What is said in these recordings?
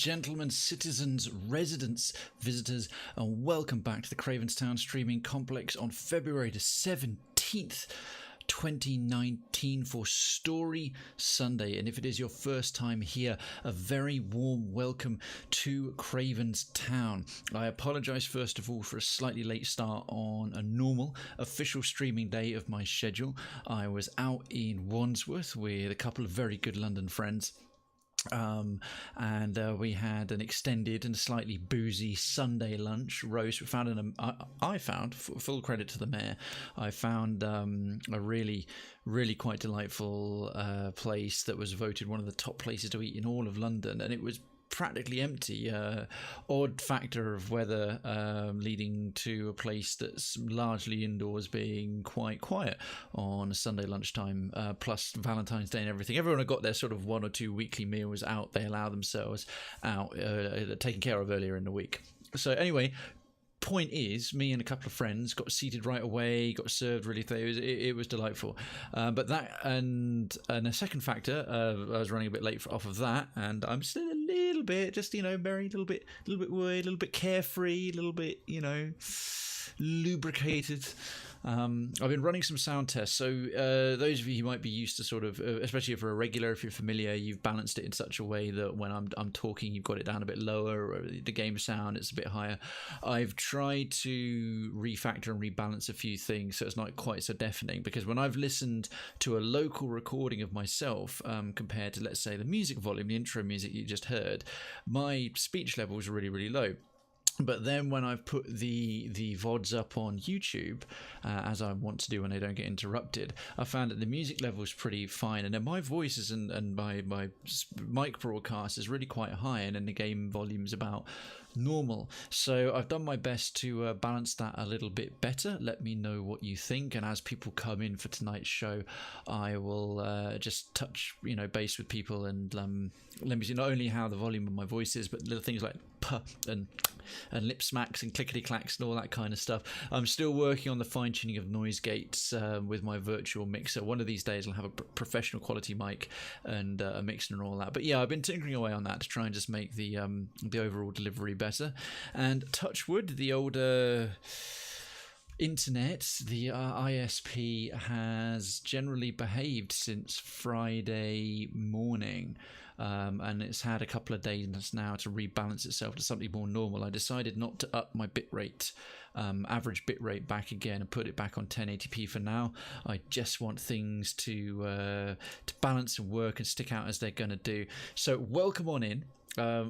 gentlemen, citizens, residents, visitors, and welcome back to the Cravenstown Streaming Complex on February the 17th. 2019 for Story Sunday, and if it is your first time here, a very warm welcome to Cravenstown. I apologise first of all for a slightly late start on a normal official streaming day of my schedule. I was out in Wandsworth with a couple of very good London friends. We had an extended and slightly boozy Sunday lunch roast. We found I found, full credit to the mayor, I found a really quite delightful place that was voted one of the top places to eat in all of London, and it was practically empty. Odd factor of weather leading to a place that's largely indoors being quite quiet on a Sunday lunchtime, plus Valentine's Day and everything. Everyone had got their sort of 1 or 2 weekly meals out. They allow themselves out, taken care of earlier in the week. So anyway, point is, me and a couple of friends got seated right away, got served really. It was delightful. But that and a second factor, I was running a bit late off of that, and I'm still a little bit, just very little bit worried, a little bit carefree, a little bit lubricated. I've been running some sound tests, so those of you who might be used to sort of, especially if you're a regular, if you're familiar, you've balanced it in such a way that when I'm talking, you've got it down a bit lower, or the game sound it's a bit higher. I've tried to refactor and rebalance a few things so it's not quite so deafening, because when I've listened to a local recording of myself compared to, let's say, the music volume, the intro music you just heard, my speech level is really low. But then when I've put the VODs up on YouTube, as I want to do when they don't get interrupted, I found that the music level is pretty fine, and then my voice is and my mic broadcast is really quite high, and then the game volume is about normal. So I've done my best to balance that a little bit better. Let me know what you think, and as people come in for tonight's show, I will just touch base with people and let me see not only how the volume of my voice is, but little things like puh and lip smacks and clickety clacks and all that kind of stuff. I'm still working on the fine tuning of noise gates with my virtual mixer. One of these days I'll have a professional quality mic and a mixer and all that. But yeah, I've been tinkering away on that to try and just make the overall delivery better. And touch wood, the older internet, the ISP has generally behaved since Friday morning. And it's had a couple of days now to rebalance itself to something more normal. I decided not to up my bitrate, average bitrate back again, and put it back on 1080p for now. I just want things to balance and work and stick out as they're going to do. So welcome on in.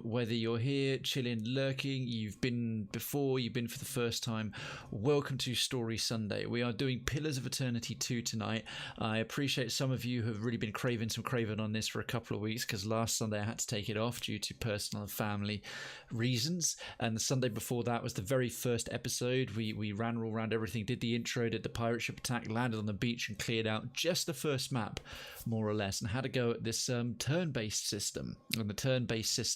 Whether you're here, chilling, lurking, you've been before, you've been for the first time, welcome to Story Sunday. We are doing Pillars of Eternity 2 tonight. I appreciate some of you have really been craving some Krayven on this for a couple of weeks, because last Sunday I had to take it off due to personal and family reasons, and the Sunday before that was the very first episode. We ran all around everything, did the intro, did the pirate ship attack, landed on the beach and cleared out just the first map, more or less, and had to go at this turn-based system. And the turn-based system,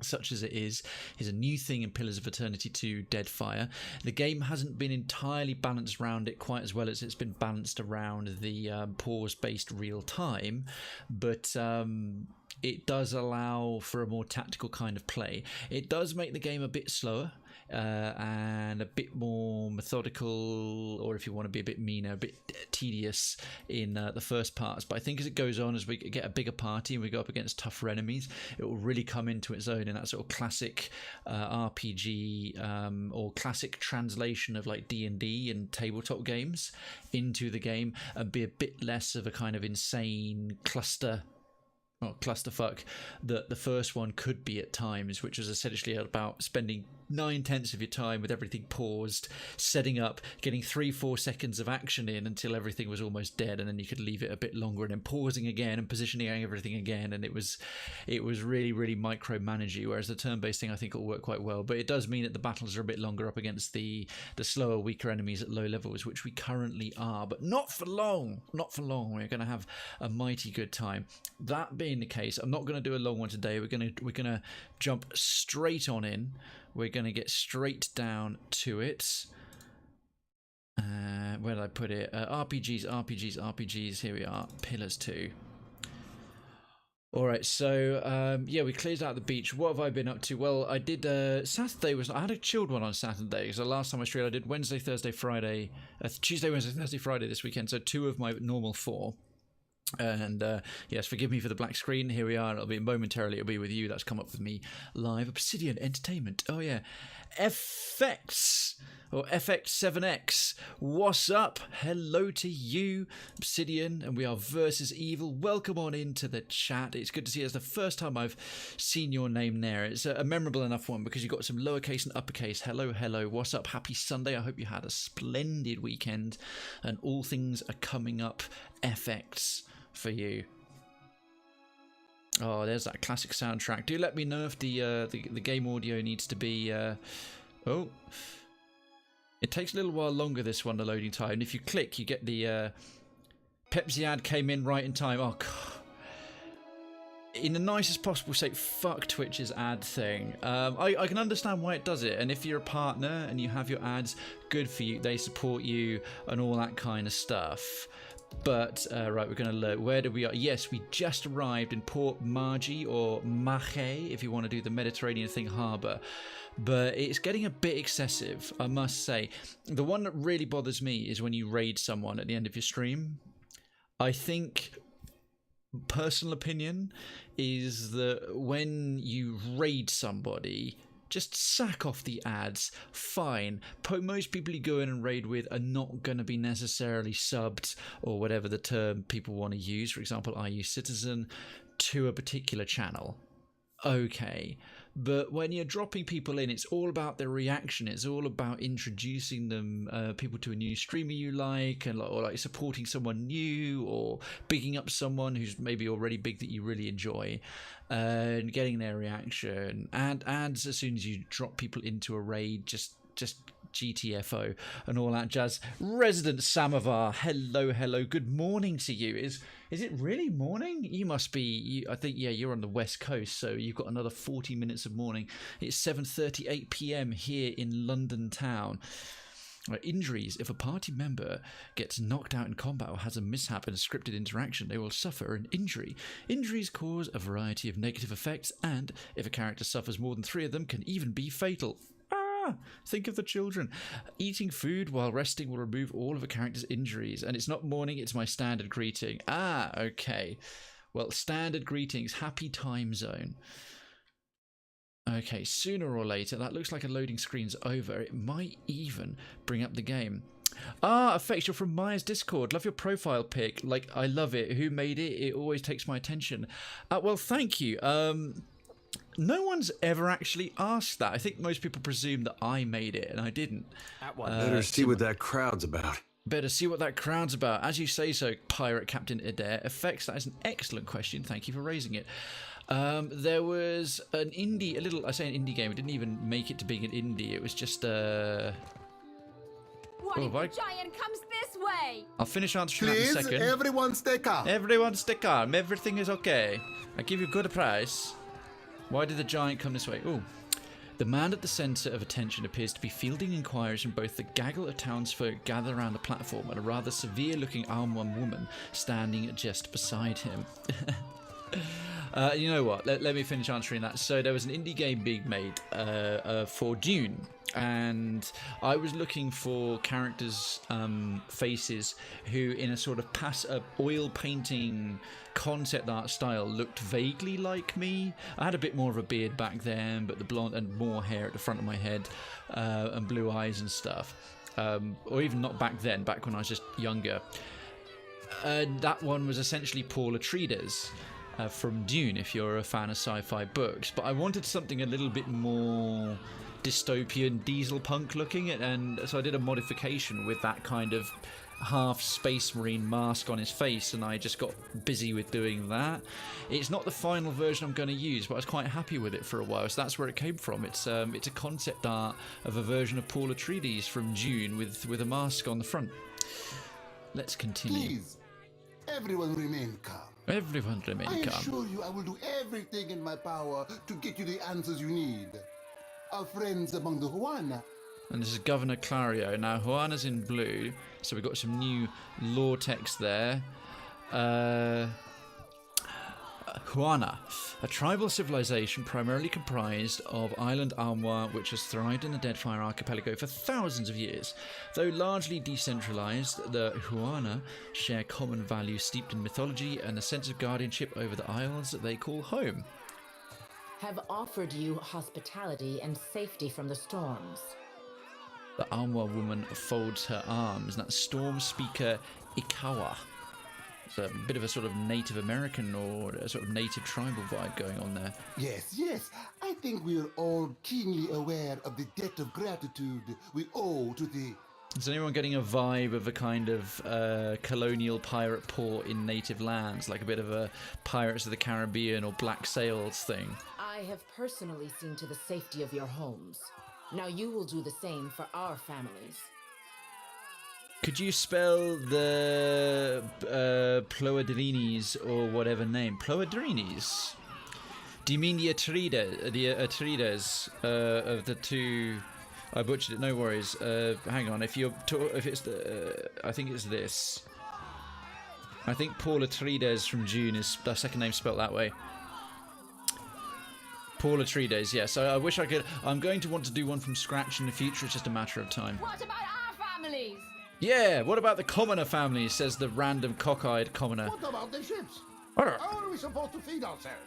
such as it is a new thing in Pillars of Eternity 2 Deadfire. The game hasn't been entirely balanced around it quite as well as it's been balanced around the pause-based real time, but it does allow for a more tactical kind of play. It does make the game a bit slower and a bit more methodical, or if you want to be a bit meaner, a bit tedious in the first parts. But I think as it goes on, as we get a bigger party and we go up against tougher enemies, it will really come into its own in that sort of classic RPG or classic translation of like D&D and tabletop games into the game, and be a bit less of a kind of insane clusterfuck that the first one could be at times, which was essentially about spending 9/10 of your time with everything paused, setting up, getting 3-4 seconds of action in until everything was almost dead, and then you could leave it a bit longer, and then pausing again and positioning everything again, and it was really micromanagey. Whereas the turn-based thing I think will work quite well, but it does mean that the battles are a bit longer up against the slower, weaker enemies at low levels, which we currently are, but not for long. We're going to have a mighty good time. That being the case, I'm not going to do a long one today. We're going to jump straight on in. We're going to get straight down to it. Where did I put it? RPGs. Here we are. Pillars 2. All right, so yeah, we cleared out the beach. What have I been up to? Well, I did Saturday I had a chilled one on Saturday. So last time I streamed, I did Wednesday, Thursday, Friday, Tuesday, Wednesday, Thursday, Friday this weekend. So 2 of my normal 4. And yes, forgive me for the black screen. Here we are. It'll be momentarily. It'll be with you. That's come up with me live. Obsidian Entertainment. Oh yeah, FX or FX7X. What's up? Hello to you, Obsidian, and we are versus Evil. Welcome on into the chat. It's good to see you. It's the first time I've seen your name there. It's a memorable enough one because you've got some lowercase and uppercase. Hello, hello. What's up? Happy Sunday. I hope you had a splendid weekend, and all things are coming up. FX. For you. Oh, there's that classic soundtrack. Do let me know if the game audio needs to be. Oh, it takes a little while longer. This one, the loading time. And if you click, you get the Pepsi ad came in right in time. Oh, God. In the nicest possible state, fuck Twitch's ad thing. I can understand why it does it, and if you're a partner and you have your ads, good for you. They support you and all that kind of stuff. But, right, we're going to look. Where do we are? Yes, we just arrived in Port Margi, or Mahe, if you want to do the Mediterranean thing, harbour. But it's getting a bit excessive, I must say. The one that really bothers me is when you raid someone at the end of your stream. I think, personal opinion, is that when you raid somebody, just sack off the ads. Fine. Most people you go in and raid with are not going to be necessarily subbed, or whatever the term people want to use. For example, I use Citizen to a particular channel. Okay. But when you're dropping people in, it's all about their reaction. It's all about introducing them, people to a new streamer you like, and or like supporting someone new, or bigging up someone who's maybe already big that you really enjoy, and getting their reaction. And ads as soon as you drop people into a raid, just GTFO and all that jazz. Resident Samovar, hello, hello. Good morning to you. Is it really morning? You must be. I think you're on the west coast, so you've got another 40 minutes of morning. It's 7:38 p.m. here in London town. Right, injuries. If a party member gets knocked out in combat or has a mishap in a scripted interaction, they will suffer an injury. Injuries cause a variety of negative effects, and if a character suffers more than 3 of them, can even be fatal. Think of the children. Eating food while resting will remove all of a character's injuries. And it's not morning, it's my standard greeting. Okay. Well, standard greetings. Happy time zone. Okay, sooner or later, that looks like a loading screen's over. It might even bring up the game. Effects, you're from Maya's Discord. Love your profile pic. Like, I love it. Who made it? It always takes my attention. Well, thank you. No one's ever actually asked that. I think most people presume that I made it, and I didn't. Better see what that crowd's about. Better see what that crowd's about. As you say so, Pirate Captain Adair. Effects, that is an excellent question. Thank you for raising it. There was an indie, I say an indie game. It didn't even make it to being an indie. It was just What if the giant comes this way? I'll finish answering that in a second. Please, everyone stay calm. Everyone stay calm. Everything is okay. I give you a good price. Why did the giant come this way? Oh, the man at the centre of attention appears to be fielding inquiries from both the gaggle of townsfolk gathered around the platform and a rather severe-looking armed woman standing just beside him. You know what? Let me finish answering that. So there was an indie game being made for Dune, and I was looking for characters' faces who, in a sort of oil painting concept art style, looked vaguely like me. I had a bit more of a beard back then, but the blonde and more hair at the front of my head, and blue eyes and stuff. Or even not back then, back when I was just younger. That one was essentially Paul Atreides. From Dune, if you're a fan of sci-fi books, but I wanted something a little bit more dystopian, diesel punk looking, and so I did a modification with that kind of half space marine mask on his face, and I just got busy with doing that. It's not the final version I'm going to use, but I was quite happy with it for a while, so that's where it came from. It's a concept art of a version of Paul Atreides from Dune with a mask on the front. Let's continue. Please, everyone remain calm. Everyone remain calm. I assure you I will do everything in my power to get you the answers you need. Our friends among the Huana. And this is Governor Clario. Now, Juana's in blue, so we've got some new lore text there. Huana, a tribal civilization primarily comprised of island Almois, which has thrived in the Deadfire Archipelago for thousands of years. Though largely decentralized, the Huana share common values steeped in mythology and a sense of guardianship over the isles that they call home. Have offered you hospitality and safety from the storms. The Almois woman folds her arms, and that's Storm Speaker Ikawa. It's a bit of a sort of Native American or a sort of native tribal vibe going on there. Yes, yes. I think we are all keenly aware of the debt of gratitude we owe to the... Is anyone getting a vibe of a kind of colonial pirate port in native lands, like a bit of a Pirates of the Caribbean or Black Sails thing? I have personally seen to the safety of your homes. Now you will do the same for our families. Could you spell the Ploadrinis or whatever name? Ploadrinis? Do you mean the Atreides of the two? I butchered it. No worries. Hang on. If it's the, I think it's this. I think Paul Atreides from Dune is the second name spelt that way. Paul Atreides. Yes. I wish I could. I'm going to want to do one from scratch in the future. It's just a matter of time. What about our families? Yeah, what about the commoner family, says the random cockeyed commoner. What about the ships? How are we supposed to feed ourselves?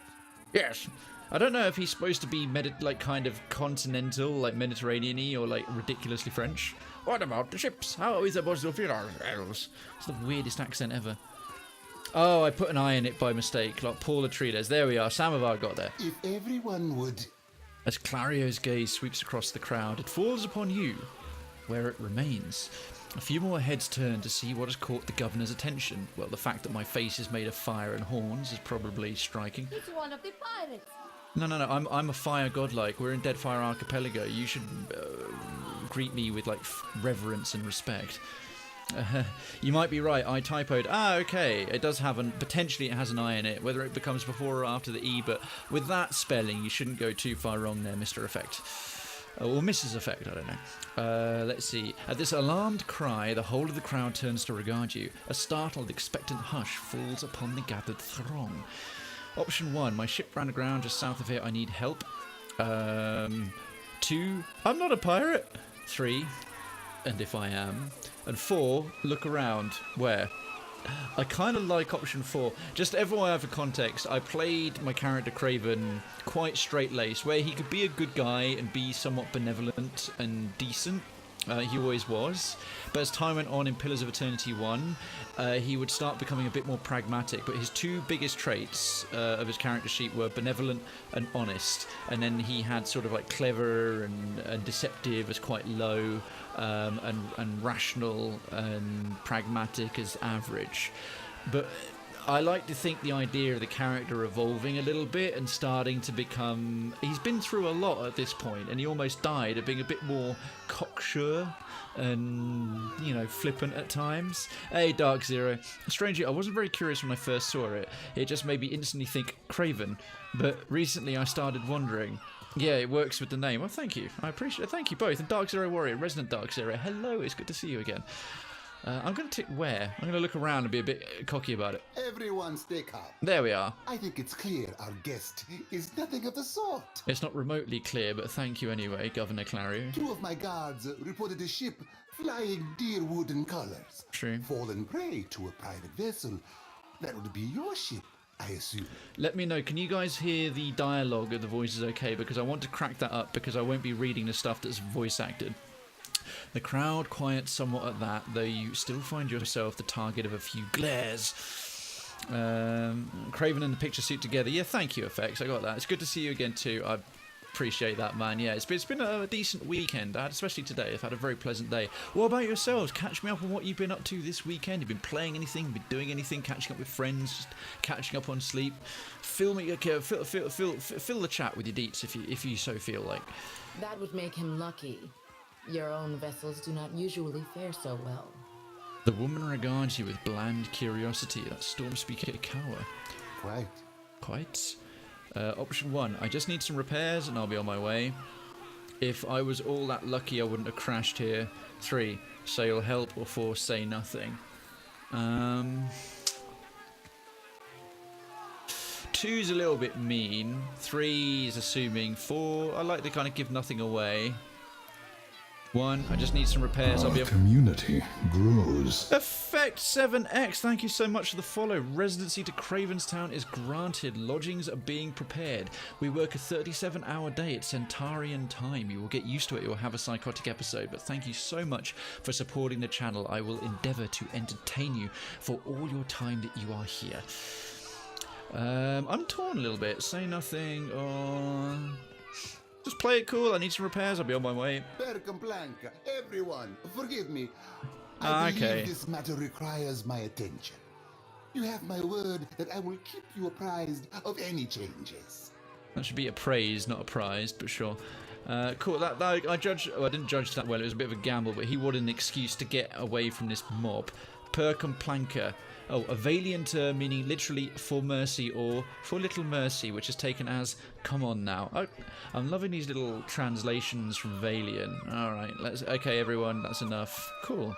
Yes. I don't know if he's supposed to be like kind of continental, like Mediterranean-y, or like ridiculously French. What about the ships? How are we supposed to feed ourselves? It's the weirdest accent ever. Oh, I put an I in it by mistake, like Paul Atreides. There we are, Samovar got there. If everyone would... As Clario's gaze sweeps across the crowd, it falls upon you, where it remains. A few more heads turn to see what has caught the governor's attention. Well, the fact that my face is made of fire and horns is probably striking. He's one of the pirates. No, I'm a fire godlike. We're in Deadfire Archipelago. You should greet me with, like, reverence and respect. You might be right. I typoed. Ah, okay. It does have potentially it has an I in it. Whether it becomes before or after the E, but with that spelling, you shouldn't go too far wrong there, Mr. Effect. Or Mrs. Effect, I don't know. Let's see. At this alarmed cry, the whole of the crowd turns to regard you. A startled, expectant hush falls upon the gathered throng. Option 1, my ship ran aground just south of here. I need help. 2, I'm not a pirate. 3, and if I am. And 4, look around. Where? I kind of like option 4. Just FYI for context, I played my character Krayven quite straight-laced, where he could be a good guy and be somewhat benevolent and decent. He always was. But as time went on in Pillars of Eternity 1, he would start becoming a bit more pragmatic. But his two biggest traits of his character sheet were benevolent and honest. And then he had sort of like clever and deceptive as quite low, and rational and pragmatic as average. But I like to think the idea of the character evolving a little bit and starting to become... He's been through a lot at this point, and he almost died of being a bit more cocksure and, you know, flippant at times. Hey, Dark Zero. Strangely, I wasn't very curious when I first saw it. It just made me instantly think Krayven. But recently I started wondering... Yeah, it works with the name. Well, thank you. I appreciate it. Thank you both. And Dark Zero Warrior, Resident Dark Zero. Hello, it's good to see you again. I'm going to tick where? I'm going to look around and be a bit cocky about it. Everyone stay calm. There we are. I think it's clear our guest is nothing of the sort. It's not remotely clear, but thank you anyway, Governor Clario. 2 of my guards reported a ship flying deer wooden colors. True. Fallen prey to a private vessel. That would be your ship, I assume. Let me know, can you guys hear the dialogue of the voices okay? Because I want to crack that up because I won't be reading the stuff that's voice acted. The crowd quiets somewhat at that, though you still find yourself the target of a few glares. Krayven and the picture suit together. Yeah, thank you, Effects. I got that. It's good to see you again too. I appreciate that, man. Yeah, it's been a decent weekend, especially today. I've had a very pleasant day. What about yourselves? Catch me up on what you've been up to this weekend. You've been playing anything? Been doing anything? Catching up with friends? Just catching up on sleep? Fill the chat with your deets if you so feel like. That would make him lucky. Your own vessels do not usually fare so well. The woman regards you with bland curiosity. That's Stormspeaker Ikawa. Quite. Option 1. I just need some repairs and I'll be on my way. If I was all that lucky, I wouldn't have crashed here. 3. Say you'll help, or 4. Say nothing. 2's a little bit mean. 3 is assuming. 4, I like to kind of give nothing away. 1, I just need some repairs. I'll be able... community grows. Effect 7X, thank you so much for the follow. Residency to Krayven's Town is granted. Lodgings are being prepared. We work a 37-hour day at Centaurian time. You will get used to it. You'll have a psychotic episode. But thank you so much for supporting the channel. I will endeavour to entertain you for all your time that you are here. I'm torn a little bit. Say nothing or... Just play it cool. I need some repairs. I'll be on my way. Percomplanca, everyone, forgive me. I believe this matter requires my attention. You have my word that I will keep you apprised of any changes. That should be appraised, not apprised, but sure. Cool. That I judge. Oh, I didn't judge that well. It was a bit of a gamble, but he wanted an excuse to get away from this mob. Percomplanca. Oh, a valiant meaning literally for mercy or for little mercy, which is taken as come on now. I'm loving these little translations from Valiant. All right, okay, everyone, that's enough. Cool.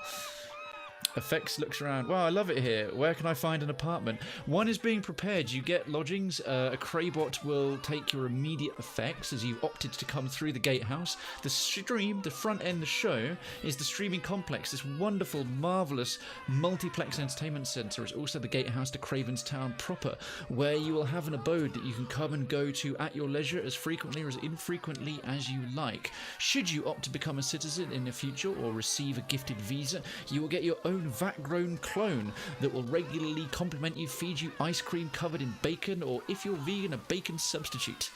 Effects looks around. Wow, I love it here. Where can I find an apartment? 1 is being prepared. You get lodgings. A Kraybot will take your immediate effects as you opted to come through the gatehouse. The stream, the front end, the show is the streaming complex. This wonderful, marvelous multiplex entertainment center is also the gatehouse to Krayven's Town proper, where you will have an abode that you can come and go to at your leisure as frequently or as infrequently as you like. Should you opt to become a citizen in the future or receive a gifted visa, you will get your own vat-grown clone that will regularly compliment you, feed you ice cream covered in bacon, or if you're vegan, a bacon substitute.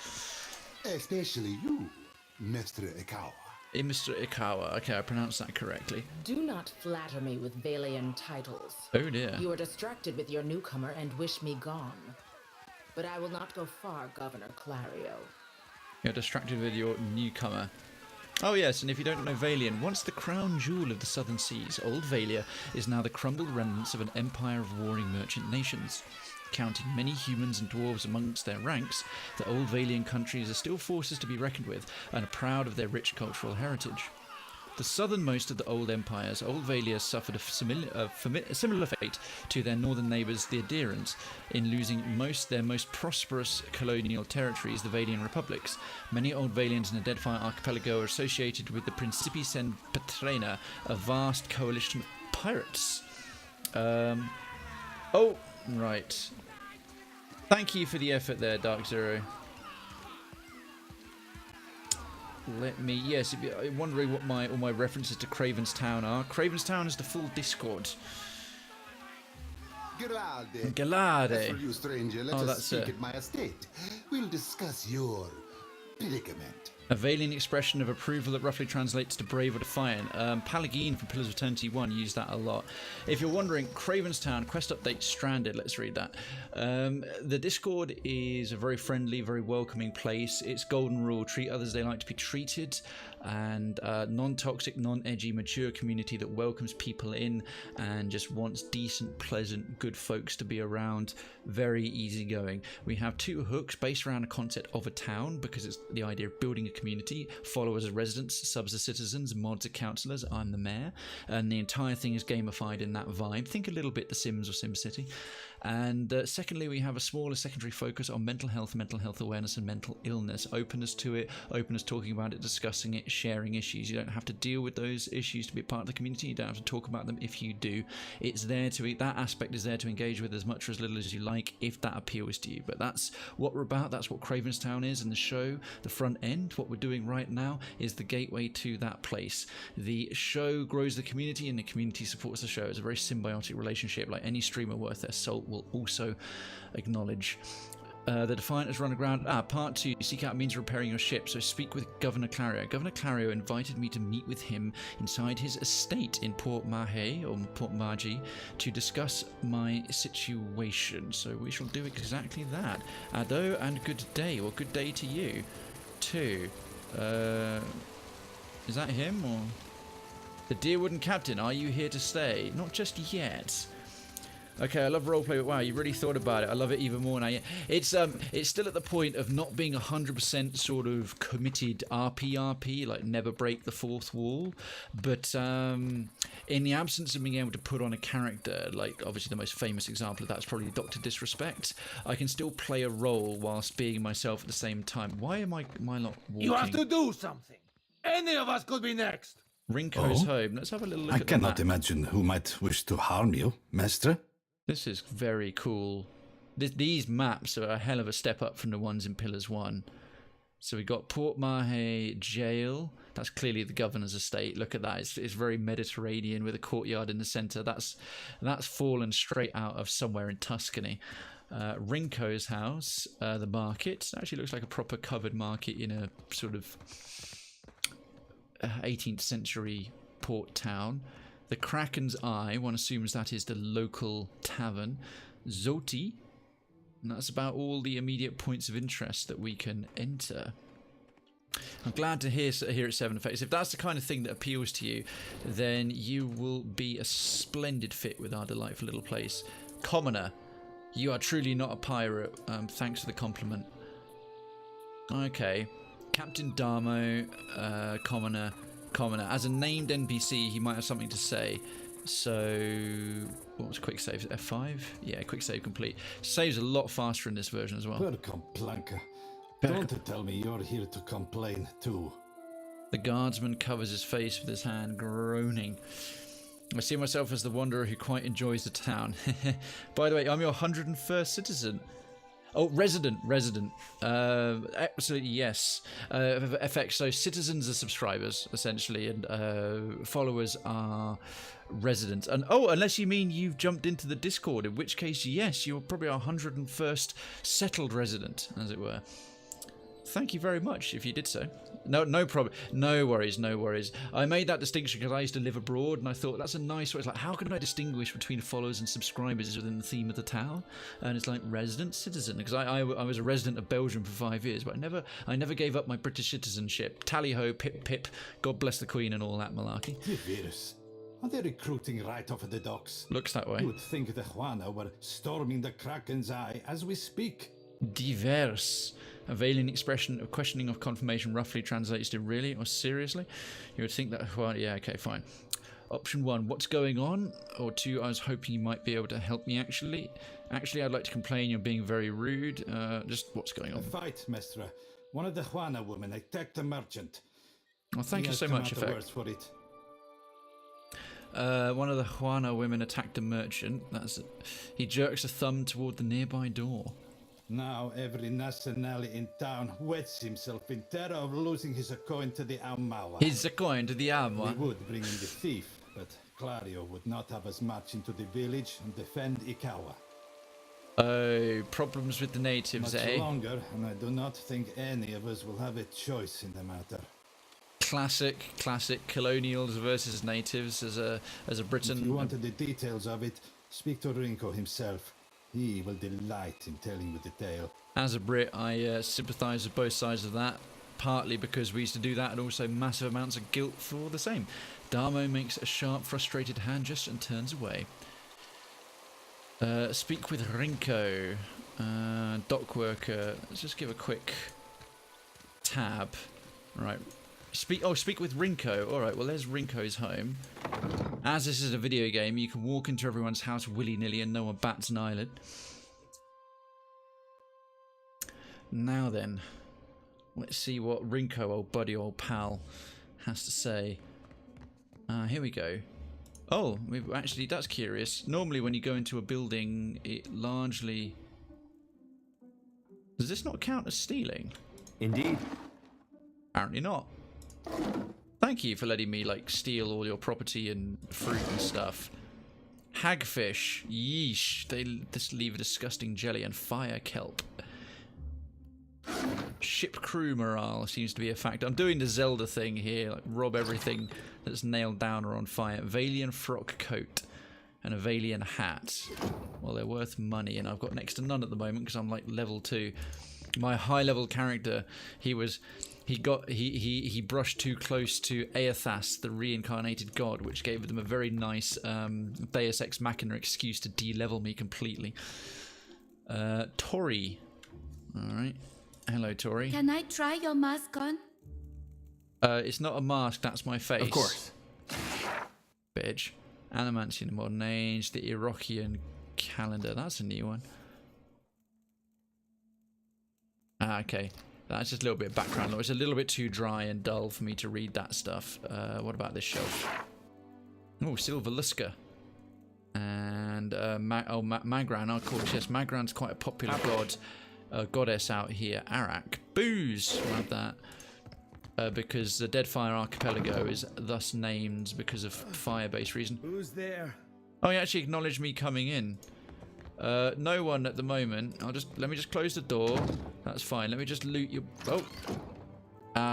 Especially you, Mr. Ikawa. Mr. Ikawa. Okay, I pronounced that correctly. Do not flatter me with Valian titles. Oh dear. You are distracted with your newcomer and wish me gone. But I will not go far, Governor Clario. You're distracted with your newcomer. Oh yes, and if you don't know Valian, once the crown jewel of the southern seas, Old Valia is now the crumbled remnants of an empire of warring merchant nations. Counting many humans and dwarves amongst their ranks, the Old Valian countries are still forces to be reckoned with and are proud of their rich cultural heritage. The southernmost of the old empires, Old Valia suffered a similar fate to their northern neighbours, the Adherents, in losing their most prosperous colonial territories, the Valian republics. Many Old Valians in the Deadfire Archipelago are associated with the Principi Sen Patrena, a vast coalition of pirates. Oh, right. Thank you for the effort there, Dark Zero. Let me... Yes, I'm wondering what all my references to Krayven's Town are. Krayven's Town is the full Discord. Galade. As for you, stranger, let us speak at my estate. We'll discuss your predicament. A Valian expression of approval that roughly translates to brave or defiant. Palagine from Pillars of Eternity 1 used that a lot. If you're wondering, Krayven's Town, quest update stranded. Let's read that. The Discord is a very friendly, very welcoming place. It's golden rule, treat others as they like to be treated. And non-toxic, non-edgy, mature community that welcomes people in and just wants decent, pleasant, good folks to be around. Very easygoing. We have 2 hooks based around a concept of a town because it's the idea of building a community. Followers as residents, subs as citizens, mods as councillors. I'm the mayor. And the entire thing is gamified in that vibe. Think a little bit The Sims or SimCity. And secondly, we have a smaller secondary focus on mental health awareness and mental illness. Openness to it, openness talking about it, discussing it, sharing issues. You don't have to deal with those issues to be part of the community. You don't have to talk about them if you do. It's there to... That aspect is there to engage with as much or as little as you like if that appeals to you. But that's what we're about. That's what Krayven's Town is. And the show, the front end, what we're doing right now is the gateway to that place. The show grows the community and the community supports the show. It's a very symbiotic relationship, like any streamer worth their salt will also acknowledge. The Defiant has run aground. Part 2. Seek out means of repairing your ship, so speak with Governor Clario. Governor Clario invited me to meet with him inside his estate in Port Mahé, or Port Margie, to discuss my situation. So we shall do exactly that. Ado and good day, or good day to you, too. Is that him, or... The Dear Wooden Captain, are you here to stay? Not just yet. Okay, I love roleplay, but wow, you really thought about it. I love it even more now. It's still at the point of not being 100% sort of committed RP, like never break the fourth wall. But in the absence of being able to put on a character, like obviously the most famous example of that is probably Dr. Disrespect, I can still play a role whilst being myself at the same time. Why am I not walking? You have to do something. Any of us could be next. Rinko's home. Let's have a little look I at cannot the map. imagine who might wish to harm you, Master. This is very cool. These maps are a hell of a step up from the ones in Pillars 1. So we got Port Mahé Jail. That's clearly the governor's estate. Look at that. It's very Mediterranean with a courtyard in the centre. That's fallen straight out of somewhere in Tuscany. Rinko's house, the market. Actually looks like a proper covered market in a sort of 18th century port town. The Kraken's Eye, one assumes that is the local tavern. Zoti, and that's about all the immediate points of interest that we can enter. I'm glad to hear at 7 Effects. If that's the kind of thing that appeals to you, then you will be a splendid fit with our delightful little place. Commoner, you are truly not a pirate. Thanks for the compliment. Okay. Captain Damo, Commoner. As a named NPC, he might have something to say. So, what was quick save? F5? Yeah, quick save complete. Saves a lot faster in this version as well. Welcome, Planka. Don't tell me you're here to complain too. The guardsman covers his face with his hand, groaning. I see myself as the wanderer who quite enjoys the town. By the way, I'm your 101st citizen. Oh, resident. Absolutely, yes. FX, so citizens are subscribers, essentially, and followers are residents. And unless you mean you've jumped into the Discord, in which case, yes, you're probably our 101st settled resident, as it were. Thank you very much if you did so. No problem. No worries. I made that distinction because I used to live abroad, and I thought that's a nice way. It's like, how can I distinguish between followers and subscribers within the theme of the town? And it's like resident citizen, because I was a resident of Belgium for 5 years, but I never gave up my British citizenship. Tally ho, pip pip. God bless the Queen and all that malarkey. Virus. Are they recruiting right off of the docks? Looks that way. You would think the Juana were storming the Kraken's Eye as we speak. Diverse. A valiant expression of questioning of confirmation roughly translates to really or seriously. You would think that, well, yeah, okay, fine. Option 1, what's going on? Or 2, I was hoping you might be able to help me actually. Actually, I'd like to complain you're being very rude. Just what's going on? A fight, Mestra. One of the Juana women attacked a merchant. Well, thank you so much, Effect. For it. One of the Juana women attacked a merchant. That's it. He jerks a thumb toward the nearby door. Now every nationale in town wets himself in terror of losing his coin to the Amawa. His coin to the Amawa? We would bring in the thief, but Clario would not have us march into the village and defend Ikawa. Oh, problems with the natives, Much eh? longer, and I do not think any of us will have a choice in the matter. Classic colonials versus natives as a Briton. If you wanted the details of it, speak to Rinko himself. He will delight in telling you the tale. As a Brit, I sympathise with both sides of that, partly because we used to do that and also massive amounts of guilt for the same. Damo makes a sharp, frustrated hand gesture and turns away. Speak with Rinko. Dock worker. Let's just give a quick tab. Right. Speak with Rinko. Alright, well there's Rinko's home. As this is a video game, you can walk into everyone's house willy-nilly and no one bats an eyelid. Now then, let's see what Rinko, old buddy, old pal, has to say. Here we go. Oh, actually, that's curious. Normally when you go into a building, it largely... Does this not count as stealing? Indeed. Apparently not. Thank you for letting me, like, steal all your property and fruit and stuff. Hagfish. Yeesh. They just leave a disgusting jelly and fire kelp. Ship crew morale seems to be a factor. I'm doing the Zelda thing here. Like, rob everything that's nailed down or on fire. Valian frock coat. And a Valian hat. Well, they're worth money, and I've got next to none at the moment because I'm, like, level 2. My high-level character, he was he brushed too close to Aethas, the reincarnated god, which gave them a very nice Deus Ex Machina excuse to de-level me completely. Tori. Alright. Hello, Tori. Can I try your mask on? It's not a mask, that's my face. Of course. Bitch. Animancy in the Modern Age, the Iroquoian calendar. That's a new one. Okay. That's just a little bit of background. It's a little bit too dry and dull for me to read that stuff. What about this shelf? Oh, Silver Lusker. And Magran, of course. Yes, Magran's quite a popular goddess out here. Arak. Booze. We'll have that. Because the Deadfire Archipelago is thus named because of fire-based reason. Who's there? Oh, he actually acknowledged me coming in. No one at the moment. Let me just close the door. That's fine. Let me just loot your... Oh.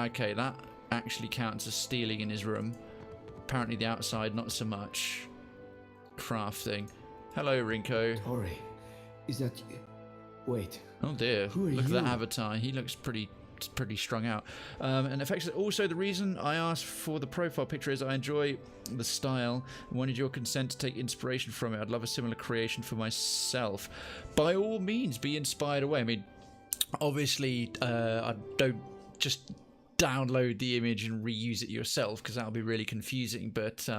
Okay, that actually counts as stealing in his room. Apparently the outside, not so much. Crafting. Hello, Rinko. Tori, is that you? Wait. Oh dear. Who are Look at you? that avatar. He looks pretty strung out. And effectively, also the reason I asked for the profile picture is I enjoy the style and wanted your consent to take inspiration from it. I'd love a similar creation for myself. By all means, be inspired away. I mean, obviously, I don't just download the image and reuse it yourself because that'll be really confusing, but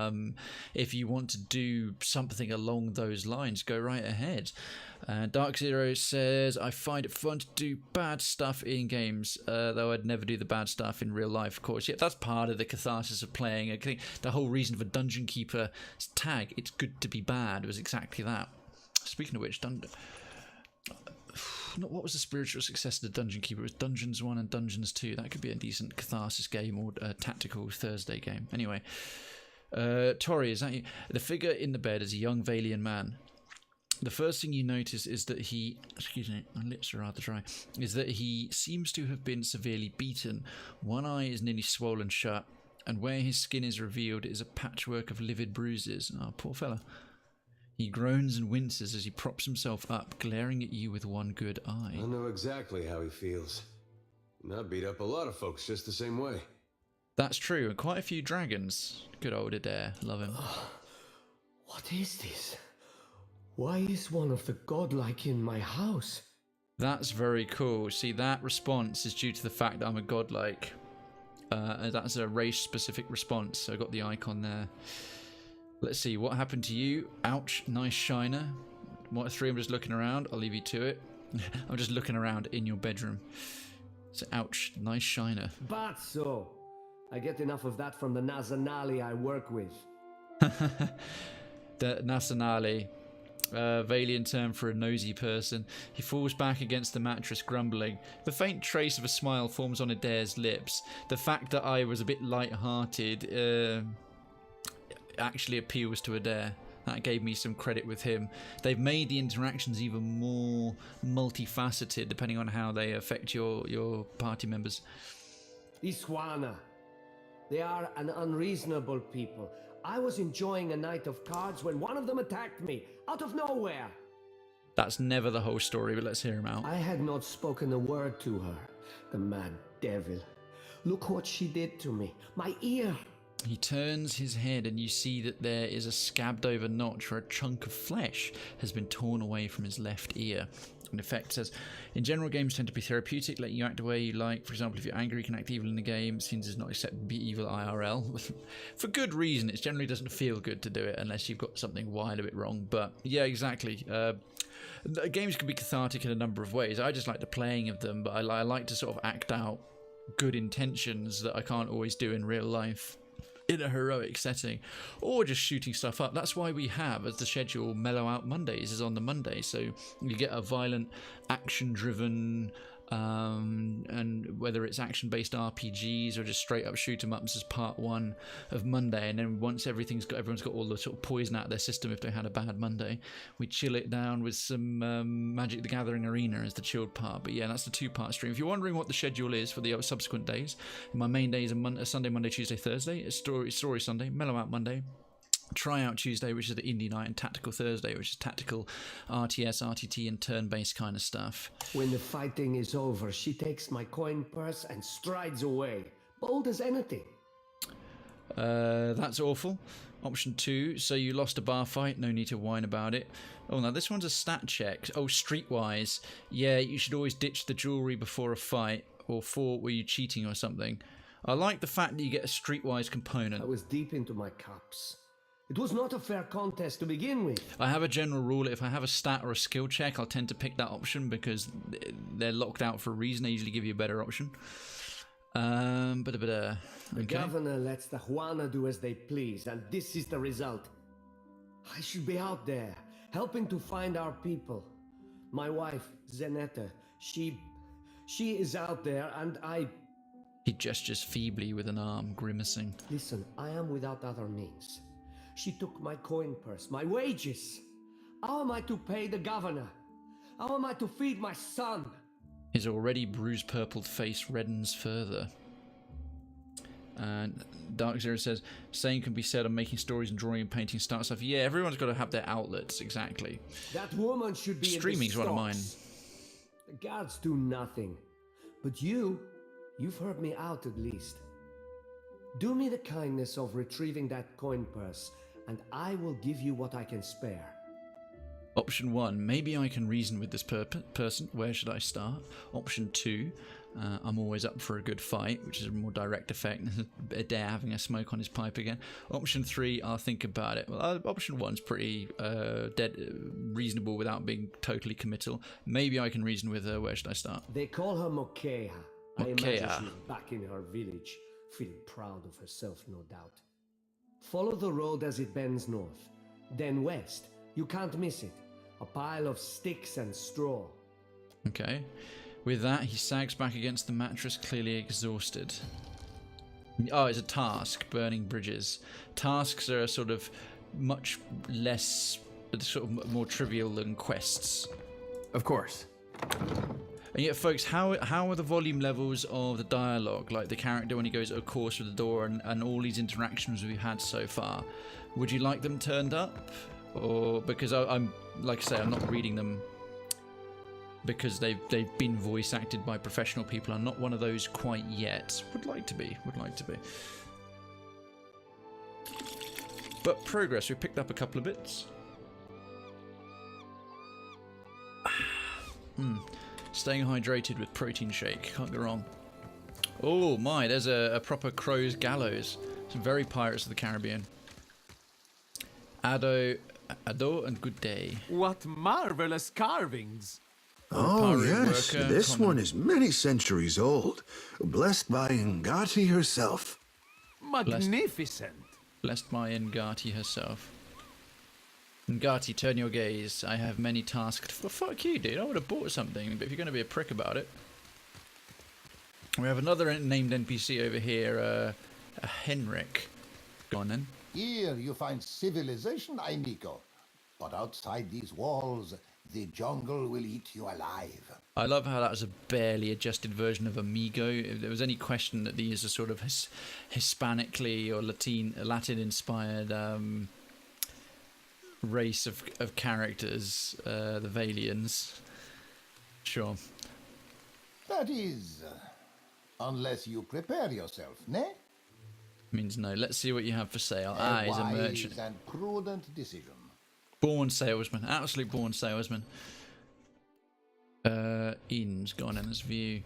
if you want to do something along those lines, go right ahead. Dark Zero says, I find it fun to do bad stuff in games, though I'd never do the bad stuff in real life, of course. Yeah, that's part of the catharsis of playing. I think the whole reason for Dungeon Keeper's tag, it's good to be bad, was exactly that. Speaking of which, what was the spiritual successor to Dungeon Keeper? It was Dungeons 1 and Dungeons 2. That could be a decent catharsis game or a tactical Thursday game. Anyway, Tori, is that you? The figure in the bed is a young Valian man. The first thing you notice is that excuse me, my lips are rather dry, is that he seems to have been severely beaten. One eye is nearly swollen shut, and where his skin is revealed is a patchwork of livid bruises. Oh, poor fella. He groans and winces as he props himself up, glaring at you with one good eye. I know exactly how he feels. And I beat up a lot of folks just the same way. That's true, and quite a few dragons. Good old Adair, love him. What is this? Why is one of the godlike in my house? That's very cool. See, that response is due to the fact that I'm a godlike. That's a race-specific response, so I got the icon there. Let's see, what happened to you? Ouch, nice shiner. What, 3, I'm just looking around. I'll leave you to it. I'm just looking around in your bedroom. So, ouch, nice shiner. But so, I get enough of that from the Nazanali I work with. The Nasanali, Valian term for a nosy person. He falls back against the mattress, grumbling. The faint trace of a smile forms on Adair's lips. The fact that I was a bit light-hearted actually appeals to Adair. That gave me some credit with him. They've made the interactions even more multifaceted depending on how they affect your party members. Iswana. They are an unreasonable people. I was enjoying a night of cards when one of them attacked me, out of nowhere. That's never the whole story, but let's hear him out. I had not spoken a word to her. The mad devil. Look what she did to me. My ear. He turns his head and you see that there is a scabbed over notch where a chunk of flesh has been torn away from his left ear. In effect, says, in general, games tend to be therapeutic, letting you act the way you like. For example, if you're angry, you can act evil in the game. Since it's not accepted to be evil IRL. For good reason, it generally doesn't feel good to do it unless you've got something wild a bit wrong. But yeah, exactly. Games can be cathartic in a number of ways. I just like the playing of them, but I like to sort of act out good intentions that I can't always do in real life. In a heroic setting, or just shooting stuff up. That's why we have, as the schedule, Mellow Out Mondays is on the Monday, so you get a violent, action-driven, and whether it's action-based RPGs or just straight-up shoot-em-ups as part 1 of Monday, and then once everyone's got all the sort of poison out of their system if they had a bad Monday, we chill it down with some Magic the Gathering Arena as the chilled part. But yeah, that's the 2-part stream. If you're wondering what the schedule is for the subsequent days, my main days are Sunday, Monday, Tuesday, Thursday. It's Story Sunday, Mellow Out Monday, Tryout Tuesday, which is the indie night, and Tactical Thursday, which is tactical RTS, RTT, and turn-based kind of stuff. When the fighting is over, she takes my coin purse and strides away, bold as anything. That's awful. Option 2, so you lost a bar fight, no need to whine about it. Oh, now this one's a stat check. Oh, streetwise. Yeah, you should always ditch the jewelry before a fight. Or 4, were you cheating or something? I like the fact that you get a streetwise component. I was deep into my cups. It was not a fair contest to begin with. I have a general rule. If I have a stat or a skill check, I'll tend to pick that option because they're locked out for a reason. They usually give you a better option. The governor lets the Juana do as they please, and this is the result. I should be out there, helping to find our people. My wife, Zenetta, she is out there, and I... He gestures feebly with an arm, grimacing. Listen, I am without other means. She took my coin purse, my wages. How am I to pay the governor? How am I to feed my son? His already bruise-purpled face reddens further. And Dark Zero says, same can be said on making stories and drawing and painting start stuff. Yeah, everyone's got to have their outlets, exactly. That woman should be streaming's in the one of mine. The guards do nothing. But you've heard me out at least. Do me the kindness of retrieving that coin purse, and I will give you what I can spare. Option 1, maybe I can reason with this person. Where should I start? Option 2, I'm always up for a good fight, which is a more direct effect. Adair having a smoke on his pipe again. Option 3, I'll think about it. Well, option 1's pretty reasonable without being totally committal. Maybe I can reason with her. Where should I start? They call her Mokeha. I imagine Mokeha. she's back in her village, feeling proud of herself, no doubt. Follow the road as it bends north, then west. You can't miss it. A pile of sticks and straw. Okay. With that, he sags back against the mattress, clearly exhausted. Oh, it's a task, burning bridges. Tasks are sort of much less, sort of more trivial than quests. Of course. And yet, folks, how are the volume levels of the dialogue? Like the character when he goes, of course, with the door and all these interactions we've had so far. Would you like them turned up? Or because I'm like I say, I'm not reading them because they've been voice acted by professional people. I'm not one of those quite yet. Would like to be. But progress. We picked up a couple of bits. Staying hydrated with protein shake. Can't go wrong. Oh my, there's a proper crow's gallows. Some very Pirates of the Caribbean. Ado, and good day. What marvelous carvings! Oh, yes, this one is many centuries old. Blessed by Ngati herself. Magnificent! Blessed by Ngati herself. Ngati, turn your gaze. I have many tasks. Well, fuck you, dude. I would have bought something, but if you're going to be a prick about it. We have another named NPC over here, Henrik. Go on then. Here you find civilization, amigo. But outside these walls, the jungle will eat you alive. I love how that was a barely adjusted version of Amigo. If there was any question that these are sort of Hispanically or Latin-inspired race of characters, the Valians. Sure. That is, unless you prepare yourself, ne? Means no. Let's see what you have for sale. He's a merchant. And prudent decision. Born salesman. Absolute born salesman. Inns. Go on in this view.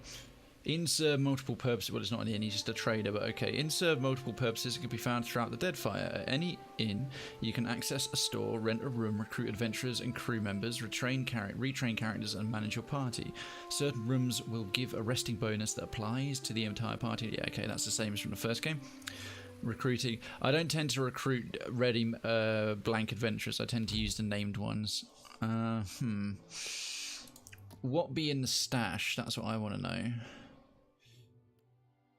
Inns serve multiple purposes. Well, it's not an inn, he's just a trader, but okay. Inns serve multiple purposes. It can be found throughout the Deadfire. At any inn, you can access a store, rent a room, recruit adventurers and crew members, retrain characters, and manage your party. Certain rooms will give a resting bonus that applies to the entire party. Yeah, okay, that's the same as from the first game. Recruiting. I don't tend to recruit ready blank adventurers. I tend to use the named ones. What be in the stash? That's what I want to know.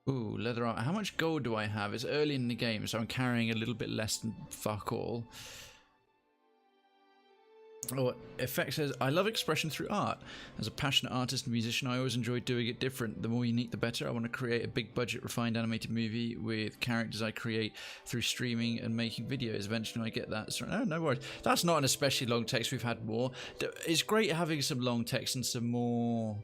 Ooh, leather armor. How much gold do I have? It's early in the game, so I'm carrying a little bit less than fuck all. Oh, Effect says, I love expression through art. As a passionate artist and musician, I always enjoy doing it different. The more unique, the better. I want to create a big budget, refined animated movie with characters I create through streaming and making videos. Eventually I get that. So, no worries. That's not an especially long text. We've had more. It's great having some long text and some more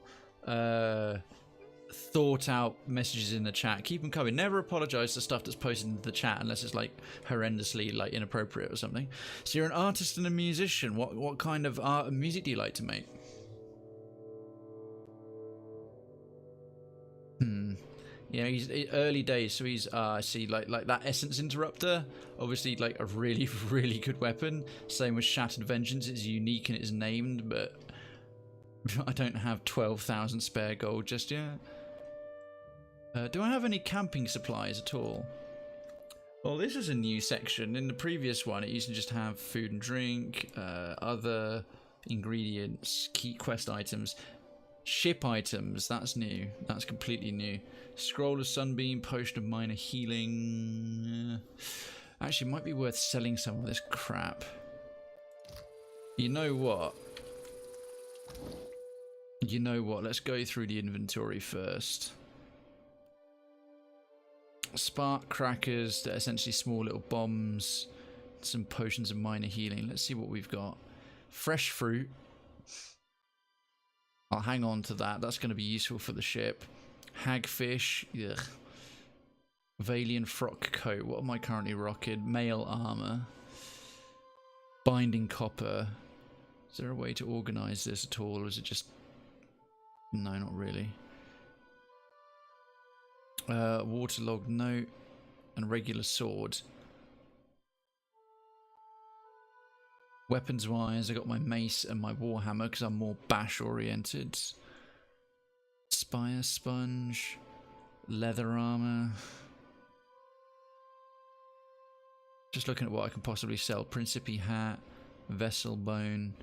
thought out messages in the chat. Keep them coming. Never apologize for stuff that's posted in the chat unless it's like horrendously like inappropriate or something. So you're an artist and a musician. What kind of art and music do you like to make? Yeah, he's early days, so he's I see like that essence interrupter, obviously like a really really good weapon. Same with Shattered Vengeance. It's unique and it's named, but I don't have 12,000 spare gold just yet. Do I have any camping supplies at all? Well, this is a new section. In the previous one, it used to just have food and drink, other ingredients, key quest items, ship items. That's new. That's completely new. Scroll of Sunbeam, Potion of Minor Healing. Actually, it might be worth selling some of this crap. You know what? Let's go through the inventory first. Spark crackers, they're essentially small little bombs. Some potions of minor healing. Let's see what we've got. Fresh fruit. I'll hang on to that. That's going to be useful for the ship. Hagfish. Ugh. Valian frock coat. What am I currently rocking? Mail armor. Binding copper. Is there a way to organize this at all, or is it just... No, not really. Waterlogged note and regular sword. Weapons wise, I got my mace and my warhammer because I'm more bash oriented. Spire sponge, leather armor. Just looking at what I can possibly sell. Principe hat, vessel bone.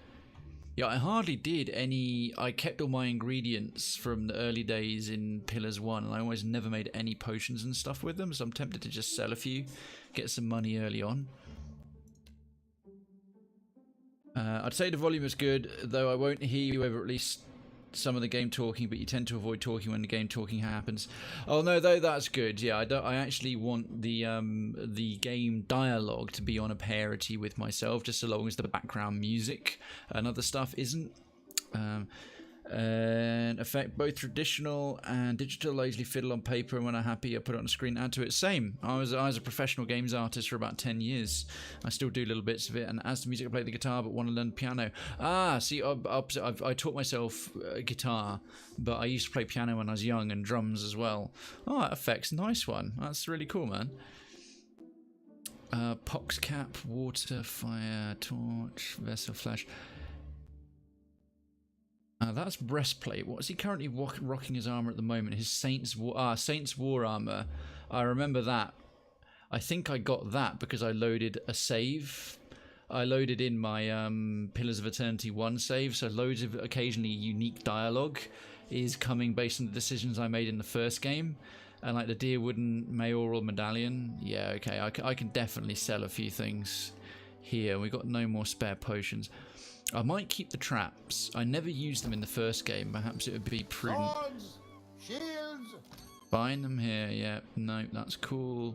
Yeah, I hardly did any... I kept all my ingredients from the early days in Pillars 1, and I always never made any potions and stuff with them, so I'm tempted to just sell a few, get some money early on. I'd say the volume is good, though I won't hear you over at least some of the game talking, but you tend to avoid talking when the game talking happens. Oh no, though that's good. Yeah, I actually want the game dialogue to be on a parity with myself, just so long as the background music and other stuff isn't. And Effect, both traditional and digital. I usually fiddle on paper, and when I'm happy I put it on the screen and add to it. Same. I was a professional games artist for about 10 years. I still do little bits of it, and as to music I play the guitar but want to learn piano. See, I taught myself guitar, but I used to play piano when I was young, and drums as well. Effects, nice one. That's really cool, man. Pox cap, water, fire, torch, vessel flash. That's breastplate. What is he currently rocking his armor at the moment? His Saints War armor. I remember that. I think I got that because I loaded a save. I loaded in my Pillars of Eternity 1 save, so loads of occasionally unique dialogue is coming based on the decisions I made in the first game. And like the Deerwooden Mayoral Medallion. Yeah, okay, I can definitely sell a few things here. We got no more spare potions. I might keep the traps. I never used them in the first game. Perhaps it would be prudent. Swords, shields. Find them here. Yeah, no, that's cool.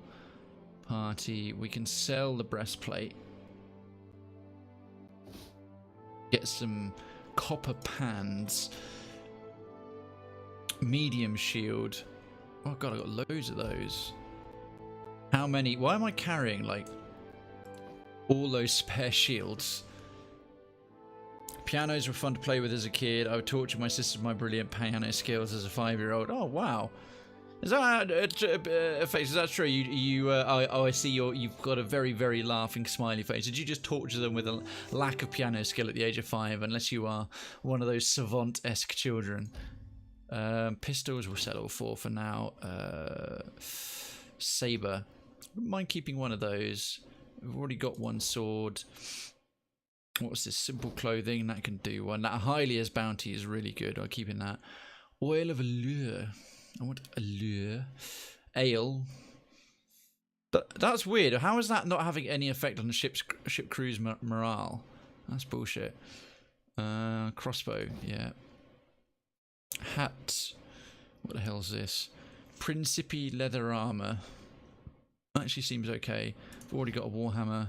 Party. We can sell the breastplate. Get some copper pans. Medium shield. Oh god, I got loads of those. How many? Why am I carrying like all those spare shields? Pianos were fun to play with as a kid. I would torture my sister with my brilliant piano skills as a 5-year-old. Oh wow, is that face? Is that true? I see. You've got a very very laughing smiley face. Did you just torture them with a lack of piano skill at the age of 5? Unless you are one of those savant-esque children. Pistols will settle for now. Saber. Wouldn't mind keeping one of those. We've already got one sword. What's this? Simple clothing. That can do one. That Hylia's bounty is really good. I'm keeping that. Oil of allure. I want allure. Ale. That's weird. How is that not having any effect on the ship crew's morale? That's bullshit. Crossbow, yeah. Hat. What the hell's this? Principi leather armor. Actually seems okay. I've already got a warhammer.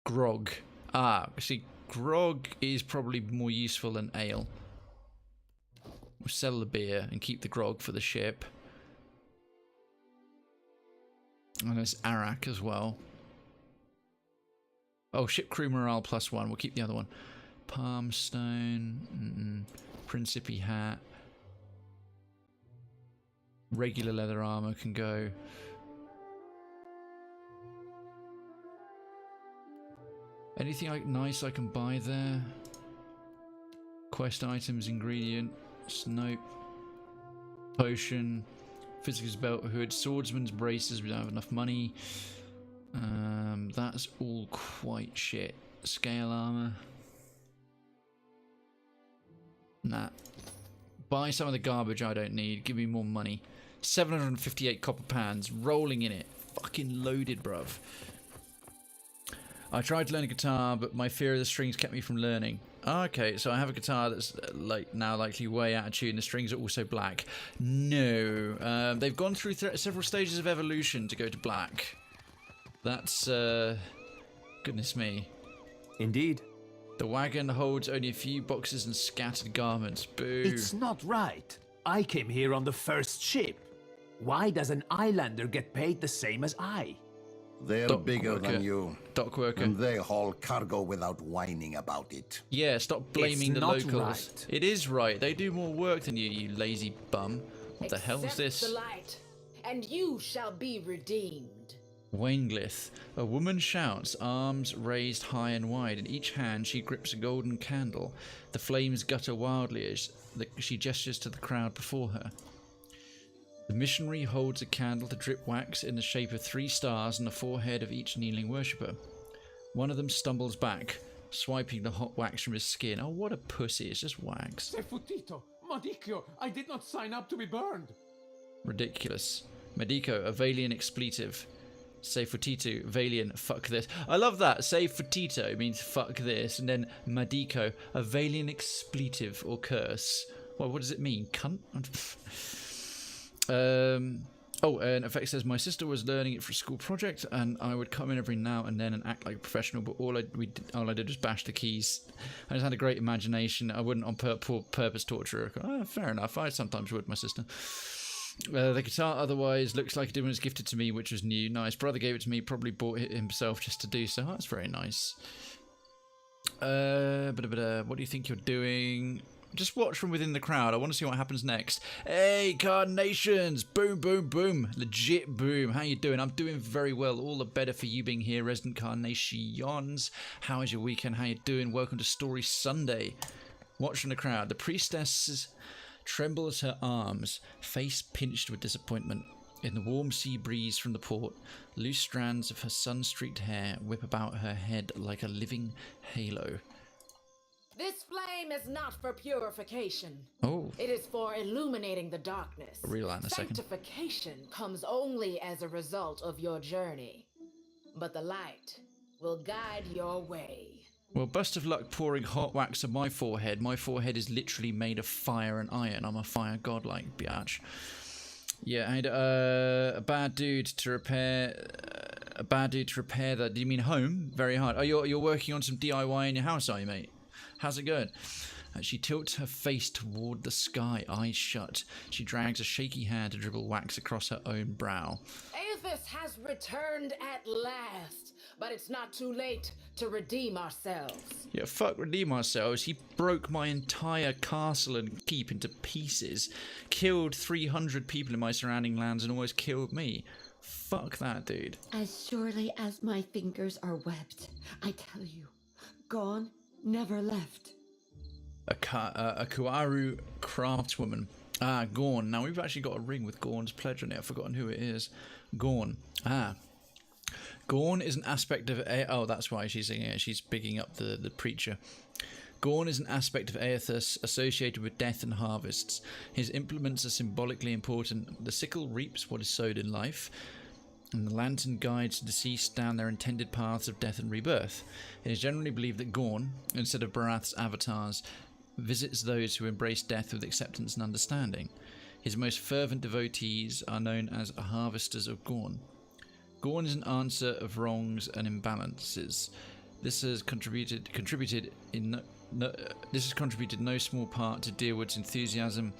Grog. See, grog is probably more useful than ale. We'll sell the beer and keep the grog for the ship. And there's arak as well. Oh, ship crew morale +1. We'll keep the other one. Palm stone. Principi hat. Regular leather armor can go. Anything nice I can buy there? Quest items, ingredients, nope. Potion, physicals belt hood, swordsman's braces, we don't have enough money. That's all quite shit. Scale armor. Nah. Buy some of the garbage I don't need. Give me more money. 758 copper pans. Rolling in it. Fucking loaded, bruv. I tried to learn a guitar, but my fear of the strings kept me from learning. Okay, so I have a guitar that's now likely way out of tune. The strings are also black. No. They've gone through several stages of evolution to go to black. That's, goodness me. Indeed. The wagon holds only a few boxes and scattered garments. Boo. It's not right. I came here on the first ship. Why does an islander get paid the same as I? They're bigger than you. Dock worker. And they haul cargo without whining about it. Yeah, stop blaming the locals. Right. It is right. They do more work than you, you lazy bum. What the hell is this? Accept the light, and you shall be redeemed. Wainglith. A woman shouts, arms raised high and wide. In each hand she grips a golden candle. The flames gutter wildly as she gestures to the crowd before her. The missionary holds a candle to drip wax in the shape of 3 stars on the forehead of each kneeling worshipper. One of them stumbles back, swiping the hot wax from his skin. Oh, what a pussy. It's just wax. Sefutito, Madicchio, I did not sign up to be burned. Ridiculous. Medico, a Valian expletive. Sefutito, Valian, fuck this. I love that. Sefutito means fuck this. And then Medico, a Valian expletive or curse. Well, what does it mean? Cunt? And Effect says, my sister was learning it for a school project, and I would come in every now and then and act like a professional, but all I did was bash the keys. I just had a great imagination. I wouldn't on purpose torture her. Oh, fair enough. I sometimes would, my sister. The guitar otherwise looks like it was gifted to me, which was new. Nice. Brother gave it to me, probably bought it himself just to do so. Oh, that's very nice. What do you think you're doing? Just watch from within the crowd. I want to see what happens next. Hey, Carnations! Boom, boom, boom. Legit boom. How you doing? I'm doing very well. All the better for you being here, Resident Carnations. How is your weekend? How you doing? Welcome to Story Sunday. Watch from the crowd. The priestess trembles her arms, face pinched with disappointment. In the warm sea breeze from the port, loose strands of her sun-streaked hair whip about her head like a living halo. This flame is not for purification. Oh. It is for illuminating the darkness. I'll read that in a second. Sanctification comes only as a result of your journey, but the light will guide your way. Well, best of luck pouring hot wax on my forehead. My forehead is literally made of fire and iron. I'm a fire god like biatch. Yeah, I had a bad dude to repair that. Do you mean home? Very hard. Oh, you're working on some DIY in your house, are you, mate? How's it going? She tilts her face toward the sky, eyes shut. She drags a shaky hand to dribble wax across her own brow. Aethys has returned at last, but it's not too late to redeem ourselves. Yeah, fuck redeem ourselves. He broke my entire castle and keep into pieces, killed 300 people in my surrounding lands and almost killed me. Fuck that dude. As surely as my fingers are webbed, I tell you, gone, never left. A Kuaru craftswoman. Ah, Gorn. Now we've actually got a ring with Gorn's pledge on it. I've forgotten who it is. Gorn. Ah. Gorn is an aspect of... Oh, that's why she's singing it. She's bigging up the preacher. Gorn is an aspect of Aethys associated with death and harvests. His implements are symbolically important. The sickle reaps what is sowed in life. and the lantern guides the deceased down their intended paths of death and rebirth. It is generally believed that Gorn, instead of Barath's avatars, visits those who embrace death with acceptance and understanding. His most fervent devotees are known as harvesters of Gorn. Gorn is an answer of wrongs and imbalances. This has contributed no small part to Deerwood's enthusiasm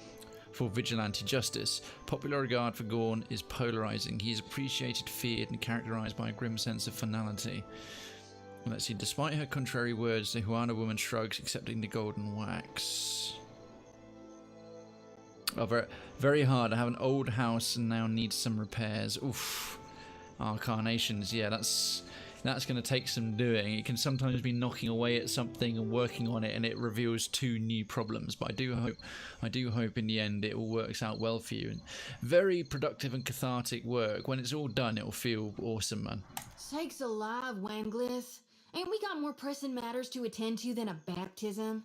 for vigilante justice. Popular regard for Gorn is polarizing. He is appreciated, feared, and characterized by a grim sense of finality. Let's see. Despite her contrary words, the Huana woman shrugs, accepting the golden wax. Oh, very, very hard. I have an old house and now need some repairs. Oof. Carnations. Yeah, that's going to take some doing. It can sometimes be knocking away at something and working on it, and it reveals 2 new problems. But I do hope in the end it all works out well for you. And very productive and cathartic work. When it's all done, it'll feel awesome, man. Sakes alive, Wanglith. Ain't we got more pressing matters to attend to than a baptism?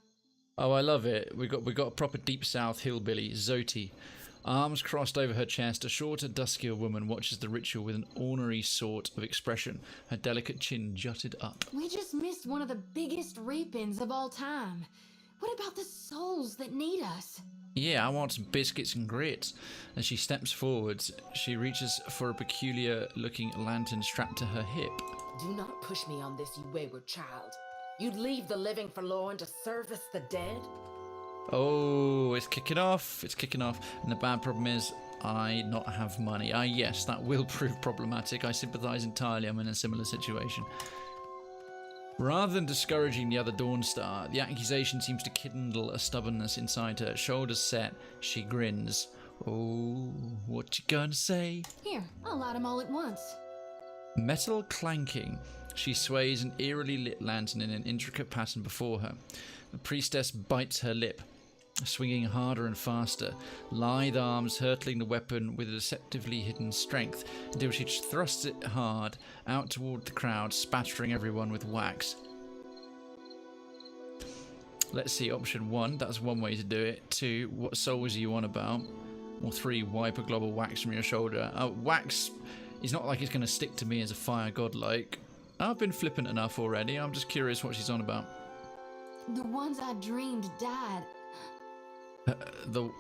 Oh, I love it. We got a proper deep south hillbilly, Zoti. Arms crossed over her chest, a shorter, duskier woman watches the ritual with an ornery sort of expression, her delicate chin jutted up. We just missed one of the biggest reap-ins of all time. What about the souls that need us? Yeah, I want some biscuits and grits. As she steps forwards, she reaches for a peculiar-looking lantern strapped to her hip. Do not push me on this, you wayward child. You'd leave the living forlorn to service the dead? Oh, it's kicking off. It's kicking off. And the bad problem is I not have money. Yes, that will prove problematic. I sympathise entirely. I'm in a similar situation. Rather than discouraging the other Dawnstar, the accusation seems to kindle a stubbornness inside her. Shoulders set, she grins. Oh, what you gonna say? Here, I'll light them all at once. Metal clanking. She sways an eerily lit lantern in an intricate pattern before her. The priestess bites her lip, swinging harder and faster, lithe arms hurtling the weapon with a deceptively hidden strength until she thrusts it hard out toward the crowd, spattering everyone with wax. Let's see, option 1, that's one way to do it. 2, what souls are you on about? Or 3, wipe a glob of wax from your shoulder. Wax is not like it's going to stick to me as a fire godlike. I've been flippant enough already, I'm just curious what she's on about. The ones I dreamed died.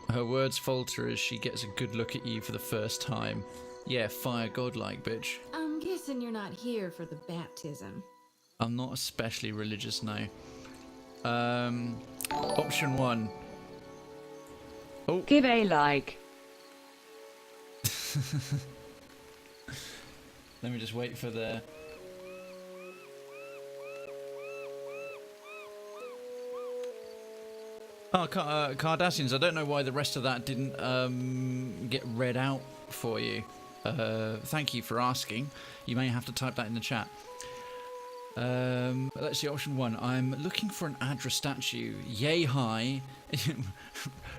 Her words falter as she gets a good look at you for the first time. Yeah, fire godlike, bitch. I'm guessing you're not here for the baptism. I'm not especially religious now. Option 1. Oh. Give a like. Let me just wait for the... Oh, Cardassians, I don't know why the rest of that didn't get read out for you. Thank you for asking. You may have to type that in the chat. Let's see, option 1. I'm looking for an Adra statue, yay high,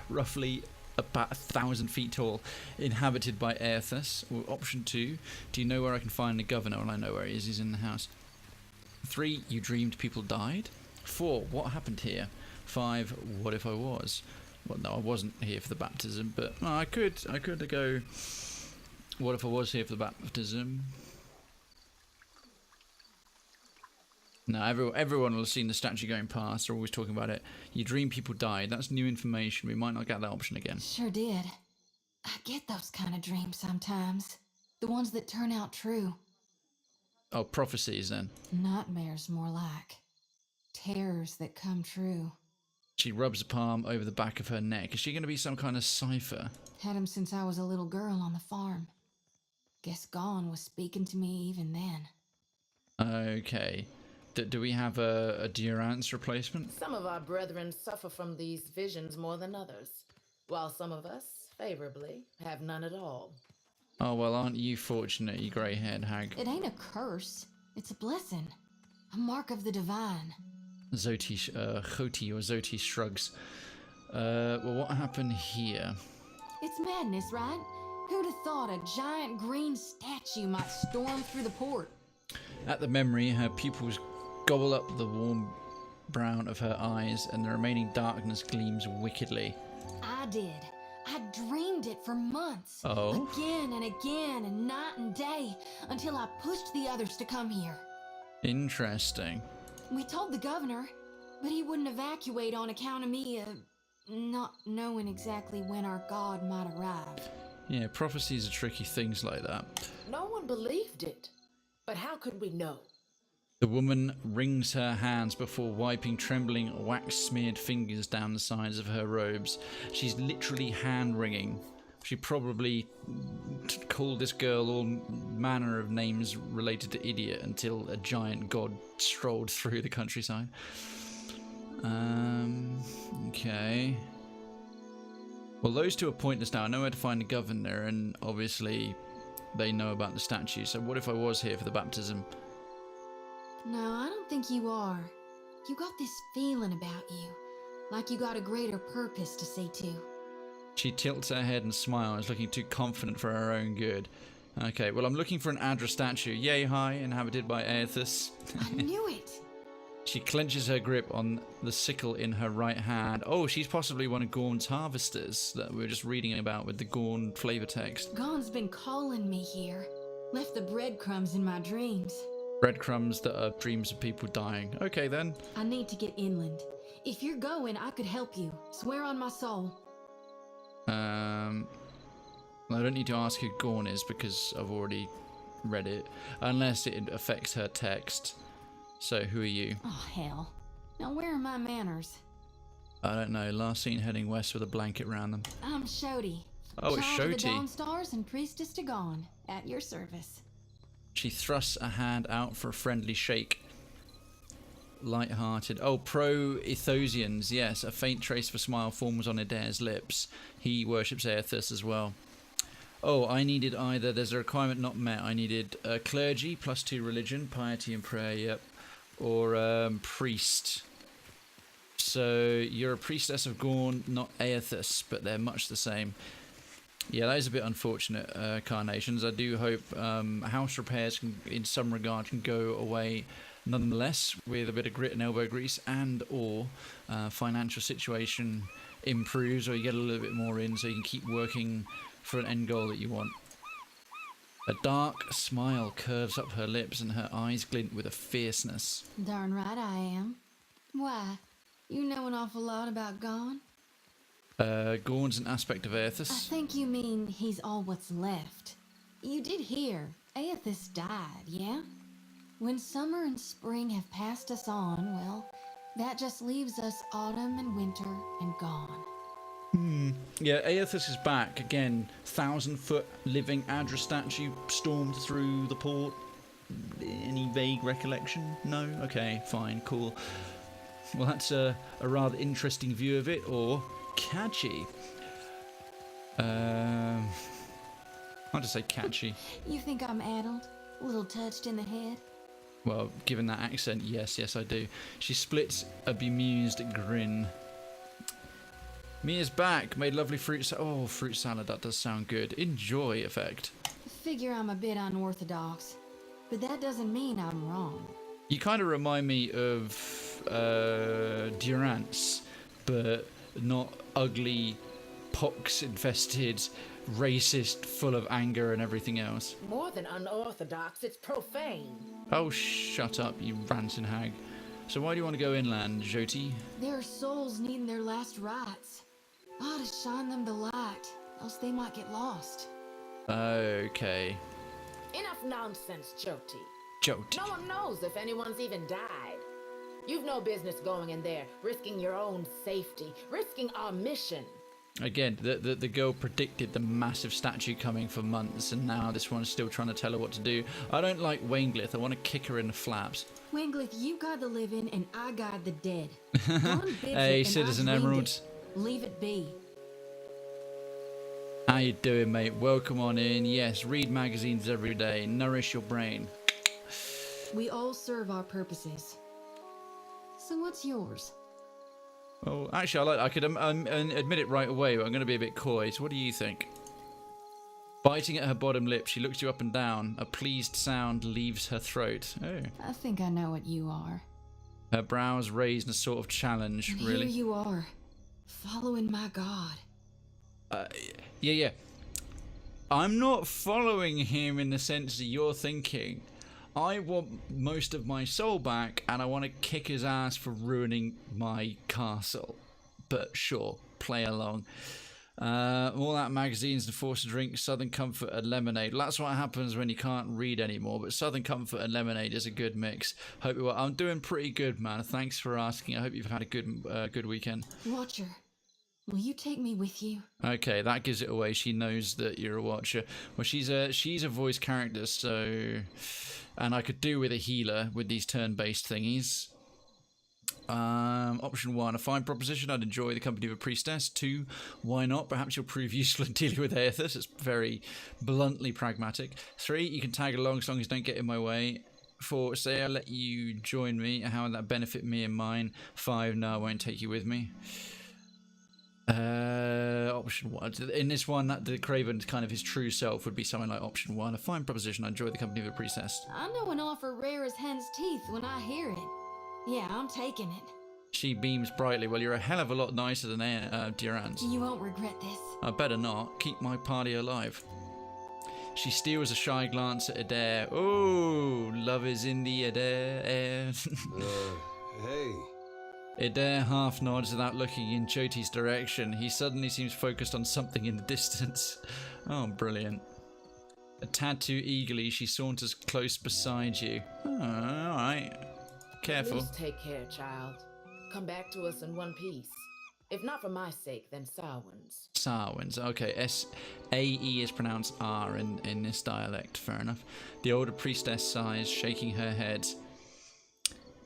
roughly about 1,000 feet tall, inhabited by Aerthus. Or option 2, do you know where I can find the governor? Well, I know where he is. He's in the house. 3, you dreamed people died. 4, what happened here? 5, what if I was? Well, no, I wasn't here for the baptism, but I could go. What if I was here for the baptism? No, everyone will have seen the statue going past. They're always talking about it. You dream people died. That's new information. We might not get that option again. Sure did. I get those kind of dreams sometimes. The ones that turn out true. Oh, prophecies then. Nightmares, more like. Terrors that come true. She rubs a palm over the back of her neck. Is she going to be some kind of cipher? Had him since I was a little girl on the farm. Guess Gone was speaking to me even then. Okay. Do we have a Durance replacement? Some of our brethren suffer from these visions more than others, while some of us, favorably, have none at all. Oh, well, aren't you fortunate, you grey-haired hag? It ain't a curse. It's a blessing. A mark of the divine. Zoti shrugs. Well, what happened here? It's madness, right? Who'd have thought a giant green statue might storm through the port? At the memory, her pupils gobble up the warm brown of her eyes, and the remaining darkness gleams wickedly. I did. I dreamed it for months. Oh? Again and again and night and day until I pushed the others to come here. Interesting. We told the governor, but he wouldn't evacuate on account of me, not knowing exactly when our god might arrive. Yeah, prophecies are tricky things like that. No one believed it. But how could we know? The woman wrings her hands before wiping trembling, wax-smeared fingers down the sides of her robes. She's literally hand-wringing. She probably called this girl all manner of names related to idiot until a giant god strolled through the countryside. Okay. Well, those two are pointless now. I know where to find the governor, and obviously they know about the statue. So what if I was here for the baptism? No, I don't think you are. You got this feeling about you, like you got a greater purpose to see to. She tilts her head and smiles, looking too confident for her own good. Okay, well, I'm looking for an Adra statue, yay high, inhabited by Aethys. I knew it! She clenches her grip on the sickle in her right hand. Oh, she's possibly one of Gorn's harvesters that we were just reading about with the Gorn flavor text. Gorn's been calling me here. Left the breadcrumbs in my dreams. Breadcrumbs that are dreams of people dying. Okay, then. I need to get inland. If you're going, I could help you. Swear on my soul. I don't need to ask who Gorn is because I've already read it. Unless it affects her text. So, who are you? Oh, hell. Now, where are my manners? I don't know. Last seen heading west with a blanket round them. I'm Shoti. Oh, it's Child of the Shoti. Dawn Stars and Priestess to Gon. At your service. She thrusts a hand out for a friendly shake. Light-hearted. Oh, pro-Ethosians. Yes, a faint trace of a smile forms on Adair's lips. He worships Aethys as well. Oh, I needed either. There's a requirement not met. I needed clergy, +2 religion, piety and prayer, yep. Or priest. So you're a priestess of Gorn, not Aethys, but they're much the same. Yeah, that is a bit unfortunate, Carnations. I do hope house repairs can, in some regard, can go away nonetheless with a bit of grit and elbow grease, and or financial situation improves, or you get a little bit more in so you can keep working for an end goal that you want. A dark smile curves up her lips and her eyes glint with a fierceness. Darn right I am. Why? You know an awful lot about Gon? Gorn's an aspect of Aethys. I think you mean he's all what's left. You did hear. Aethys died, yeah? When summer and spring have passed us on, well, that just leaves us autumn and winter and gone. Yeah, Aethys is back again. 1,000-foot living Adra statue stormed through the port. Any vague recollection? No? Okay, fine, cool. Well, that's a rather interesting view of it, or catchy. I'll just say catchy. You think I'm addled? A little touched in the head? Well, given that accent, yes, I do. She splits a bemused grin. Mia's back. Made lovely fruit salad. Oh, fruit salad, that does sound good. Enjoy effect. Figure I'm a bit unorthodox, but that doesn't mean I'm wrong. You kind of remind me of Durance, but not ugly, pox-infested, racist, full of anger and everything else. More than unorthodox, it's profane. Oh, shut up, you ranting hag. So why do you want to go inland, Joti? There are souls needing their last rites. I ought to shine them the light, else they might get lost. Okay. Enough nonsense, Joti. Joti. No one knows if anyone's even died. You've no business going in there, risking your own safety, risking our mission. Again, the girl predicted the massive statue coming for months, and now this one's still trying to tell her what to do. I don't like Wainglith. I want to kick her in the flaps. Wainglith, you guide the living, and I guide the dead. Hey, Citizen Emerald. Leave it be. How you doing, mate? Welcome on in. Yes, read magazines every day. Nourish your brain. We all serve our purposes. So what's yours? Well, actually, I could admit it right away, but I'm going to be a bit coy. So what do you think? Biting at her bottom lip, she looks you up and down. A pleased sound leaves her throat. Oh. I think I know what you are. Her brows raised in a sort of challenge, And really. Here you are, following my god. Yeah. I'm not following him in the sense that you're thinking. I want most of my soul back, and I want to kick his ass for ruining my castle. But sure, play along. All out magazines and forced to drink Southern Comfort and lemonade. Well, that's what happens when you can't read anymore. But Southern Comfort and lemonade is a good mix. Hope you. I'm doing pretty good, man. Thanks for asking. I hope you've had a good weekend. Watcher, will you take me with you? Okay, that gives it away. She knows that you're a watcher. Well, she's a voice character, so. And I could do with a healer with these turn-based thingies. Option 1, a fine proposition. I'd enjoy the company of a priestess. 2, why not? Perhaps you'll prove useful in dealing with Aethys. It's very bluntly pragmatic. 3, you can tag along as long as you don't get in my way. 4, say I'll let you join me. How would that benefit me and mine? 5, no, I won't take you with me. Option 1. In this one, the Krayven's kind of his true self would be something like option 1. A fine proposition. I enjoy the company of a priestess. I know an offer rare as hen's teeth when I hear it. Yeah, I'm taking it. She beams brightly. Well, you're a hell of a lot nicer than Durant. You won't regret this. I better not. Keep my party alive. She steals a shy glance at Adair. Oh, love is in the Adair. Hey. Adair half nods without looking in Jyoti's direction. He suddenly seems focused on something in the distance. Oh, brilliant. A tad too eagerly, she saunters close beside you. Oh, alright. Careful. Please take care, child. Come back to us in one piece. If not for my sake, then Sarwin's. Sarwin's. Okay, S-A-E is pronounced R in this dialect. Fair enough. The older priestess sighs, shaking her head.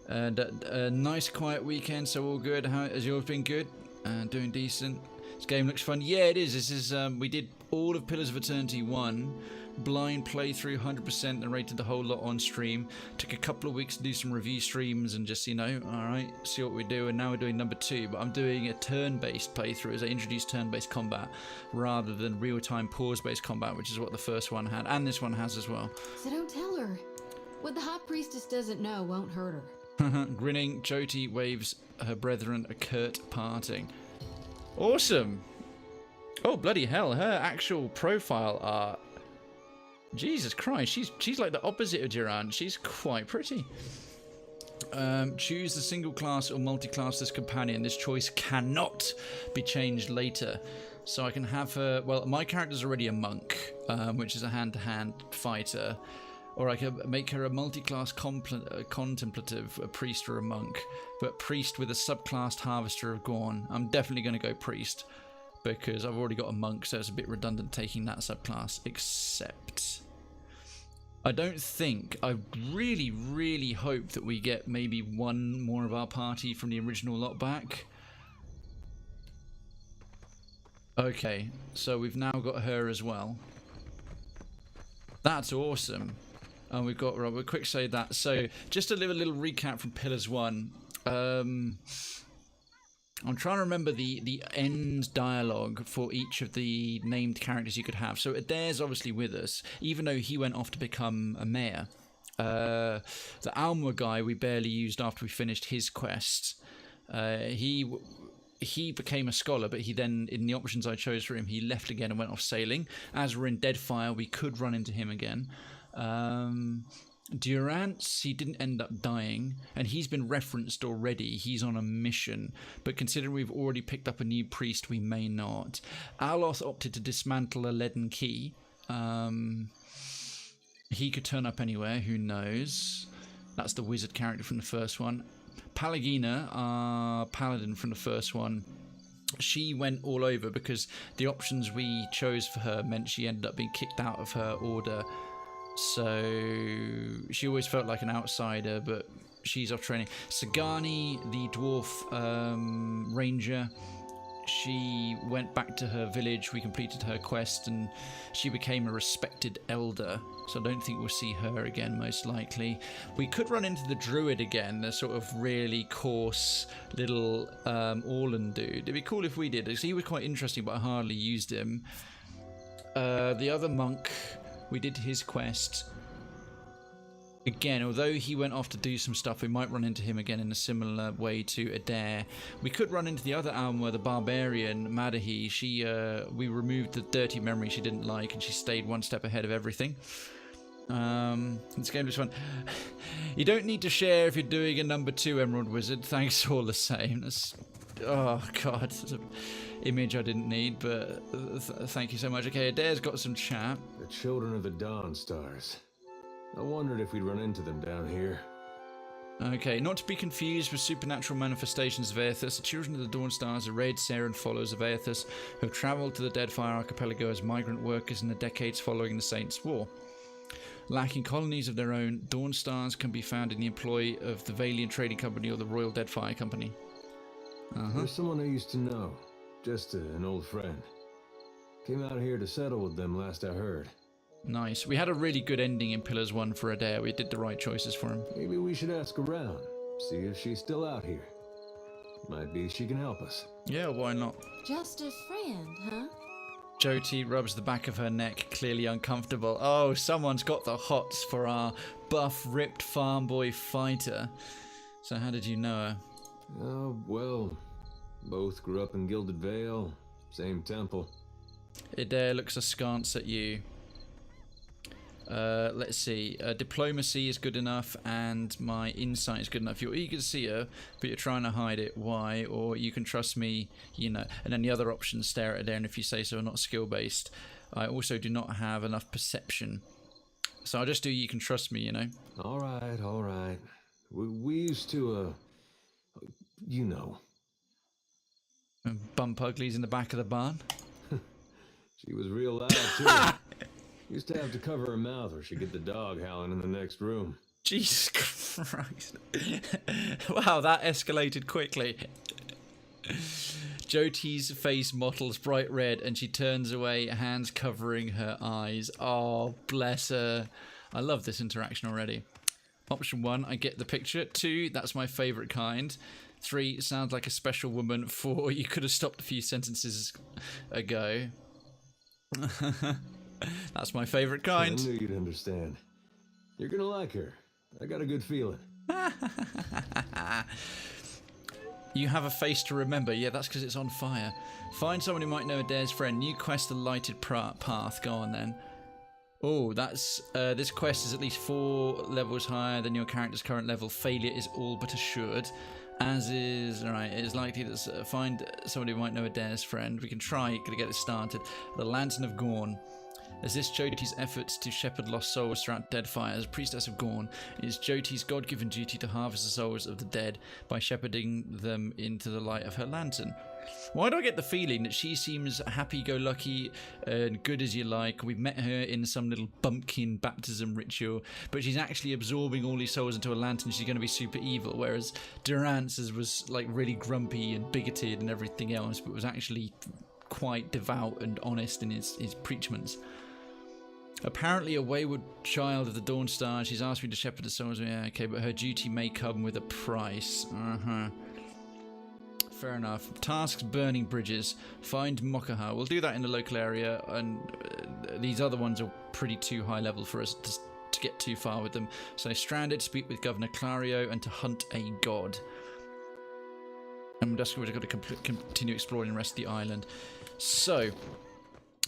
And a nice quiet weekend, so all good. How has yours been? Good? Doing decent. This game looks fun. Yeah, it is. This is we did all of Pillars of Eternity 1, blind playthrough, 100%, and rated the whole lot on stream. Took a couple of weeks to do some review streams and just, alright, see what we do. And now we're doing number 2, but I'm doing a turn-based playthrough as I introduce turn-based combat rather than real-time pause-based combat, which is what the first one had, and this one has as well. So don't tell her. What the High Priestess doesn't know won't hurt her. Grinning, Jyoti waves her brethren a curt parting. Awesome! Oh, bloody hell, her actual profile art. Jesus Christ, she's like the opposite of Durant. She's quite pretty. Choose the single class or multi-class this companion. This choice cannot be changed later. So I can have her... Well, my character's already a monk, which is a hand-to-hand fighter. Or I could make her a multi-class contemplative, a priest or a monk. But priest with a subclassed harvester of Gorn. I'm definitely going to go priest. Because I've already got a monk, so it's a bit redundant taking that subclass. Except... I don't think... I really, really hope that we get maybe one more of our party from the original lot back. Okay, so we've now got her as well. That's awesome. And we've got... Right, we'll quick say that. So, just a little recap from Pillars 1. I'm trying to remember the end dialogue for each of the named characters you could have. So Adair's obviously with us, even though he went off to become a mayor. The Alma guy we barely used after we finished his quest. He became a scholar, but he then, in the options I chose for him, he left again and went off sailing. As we're in Deadfire, we could run into him again. Durance, he didn't end up dying, and he's been referenced already. He's on a mission, but considering we've already picked up a new priest, we may not. Aloth opted to dismantle a leaden key. He could turn up anywhere, who knows. That's the wizard character from the first one. Palagina, our paladin from the first one, she went all over because the options we chose for her meant she ended up being kicked out of her order. So she always felt like an outsider, but she's off training. Sagani, the dwarf ranger, she went back to her village. We completed her quest and she became a respected elder. So I don't think we'll see her again, most likely. We could run into the druid again, the sort of really coarse little Orlan dude. It'd be cool if we did, because he was quite interesting, but I hardly used him. The other monk... We did his quest. Again, although he went off to do some stuff, we might run into him again in a similar way to Adair. We could run into the other Alma, the barbarian, Madahi. We removed the dirty memory she didn't like, and she stayed one step ahead of everything. This game was fun. You don't need to share if you're doing a number 2, Emerald Wizard. Thanks all the same. Oh, God. That's an image I didn't need, but thank you so much. Okay, Adair's got some chat. The children of the Dawn Stars. I wondered if we'd run into them down here. Okay, not to be confused with supernatural manifestations of Aethys, the children of the Dawn Stars are raid Saren followers of Aethys who have travelled to the Deadfire Archipelago as migrant workers in the decades following the Saints' War. Lacking colonies of their own, Dawn Stars can be found in the employ of the Valiant Trading Company or the Royal Deadfire Company. There's someone I used to know, just an old friend. Came out here to settle with them last I heard. Nice. We had a really good ending in Pillars 1 for Adair. We did the right choices for him. Maybe we should ask around, see if she's still out here. Might be she can help us. Yeah, why not? Just a friend, huh? Jyoti rubs the back of her neck, clearly uncomfortable. Oh, someone's got the hots for our buff, ripped farm boy fighter. So how did you know her? Oh, well, both grew up in Gilded Vale, same temple. Adair looks askance at you. Let's see. Diplomacy is good enough, and my insight is good enough. You're eager to see her, but you're trying to hide it. Why? Or you can trust me, you know. And then the other options, stare at Adair, and if you say so, are not skill-based. I also do not have enough perception. So I'll just do you can trust me, you know. All right. We used to, you know. Bump uglies in the back of the barn? She was real loud, too. Used to have to cover her mouth or she'd get the dog howling in the next room. Jesus Christ. Wow, that escalated quickly. Jyoti's face mottles bright red and she turns away, hands covering her eyes. Oh, bless her. I love this interaction already. Option 1, I get the picture. 2, that's my favourite kind. 3, sounds like a special woman. 4, you could have stopped a few sentences ago. That's my favourite kind. I knew you'd understand. You're gonna like her. I got a good feeling. You have a face to remember. Yeah, that's because it's on fire. Find someone who might know Adair's friend. New quest, the lighted path. Go on then. Oh, that's this quest is at least 4 levels higher than your character's current level. Failure is all but assured. As is, alright, it is likely to find someone who might know Adair's friend. We can try to get it started. The Lantern of Gorn. As this Jyoti's efforts to shepherd lost souls throughout Deadfire as Priestess of Gorn, it is Jyoti's god-given duty to harvest the souls of the dead by shepherding them into the light of her lantern. Why do I get the feeling that she seems happy-go-lucky and good as you like? We've met her in some little bumpkin baptism ritual, but she's actually absorbing all these souls into a lantern. She's going to be super evil, whereas Durance was like really grumpy and bigoted and everything else, but was actually quite devout and honest in his preachments. Apparently a wayward child of the Dawn Star. She's asked me to shepherd the souls. Yeah, okay, but her duty may come with a price. Fair enough. Tasks, burning bridges. Find Mokaha. We'll do that in the local area, and these other ones are pretty too high level for us to get too far with them. So stranded, speak with Governor Clario, and to hunt a god. And we've got to continue exploring the rest of the island. So...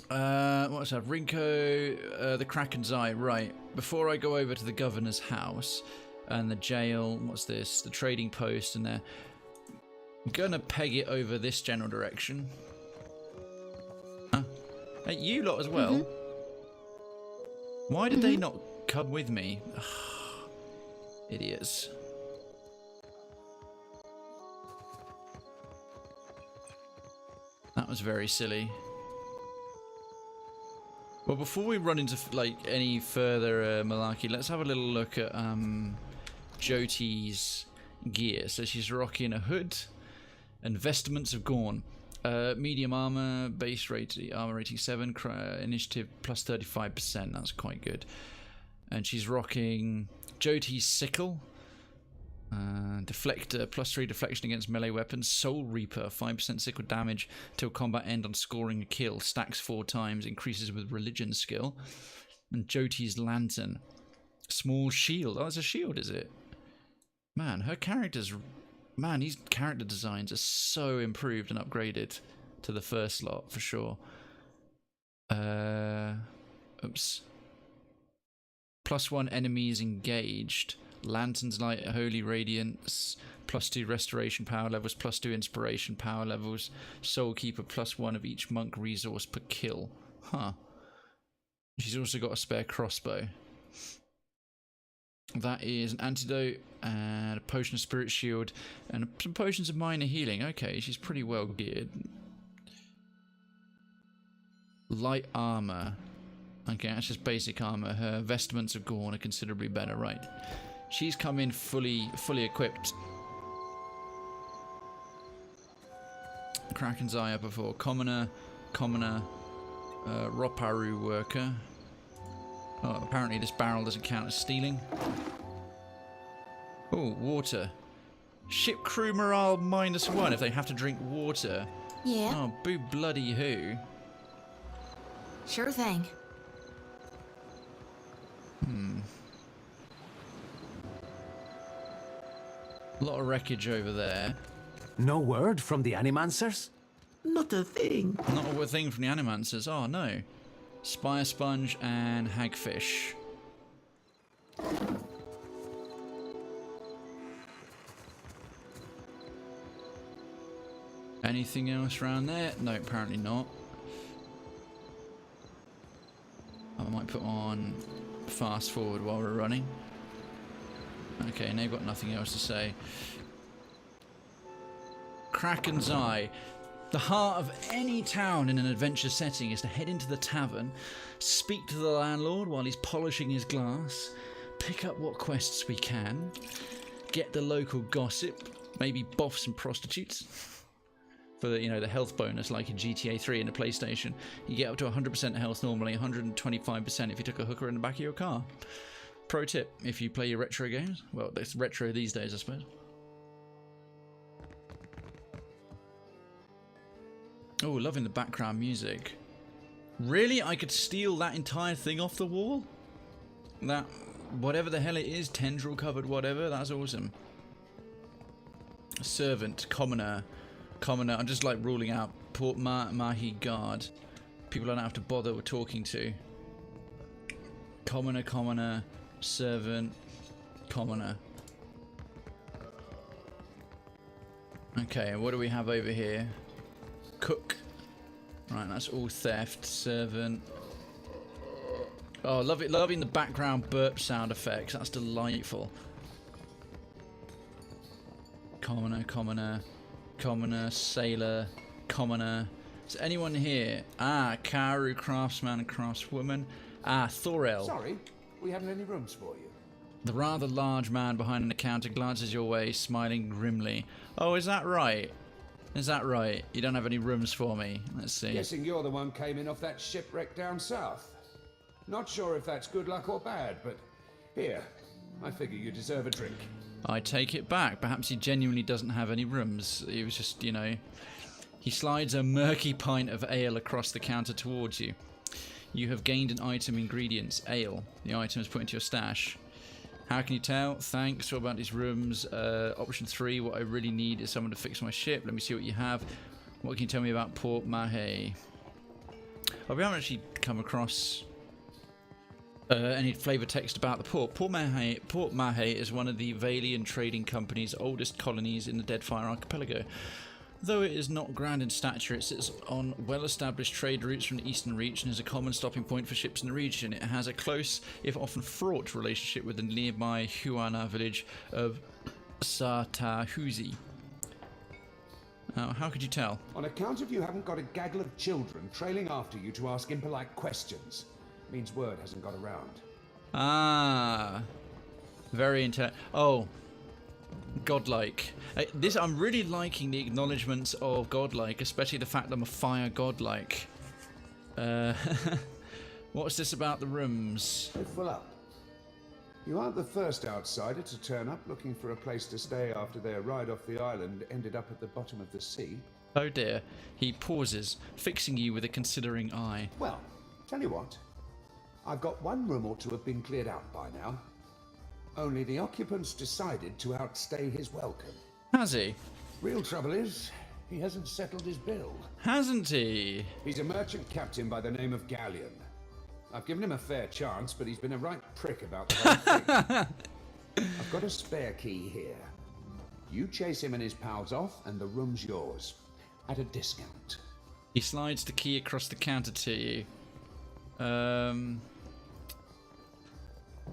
what's that? Rinko, the Kraken's Eye. Right. Before I go over to the governor's house and the jail, what's this? The trading post and there. I'm gonna peg it over this general direction. Huh? Hey, you lot as well? Why did they not come with me? Idiots. That was very silly. Well, before we run into like any further malarkey, let's have a little look at Jyoti's gear. So she's rocking a hood and vestments of Gorn. Medium armor, base rate, armor rating 7, initiative plus 35%. That's quite good. And she's rocking Jyoti's sickle. Deflector, +3 deflection against melee weapons. Soul Reaper, 5% sickle damage till combat end on scoring a kill. Stacks 4 times, increases with religion skill. And Jyoti's Lantern. Small shield. Oh, it's a shield, is it? Man, her character's... Man, these character designs are so improved and upgraded to the first lot, for sure. Oops. +1 enemies engaged. Lantern's Light, Holy Radiance, +2 restoration power levels, +2 inspiration power levels. Soul Keeper, +1 of each monk resource per kill. Huh. She's also got a spare crossbow. That is an antidote and a potion of spirit shield and some potions of minor healing. Okay, she's pretty well geared. Light armor. Okay, that's just basic armor. Her vestments of Gorn are considerably better, right? She's come in fully equipped. Kraken's Eye up before. Commoner, Roparu worker. Oh, apparently this barrel doesn't count as stealing. Oh, water. Ship crew morale -1 if they have to drink water. Yeah. Oh, boo bloody who. Sure thing. A lot of wreckage over there. No word from the Animancers? Not a thing. Not a thing from the Animancers. Oh, no. Spire Sponge and Hagfish. Anything else around there? No, apparently not. I might put on fast forward while we're running. Okay, and they've got nothing else to say. Kraken's Eye. The heart of any town in an adventure setting is to head into the tavern, speak to the landlord while he's polishing his glass, pick up what quests we can, get the local gossip, maybe boff some prostitutes. For the, the health bonus, like in GTA 3 in the PlayStation, you get up to 100% health normally, 125% if you took a hooker in the back of your car. Pro tip, if you play your retro games. Well, it's retro these days, I suppose. Oh, loving the background music. Really? I could steal that entire thing off the wall? That, whatever the hell it is, tendril covered whatever, that's awesome. Servant, commoner. I'm just like ruling out Port Mahi guard. People I don't have to bother with talking to. Commoner, servant, commoner. Okay, what do we have over here? Cook. Right, that's all theft. Servant. Oh, loving the background burp sound effects. That's delightful. Commoner, sailor, commoner. Is anyone here? Ah, Karu, craftsman and craftswoman. Ah, Thorel. Sorry, we haven't any rooms for you. The rather large man behind the counter glances your way, smiling grimly. Oh, is that right? Is that right? You don't have any rooms for me? Let's see. Guessing you're the one came in off that shipwreck down south. Not sure if that's good luck or bad, but here, I figure you deserve a drink. I take it back. Perhaps he genuinely doesn't have any rooms. He was just, He slides a murky pint of ale across the counter towards you. You have gained an item ingredients, ale. The item is put into your stash. How can you tell? Thanks. What about these rooms? Option 3, what I really need is someone to fix my ship. Let me see what you have. What can you tell me about Port Mahe? Oh, we haven't actually come across any flavor text about the port. Port Mahe is one of the Valian Trading Company's oldest colonies in the Deadfire Archipelago. Though it is not grand in stature, it sits on well-established trade routes from the Eastern Reach and is a common stopping point for ships in the region. It has a close, if often fraught, relationship with the nearby Huana village of Satahuzi. How could you tell? On account of you haven't got a gaggle of children trailing after you to ask impolite questions, means word hasn't got around. Ah, very Oh, godlike. I'm really liking the acknowledgements of godlike, especially the fact that I'm a fire godlike. What's this about the rooms? They're full up. You aren't the first outsider to turn up looking for a place to stay after their ride off the island ended up at the bottom of the sea. Oh dear. He pauses, fixing you with a considering eye. Well, tell you what. I've got one room or two have been cleared out by now. Only the occupants decided to outstay his welcome. Has he? Real trouble is, he hasn't settled his bill. Hasn't he? He's a merchant captain by the name of Galleon. I've given him a fair chance, but he's been a right prick about the whole thing. I've got a spare key here. You chase him and his pals off, and the room's yours. At a discount. He slides the key across the counter to you. How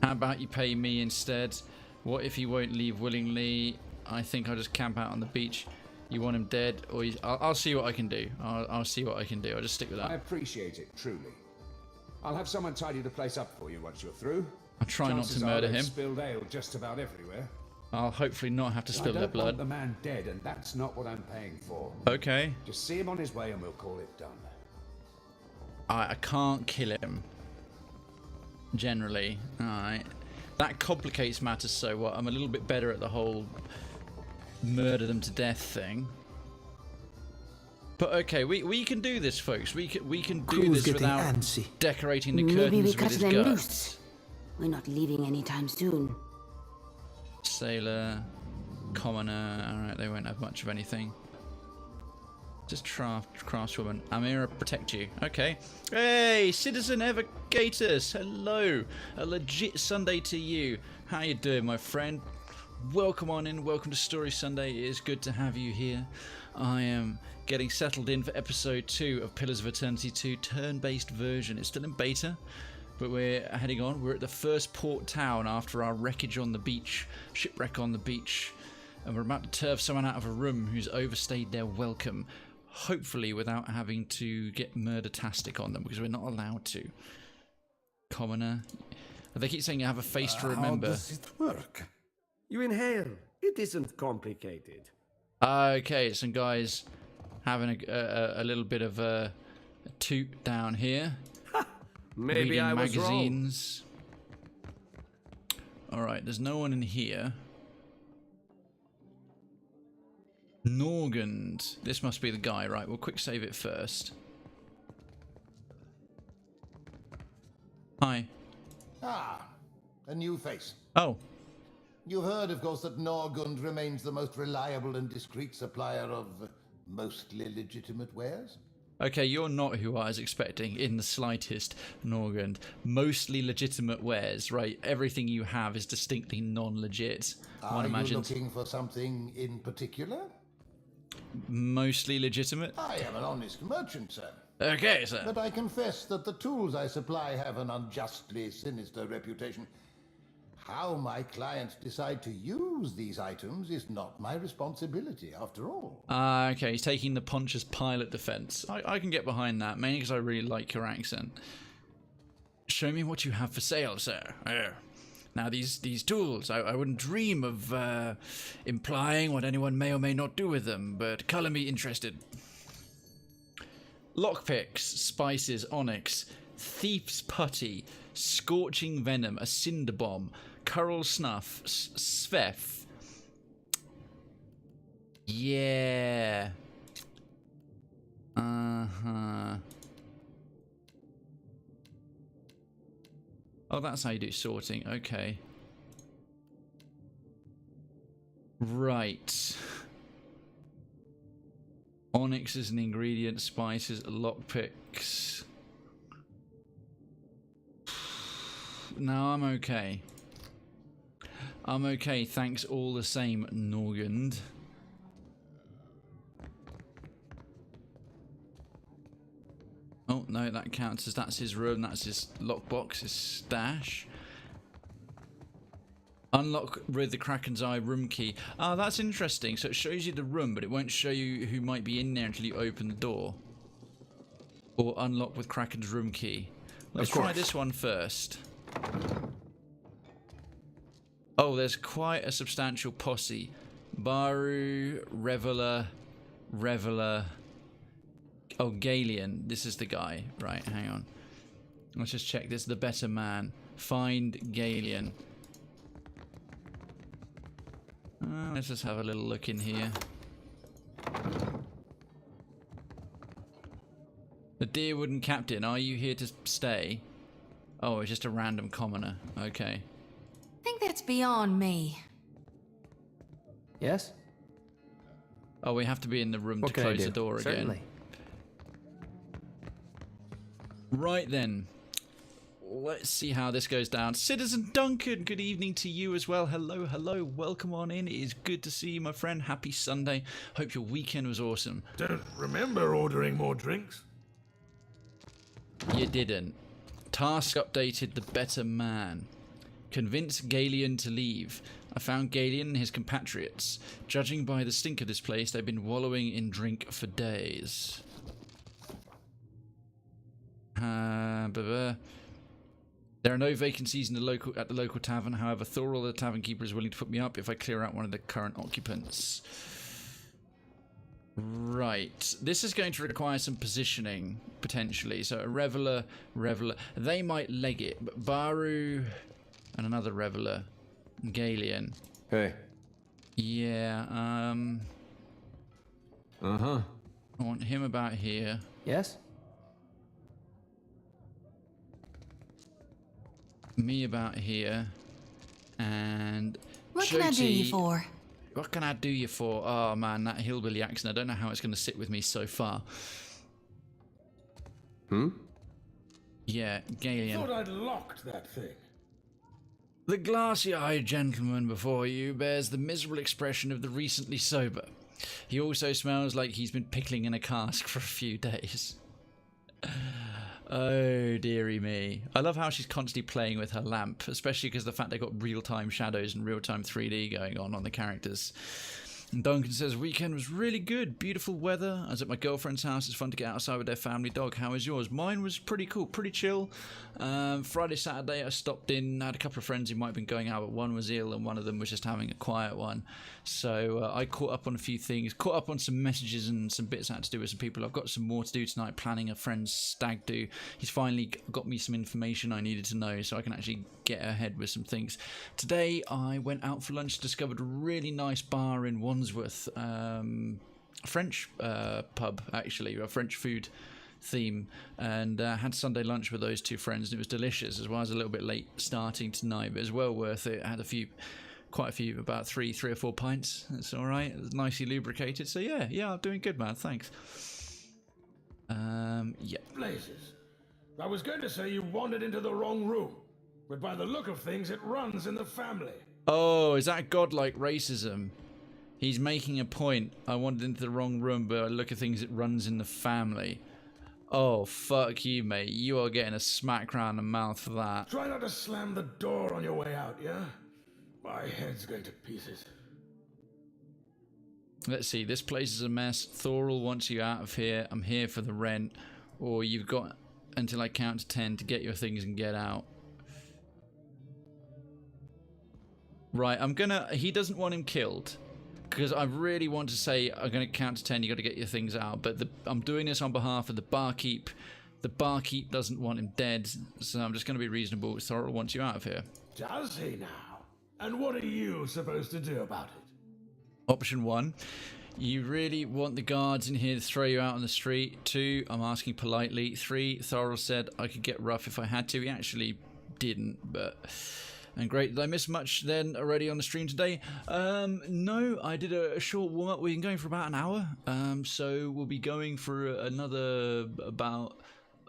about you pay me instead? What if he won't leave willingly? I think I'll just camp out on the beach. You want him dead, or I'll see what I can do. I'll see what I can do. I'll just stick with that. I appreciate it, truly. I'll have someone tidy the place up for you once you're through. I'll try not to murder him. Spilled ale just about everywhere. I'll hopefully not have to spill their blood. I don't want the man dead, and that's not what I'm paying for. Okay. Just see him on his way, and we'll call it done. I can't kill him. Generally, all right. That complicates matters. So what? I'm a little bit better at the whole murder them to death thing. But okay, we can do this, folks. We can do this without decorating the curtains with his guts. Loose. We're not leaving anytime soon. Sailor, commoner. All right, they won't have much of anything. Just craftswoman. Amira, protect you. Okay. Hey, Citizen Evocatus. Hello. A legit Sunday to you. How you doing, my friend? Welcome on in. Welcome to Story Sunday. It is good to have you here. I am getting settled in for episode 2 of Pillars of Eternity 2 turn-based version. It's still in beta, but we're heading on. We're at the first port town after our wreckage on the beach, shipwreck on the beach, and we're about to turf someone out of a room who's overstayed their welcome, hopefully without having to get murder-tastic on them, because we're not allowed to. Commoner. They keep saying you have a face to remember. How does it work? You inhale. It isn't complicated. Okay, some guys having a little bit of a toot down here. Maybe reading I was magazines. All right, there's no one in here. Norgand. This must be the guy, right? We'll quick save it first. Hi. Ah, a new face. Oh. You've heard, of course, that Norgund remains the most reliable and discreet supplier of mostly legitimate wares. Okay, you're not who I was expecting in the slightest, Norgand. Mostly legitimate wares, right? Everything you have is distinctly non-legit. Are you looking for something in particular? Mostly legitimate? I am an honest merchant, sir. Okay, sir. But I confess that the tools I supply have an unjustly sinister reputation. How my clients decide to use these items is not my responsibility, after all. Okay, he's taking the Pontius Pilate defense. I can get behind that, mainly because I really like your accent. Show me what you have for sale, sir. Now, these tools, I wouldn't dream of implying what anyone may or may not do with them, but colour me interested. Lockpicks, spices, onyx, thief's putty, scorching venom, a cinder bomb, coral snuff, svef. Yeah. Uh-huh. Oh, that's how you do sorting. Okay. Right. Onyx is an ingredient, spices, lockpicks. No, I'm okay. I'm okay, thanks all the same, Norgand. Oh, no, that counts as that's his room, that's his lockbox, his stash. Unlock with the Kraken's Eye room key. Ah, that's interesting. So it shows you the room, but it won't show you who might be in there until you open the door. Or unlock with Kraken's room key. Let's try this one first. Oh, there's quite a substantial posse. Baru, Reveler. Oh, Galian. This is the guy. Right, hang on. Let's just check. This is the better man. Find Galian. Let's just have a little look in here. The Deerwooden Captain, are you here to stay? Oh, it's just a random commoner. Okay. think that's beyond me. Yes? Oh, we have to be in the room What to can I close do? the door again. Certainly. Right then. Let's see how this goes down. Citizen Duncan, good evening to you as well. Hello, hello. Welcome on in. It is good to see you, my friend. Happy Sunday. Hope your weekend was awesome. Don't remember ordering more drinks. You didn't. Task updated the better man. Convince Galen to leave. I found Galen and his compatriots. Judging by the stink of this place, they've been wallowing in drink for days. There are no vacancies in at the local tavern. However, Thorol, the tavern keeper, is willing to put me up if I clear out one of the current occupants. Right. This is going to require some positioning, potentially. So a reveler. They might leg it, but Baru and another reveler. Galen. Hey. Yeah, Uh-huh. I want him about here. Yes? Me about here. And What can I do you Jyoti- for? What can I do you for? Oh man, that hillbilly accent. I don't know how it's going to sit with me so far. Yeah, Galen. Thought I'd locked that thing. The glassy-eyed gentleman before you bears the miserable expression of the recently sober. He also smells like he's been pickling in a cask for a few days. Oh, dearie me. I love how she's constantly playing with her lamp, especially because the fact they've got real-time shadows and real-time 3D going on the characters. And Duncan says, weekend was really good. Beautiful weather. I was at my girlfriend's house. It's fun to get outside with their family dog. How was yours? Mine was pretty cool, pretty chill. Friday, Saturday, I stopped in. I had a couple of friends who might have been going out, but one was ill and one of them was just having a quiet one. So I caught up on a few things, caught up on some messages and some bits I had to do with some people. I've got some more to do tonight, planning a friend's stag do. He's finally got me some information I needed to know so I can actually get ahead with some things. Today, I went out for lunch, discovered a really nice bar in Wandsworth, a French pub, actually, a French food theme, and had Sunday lunch with those two friends, and it was delicious, as well as a little bit late starting tonight, but it was well worth it. I had quite a few, about three or four pints. It's all right. It was nicely lubricated. So yeah, I'm doing good, man. Thanks. Yeah. Blazes. I was going to say you wandered into the wrong room, but by the look of things, it runs in the family. Oh, is that godlike racism? He's making a point. I wandered into the wrong room, but I look at things, it runs in the family. Oh, fuck you, mate. You are getting a smack round the mouth for that. Try not to slam the door on your way out, yeah? My head's going to pieces. Let's see. This place is a mess. Thorol wants you out of here. I'm here for the rent. Or you've got until I count to 10 to get your things and get out. Right, he doesn't want him killed. Because I really want to say, I'm going to count to 10, you got to get your things out. But I'm doing this on behalf of the barkeep. The barkeep doesn't want him dead. So I'm just going to be reasonable. Thorol wants you out of here. Does he now? And what are you supposed to do about it? Option 1. You really want the guards in here to throw you out on the street? 2. I'm asking politely. 3. Thorol said I could get rough if I had to. He actually didn't, but... And great, did I miss much then already on the stream today? No, I did a short warm-up. We've been going for about an hour. So we'll be going for another about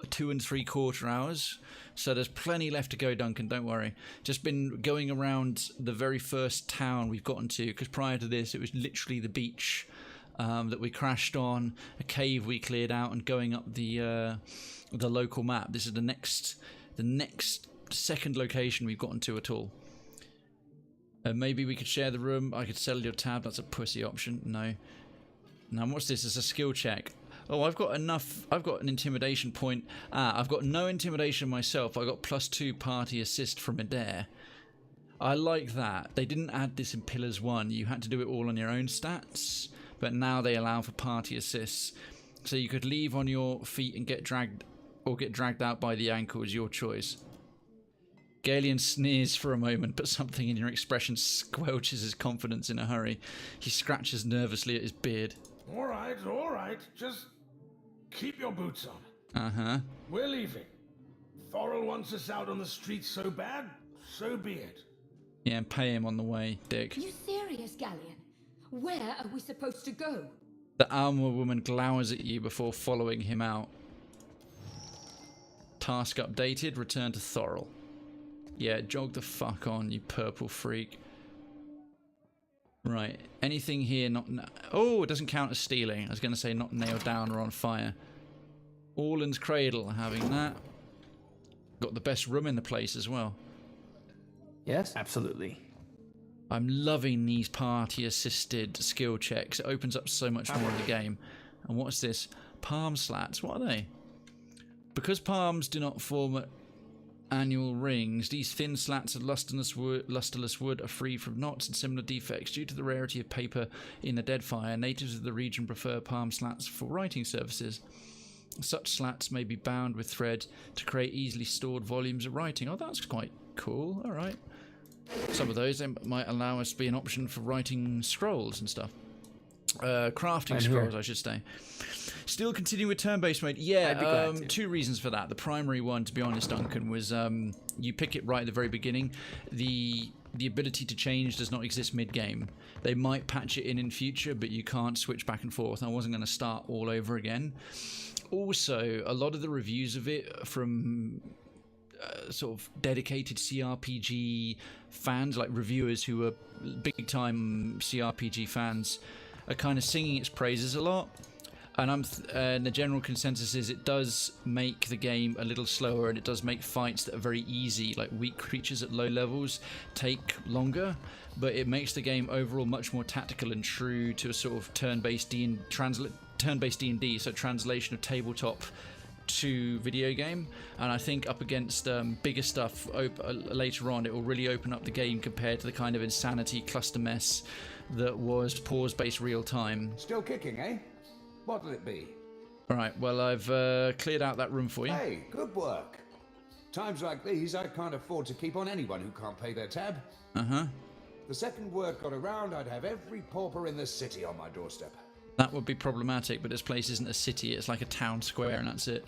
2 3/4 hours. So there's plenty left to go, Duncan, don't worry. Just been going around the very first town we've gotten to, because prior to this, it was literally the beach that we crashed on, a cave we cleared out, and going up the local map. This is the next second location we've gotten to at all. Maybe we could share the room. I could sell your tab. That's a pussy option. No. Now what's this? It's a skill check. Oh, I've got enough. I've got an intimidation point. I've got no intimidation myself. I got +2 party assist from Adair. I like that. They didn't add this in Pillars 1. You had to do it all on your own stats, but now they allow for party assists. So you could leave on your feet and get dragged out by the ankles. Your choice. Galen sneers for a moment, but something in your expression squelches his confidence in a hurry. He scratches nervously at his beard. All right. Just keep your boots on. Uh-huh. We're leaving. Thorol wants us out on the streets so bad, so be it. Yeah, and pay him on the way, dick. You serious, Galleon? Where are we supposed to go? The Alma woman glowers at you before following him out. Task updated, return to Thorol. Yeah, jog the fuck on, you purple freak. Right, anything here not... Oh, it doesn't count as stealing. I was going to say not nailed down or on fire. Orland's Cradle, having that. Got the best room in the place as well. Yes, absolutely. I'm loving these party-assisted skill checks. It opens up so much more of the game. And what's this? Palm slats. What are they? Because palms do not form annual rings, these thin slats of lusterless wood are free from knots and similar defects. Due to the rarity of paper in the Deadfire, natives of the region prefer palm slats for writing services. Such slats may be bound with thread to create easily stored volumes of writing. Oh, that's quite cool. All right. Some of those might allow us to be an option for writing scrolls and stuff. Crafting scrolls, I should say. Still continue with turn-based mode. Yeah, two reasons for that. The primary one, to be honest, Duncan, was you pick it right at the very beginning. The ability to change does not exist mid-game. They might patch it in future, but you can't switch back and forth. I wasn't going to start all over again. Also, a lot of the reviews of it from sort of dedicated CRPG fans, like reviewers who are big-time CRPG fans, are kind of singing its praises a lot. And the general consensus is it does make the game a little slower, and it does make fights that are very easy, like weak creatures at low levels, take longer, but it makes the game overall much more tactical and true to a sort of turn-based D&D, so translation of tabletop to video game. And I think up against bigger stuff later on, it will really open up the game compared to the kind of insanity cluster mess that was pause-based real-time. Still kicking, eh? What'll it be? Alright, well, I've cleared out that room for you. Hey, good work. Times like these, I can't afford to keep on anyone who can't pay their tab. Uh-huh. The second word got around, I'd have every pauper in the city on my doorstep. That would be problematic, but this place isn't a city, it's like a town square, and that's it.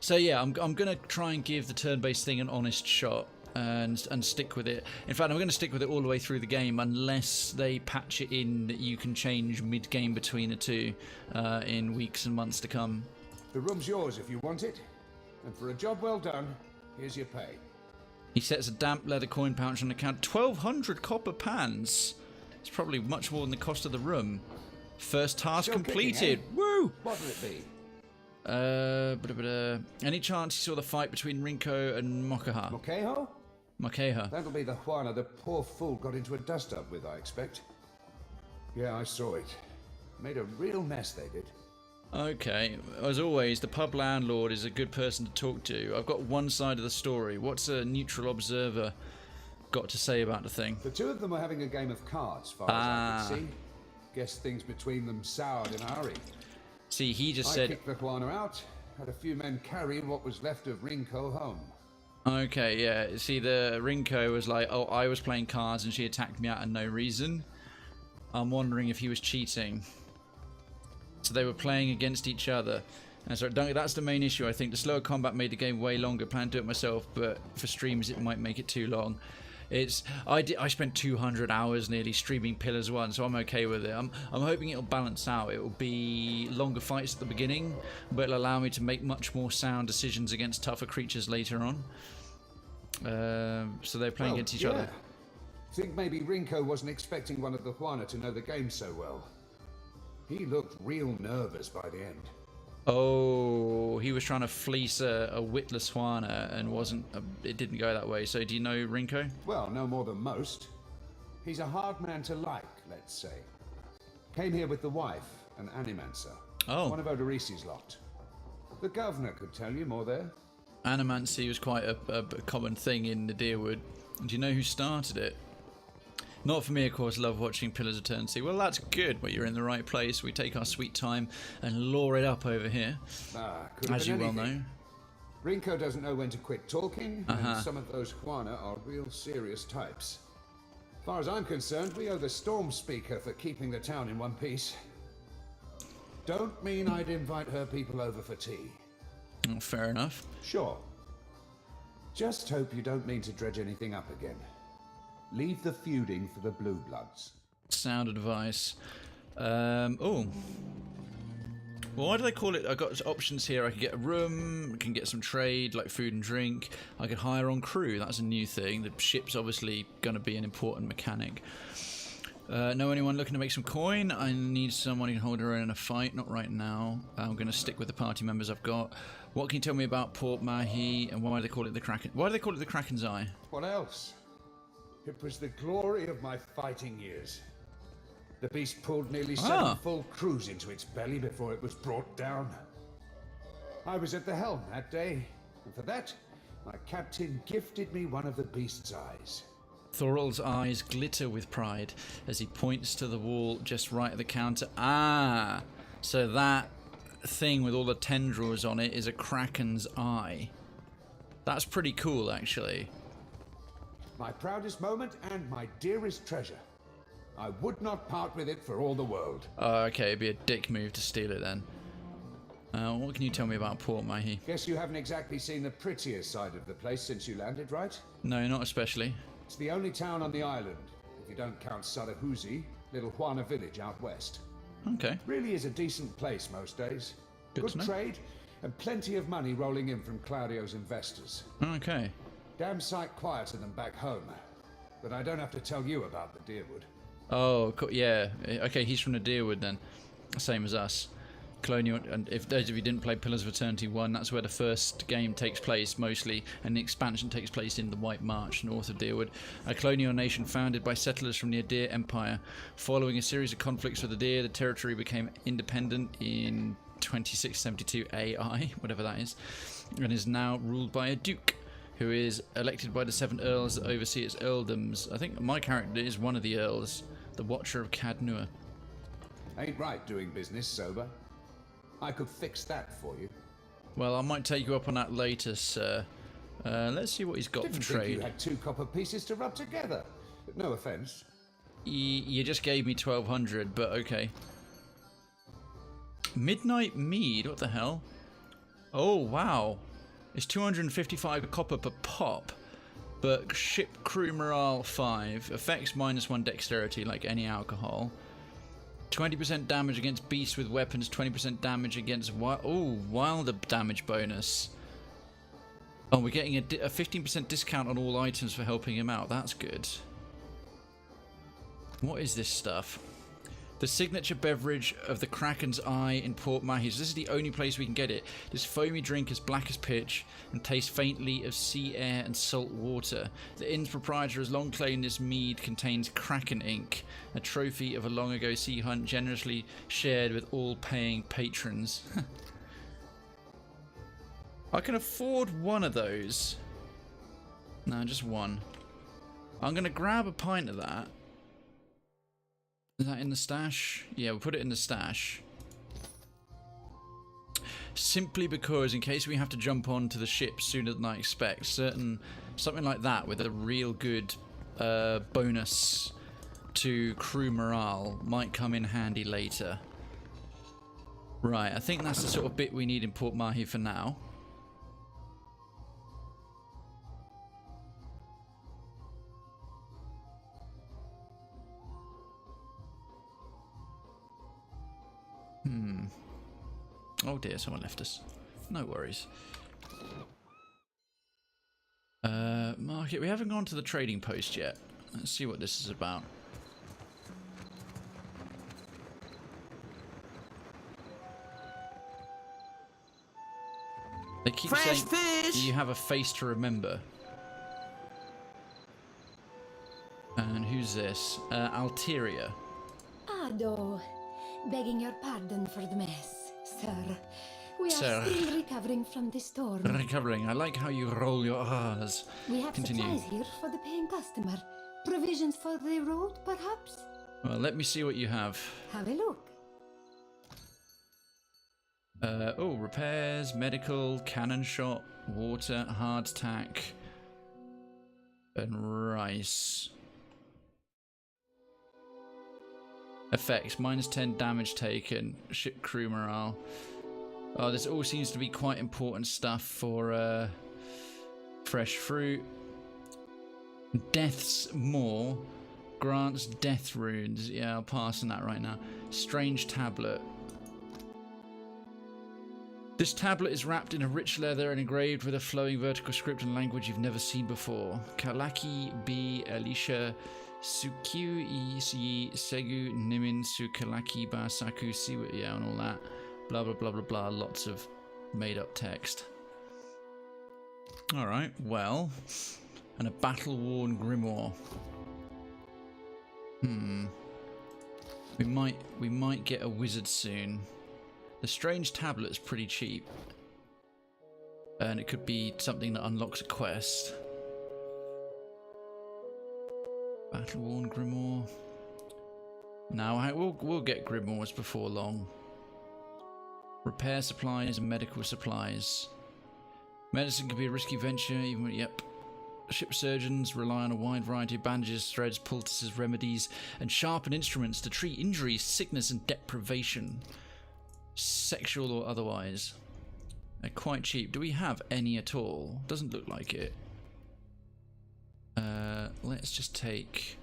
So yeah, I'm going to try and give the turn-based thing an honest shot and stick with it. In fact, I'm going to stick with it all the way through the game unless they patch it in that you can change mid-game between the two in weeks and months to come. The room's yours if you want it, and for a job well done, here's your pay. He sets a damp leather coin pouch on the counter. 1,200 copper pans. It's probably much more than the cost of the room. First task Still completed. Kicking, eh? Woo! What'll it be? Any chance you saw the fight between Rinko and Mokaha? Mokeho? Mokeha. That'll be the Juana the poor fool got into a dust-up with, I expect. Yeah, I saw it. Made a real mess, they did. Okay, as always, the pub landlord is a good person to talk to. I've got one side of the story. What's a neutral observer got to say about the thing? The two of them were having a game of cards, far as I could see. Guess things between them soured in a hurry. See, he just I said... kicked the Juana out, had a few men carry what was left of Rinko home. Okay, yeah. See, the Rinko was like, oh, I was playing cards and she attacked me out of no reason. I'm wondering if he was cheating. So they were playing against each other. And so that's the main issue, I think. The slower combat made the game way longer. Plan to do it myself, but for streams it might make it too long. I spent 200 hours nearly streaming Pillars 1, so I'm okay with it. I'm hoping it'll balance out. It will be longer fights at the beginning, but it'll allow me to make much more sound decisions against tougher creatures later on. So they're playing against each other. Think maybe Rinko wasn't expecting one of the Juana to know the game so well. He looked real nervous by the end. Oh, he was trying to fleece a witless Juana and it didn't go that way. So do you know Rinko? Well, no more than most. He's a hard man to like, let's say. Came here with the wife, an animancer. Oh. One of Odorisi's lot. The governor could tell you more there. Animancy was quite a common thing in the Deerwood. Do you know who started it? Not for me, of course. Love watching Pillars of Eternity. Well, that's good. Well, you're in the right place. We take our sweet time and lore it up over here, as you well know. Rinko doesn't know when to quit talking, and some of those Juana are real serious types. As far as I'm concerned, we owe the Storm Speaker for keeping the town in one piece. Don't mean I'd invite her people over for tea. Oh, fair enough. Sure. Just hope you don't mean to dredge anything up again. Leave the feuding for the Blue Bloods. Sound advice. Oh. Well, why do they call it? I got options here. I could get a room, I can get some trade, like food and drink. I could hire on crew. That's a new thing. The ship's obviously going to be an important mechanic. Know anyone looking to make some coin? I need someone who can hold her own in a fight. Not right now. I'm going to stick with the party members I've got. What can you tell me about Port Mahé and why do they call it the Kraken? Why do they call it the Kraken's Eye? What else? It was the glory of my fighting years. The beast pulled nearly 7 full crews into its belly before it was brought down. I was at the helm that day, and for that, my captain gifted me one of the beast's eyes. Thorol's eyes glitter with pride as he points to the wall just right at the counter. Ah, so that thing with all the tendrils on it is a Kraken's eye. That's pretty cool, actually. My proudest moment and my dearest treasure. I would not part with it for all the world. Okay, it'd be a dick move to steal it then. What can you tell me about Port Mahé? Guess you haven't exactly seen the prettiest side of the place since you landed, right? No, not especially. It's the only town on the island, if you don't count Sarahuzi, little Juana village out west. Okay. Really is a decent place most days. Good to know. Trade, and plenty of money rolling in from Claudio's investors. Okay. Damn sight quieter than back home. But I don't have to tell you about the Deerwood. Oh, yeah. Okay, he's from the Deerwood then. Same as us. Colonial, and if those of you didn't play Pillars of Eternity 1, that's where the first game takes place mostly, and the expansion takes place in the White March, north of Deerwood, a colonial nation founded by settlers from the Adir Empire. Following a series of conflicts with Adir, the territory became independent in 2672 AI, whatever that is, and is now ruled by a duke, who is elected by the 7 earls that oversee its earldoms. I think my character is one of the earls, the Watcher of Cadnur. Ain't right doing business sober. I could fix that for you. Well, I might take you up on that later, sir. Let's see what he's got Didn't for trade. think you had 2 copper pieces to rub together. No offense. You just gave me 1200, but okay. Midnight Mead, what the hell? Oh, wow. It's 255 copper per pop, but ship crew morale 5, effects -1 dexterity like any alcohol. 20% damage against beasts with weapons, 20% damage against wilder damage bonus. Oh, we're getting a 15% discount on all items for helping him out. That's good. What is this stuff? The signature beverage of the Kraken's Eye in Port Mahé. This is the only place we can get it. This foamy drink is black as pitch and tastes faintly of sea air and salt water. The inn's proprietor has long claimed this mead contains Kraken ink, a trophy of a long ago sea hunt generously shared with all paying patrons. I can afford one of those. No, just one. I'm going to grab a pint of that. Is that in the stash? Yeah, we'll put it in the stash. Simply because in case we have to jump onto the ship sooner than I expect, something like that with a real good bonus to crew morale might come in handy later. Right, I think that's the sort of bit we need in Port Mahé for now. Oh dear, someone left us. No worries. Market. We haven't gone to the trading post yet. Let's see what this is about. They keep saying fish! You have a face to remember. And who's this? Alteria. Ado, begging your pardon for the mess, sir. We are still recovering from the storm. Recovering. I like how you roll your R's. We have Continue. supplies here for the paying customer. Provisions for the road, perhaps? Well, let me see what you have. Have a look. Oh, repairs, medical, cannon shot, water, hardtack, and rice. Effects, -10 damage taken, ship crew morale. Oh, this all seems to be quite important stuff for fresh fruit. Death's Maw grants death runes. Yeah, I'll pass on that right now. Strange tablet. This tablet is wrapped in a rich leather and engraved with a flowing vertical script and language you've never seen before. Kalaki B. Elisha Sukyu yi Segu Nimin Su Kalaki Ba Saku Siwa. Yeah, and all that. Blah, blah, blah, blah, blah. Lots of made up text. Alright, well. And a battle-worn grimoire. We might get a wizard soon. The strange tablet's pretty cheap. And it could be something that unlocks a quest. Battle-worn grimoire. Now we'll get grimoires before long. Repair supplies and medical supplies. Medicine can be a risky venture, even when, yep. Ship surgeons rely on a wide variety of bandages, threads, poultices, remedies, and sharpened instruments to treat injuries, sickness, and deprivation. Sexual or otherwise. They're quite cheap. Do we have any at all? Doesn't look like it. Let's just take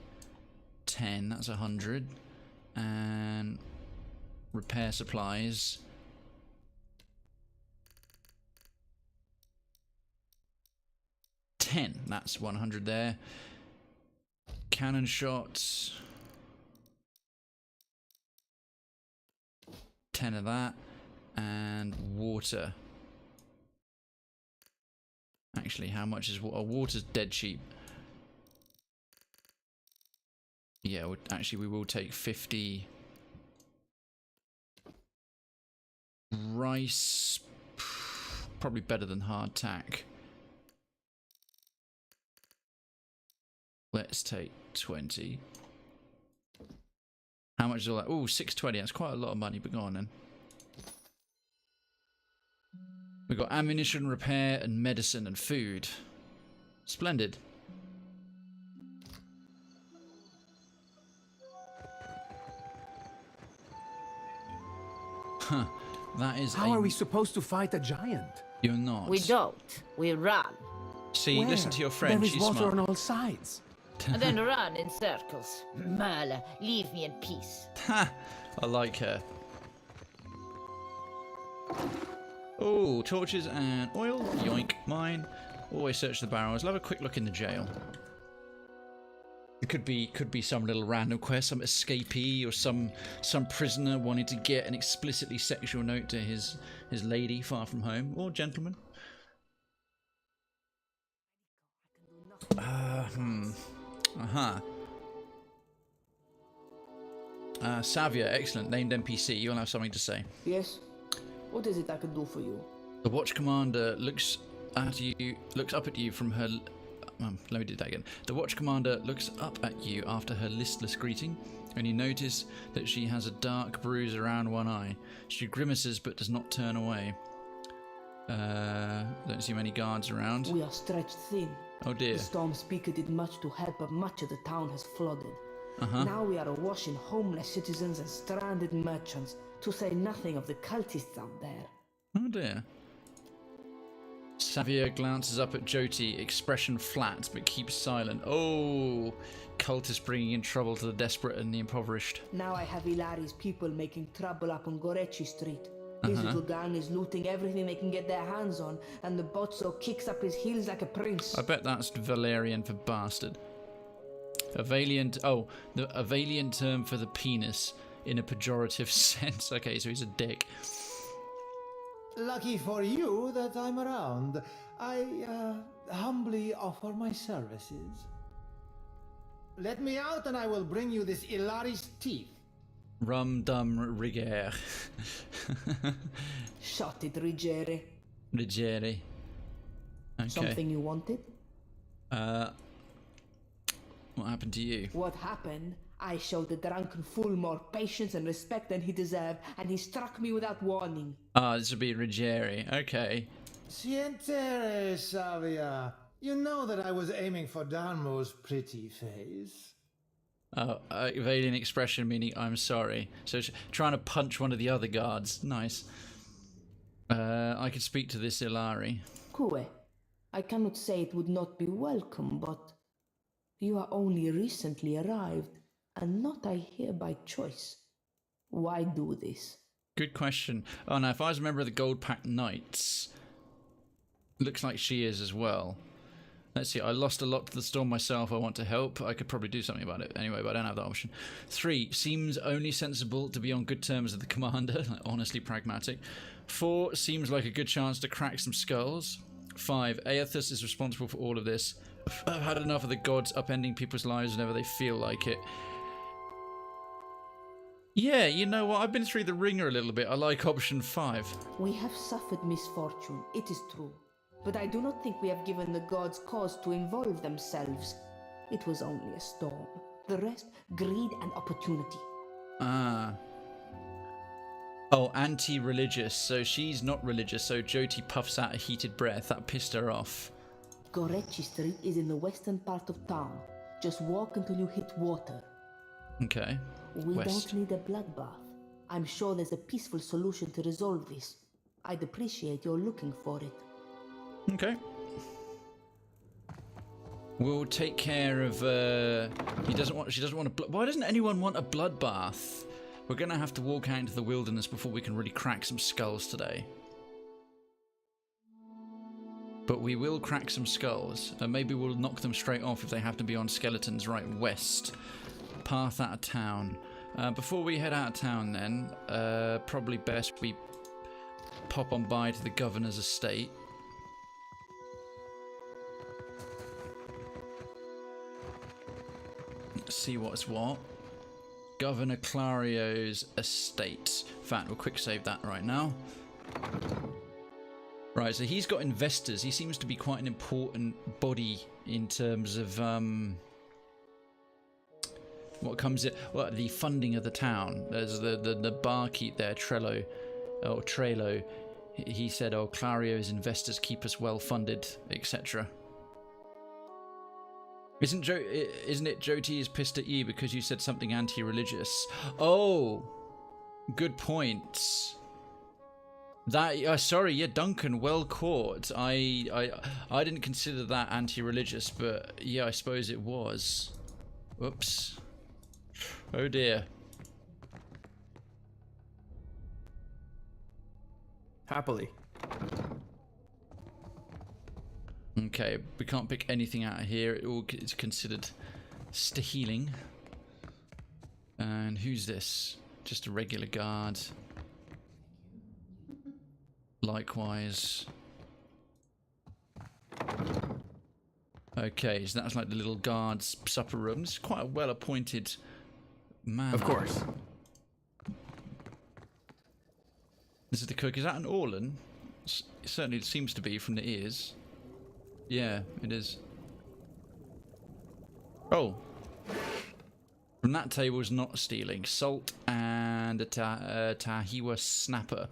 10. That's 100. And repair supplies. That's 100 there. Cannon shots. 10 of that. And water. Actually, how much is water? Water's dead cheap. Yeah, actually we will take 50 rice. Probably better than hardtack. Let's take 20. How much is all that? Oh, 620. That's quite a lot of money, but go on then. We've got ammunition, repair, and medicine and food. Splendid. Huh. That is. How are we supposed to fight a giant? You're not. We don't. We run. See, Where? listen to your friend. There is She's water smart. on all sides. And then run in circles. Merle, leave me in peace. Ha! I like her. Oh, torches and oil. Yoink, mine. Always search the barrels. I'll have a quick look in the jail. It could be some little random quest, some escapee or some prisoner wanting to get an explicitly sexual note to his lady far from home, or gentleman. Savia, excellent. Named NPC. You'll have something to say. Yes. What is it I can do for you? The watch commander looks up at you from her. Let me do that again. The watch commander looks up at you after her listless greeting, and you notice that she has a dark bruise around one eye. She grimaces but does not turn away. Don't see many guards around. We are stretched thin. Oh dear. The storm speaker did much to help, but much of the town has flooded. Now we are awash in homeless citizens and stranded merchants, to say nothing of the cultists out there. Oh dear. Savia glances up at Jyoti, expression flat but keeps silent. Oh, cultists bringing in trouble to the desperate and the impoverished. Now I have Ilari's people making trouble up on Gorechi Street. His little gang is looting everything they can get their hands on, and the Bozzo kicks up his heels like a prince. I bet that's Valerian for bastard. A valiant term for the penis in a pejorative sense. Okay, so he's a dick. Lucky for you that I'm around. I humbly offer my services. Let me out and I will bring you this Ilari's teeth. Rum dum rigere. Shot it, Rigere. Rigere. Okay. Something you wanted? What happened to you? What happened? I showed the drunken fool more patience and respect than he deserved, and he struck me without warning. Ah, this would be Rigere. Okay. Sientere, Savia. You know that I was aiming for Darmo's pretty face. Valiant expression meaning I'm sorry. So trying to punch one of the other guards. Nice. I could speak to this Ilari. Kue, I cannot say it would not be welcome, but You are only recently arrived, and not, I hear, by choice. Why do this? Good question. Oh, now, if I was a member of the Gold Pack Knights, looks like she is as well. Let's see, I lost a lot to the storm myself. I want to help. I could probably do something about it anyway, but I don't have that option. 3, seems only sensible to be on good terms with the commander, like honestly pragmatic. 4, seems like a good chance to crack some skulls. 5, Aethys is responsible for all of this. I've had enough of the gods upending people's lives whenever they feel like it. Yeah, you know what? I've been through the ringer a little bit. I like option 5. We have suffered misfortune, it is true. But I do not think we have given the gods cause to involve themselves. It was only a storm. The rest, greed and opportunity. Ah. Oh, anti-religious. So she's not religious, so Jyoti puffs out a heated breath. That pissed her off. Gorechi Street is in the western part of town. Just walk until you hit water. Okay. We West. don't need a bloodbath. I'm sure there's a peaceful solution to resolve this. I'd appreciate your looking for it. Okay. We'll take care of. She doesn't want a. Why doesn't anyone want a bloodbath? We're gonna have to walk out into the wilderness before we can really crack some skulls today. But we will crack some skulls, and maybe we'll knock them straight off if they have to be on skeletons right west. Path out of town. Before we head out of town, then, probably best we pop on by to the governor's estate. See what's what. Governor Clario's estate. In fact, we'll quick save that right now. Right, so he's got investors. He seems to be quite an important body in terms of what comes in. Well, the funding of the town. There's the barkeep there, Trello. He said, "Oh, Clario's investors keep us well funded, etc." Isn't it Jyoti is pissed at you because you said something anti-religious? Oh, good point. That sorry, yeah, Duncan, well caught. I didn't consider that anti-religious, but yeah, I suppose it was. Whoops. Oh dear. Happily. Okay, we can't pick anything out of here. It all is considered stealing. And who's this? Just a regular guard. Likewise. Okay, so that's like the little guard's supper room. This is quite a well-appointed man. Of course. This is the cook. Is that an Orlan? It certainly seems to be from the ears. Yeah, it is. Oh. From that table is not stealing. Salt and a Tahiwa snapper.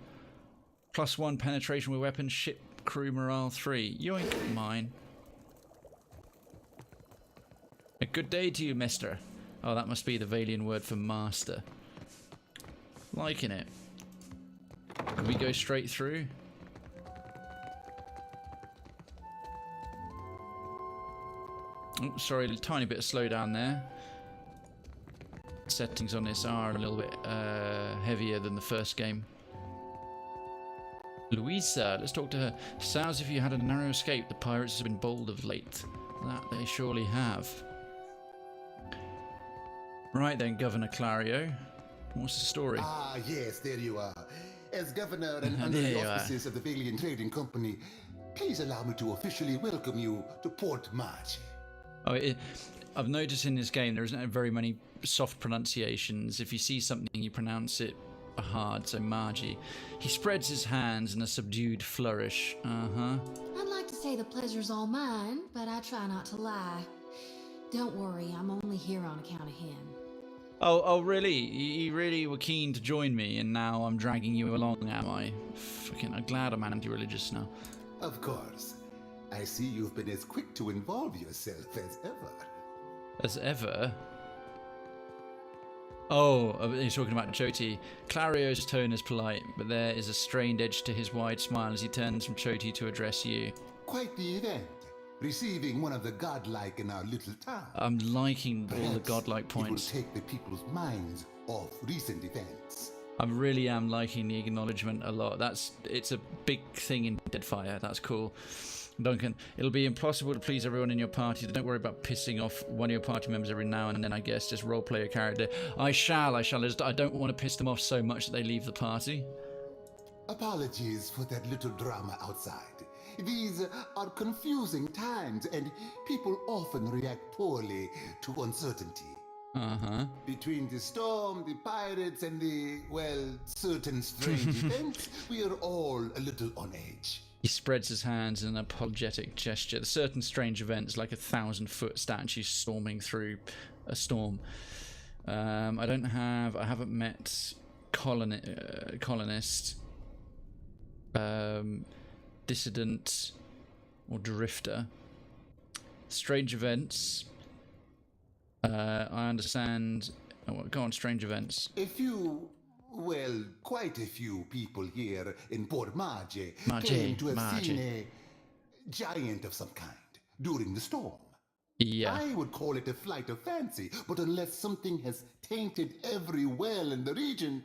+1 penetration with weapons. Ship crew morale 3. Yoink, mine. A good day to you, mister. Oh, that must be the Valian word for master. Liking it. Can we go straight through? Oh, sorry, a tiny bit of slowdown there. Settings on this are a little bit heavier than the first game. Louisa, let's talk to her. Sounds as if you had a narrow escape. The pirates have been bold of late. That they surely have. Right then, Governor Clario. What's the story? Ah, yes, there you are. As governor and under the auspices of the Valian Trading Company, please allow me to officially welcome you to Port March. Oh, I've noticed in this game there isn't very many soft pronunciations. If you see something, you pronounce it hard, so Margie. He spreads his hands in a subdued flourish. I'd like to say the pleasure's all mine, but I try not to lie. Don't worry, I'm only here on account of him. Oh, really? You really were keen to join me, and now I'm dragging you along, am I? Fucking, I'm glad I'm anti-religious now. Of course. I see you've been as quick to involve yourself as ever. As ever? Oh, he's talking about Choti. Clario's tone is polite, but there is a strained edge to his wide smile as he turns from Choti to address you. Quite the event. receiving one of the godlike in our little town. I'm liking all the godlike points. It will take the people's minds off recent events. I really am liking the acknowledgement a lot. It's a big thing in Deadfire. That's cool. Duncan, it'll be impossible to please everyone in your party. Don't worry about pissing off one of your party members every now and then, I guess. Just roleplay a character. I shall. I don't want to piss them off so much that they leave the party. Apologies for that little drama outside. These are confusing times, and people often react poorly to uncertainty. Between the storm, the pirates, and the, well, certain strange events, we are all a little on edge. He spreads his hands in an apologetic gesture. Certain strange events, like a 1,000-foot statue storming through a storm. I haven't met colonist, dissident, or drifter. Strange events. I understand. Oh, go on, strange events. Quite a few people here in Port Marge claim to have seen a giant of some kind during the storm. Yeah. I would call it a flight of fancy, but unless something has tainted every well in the region,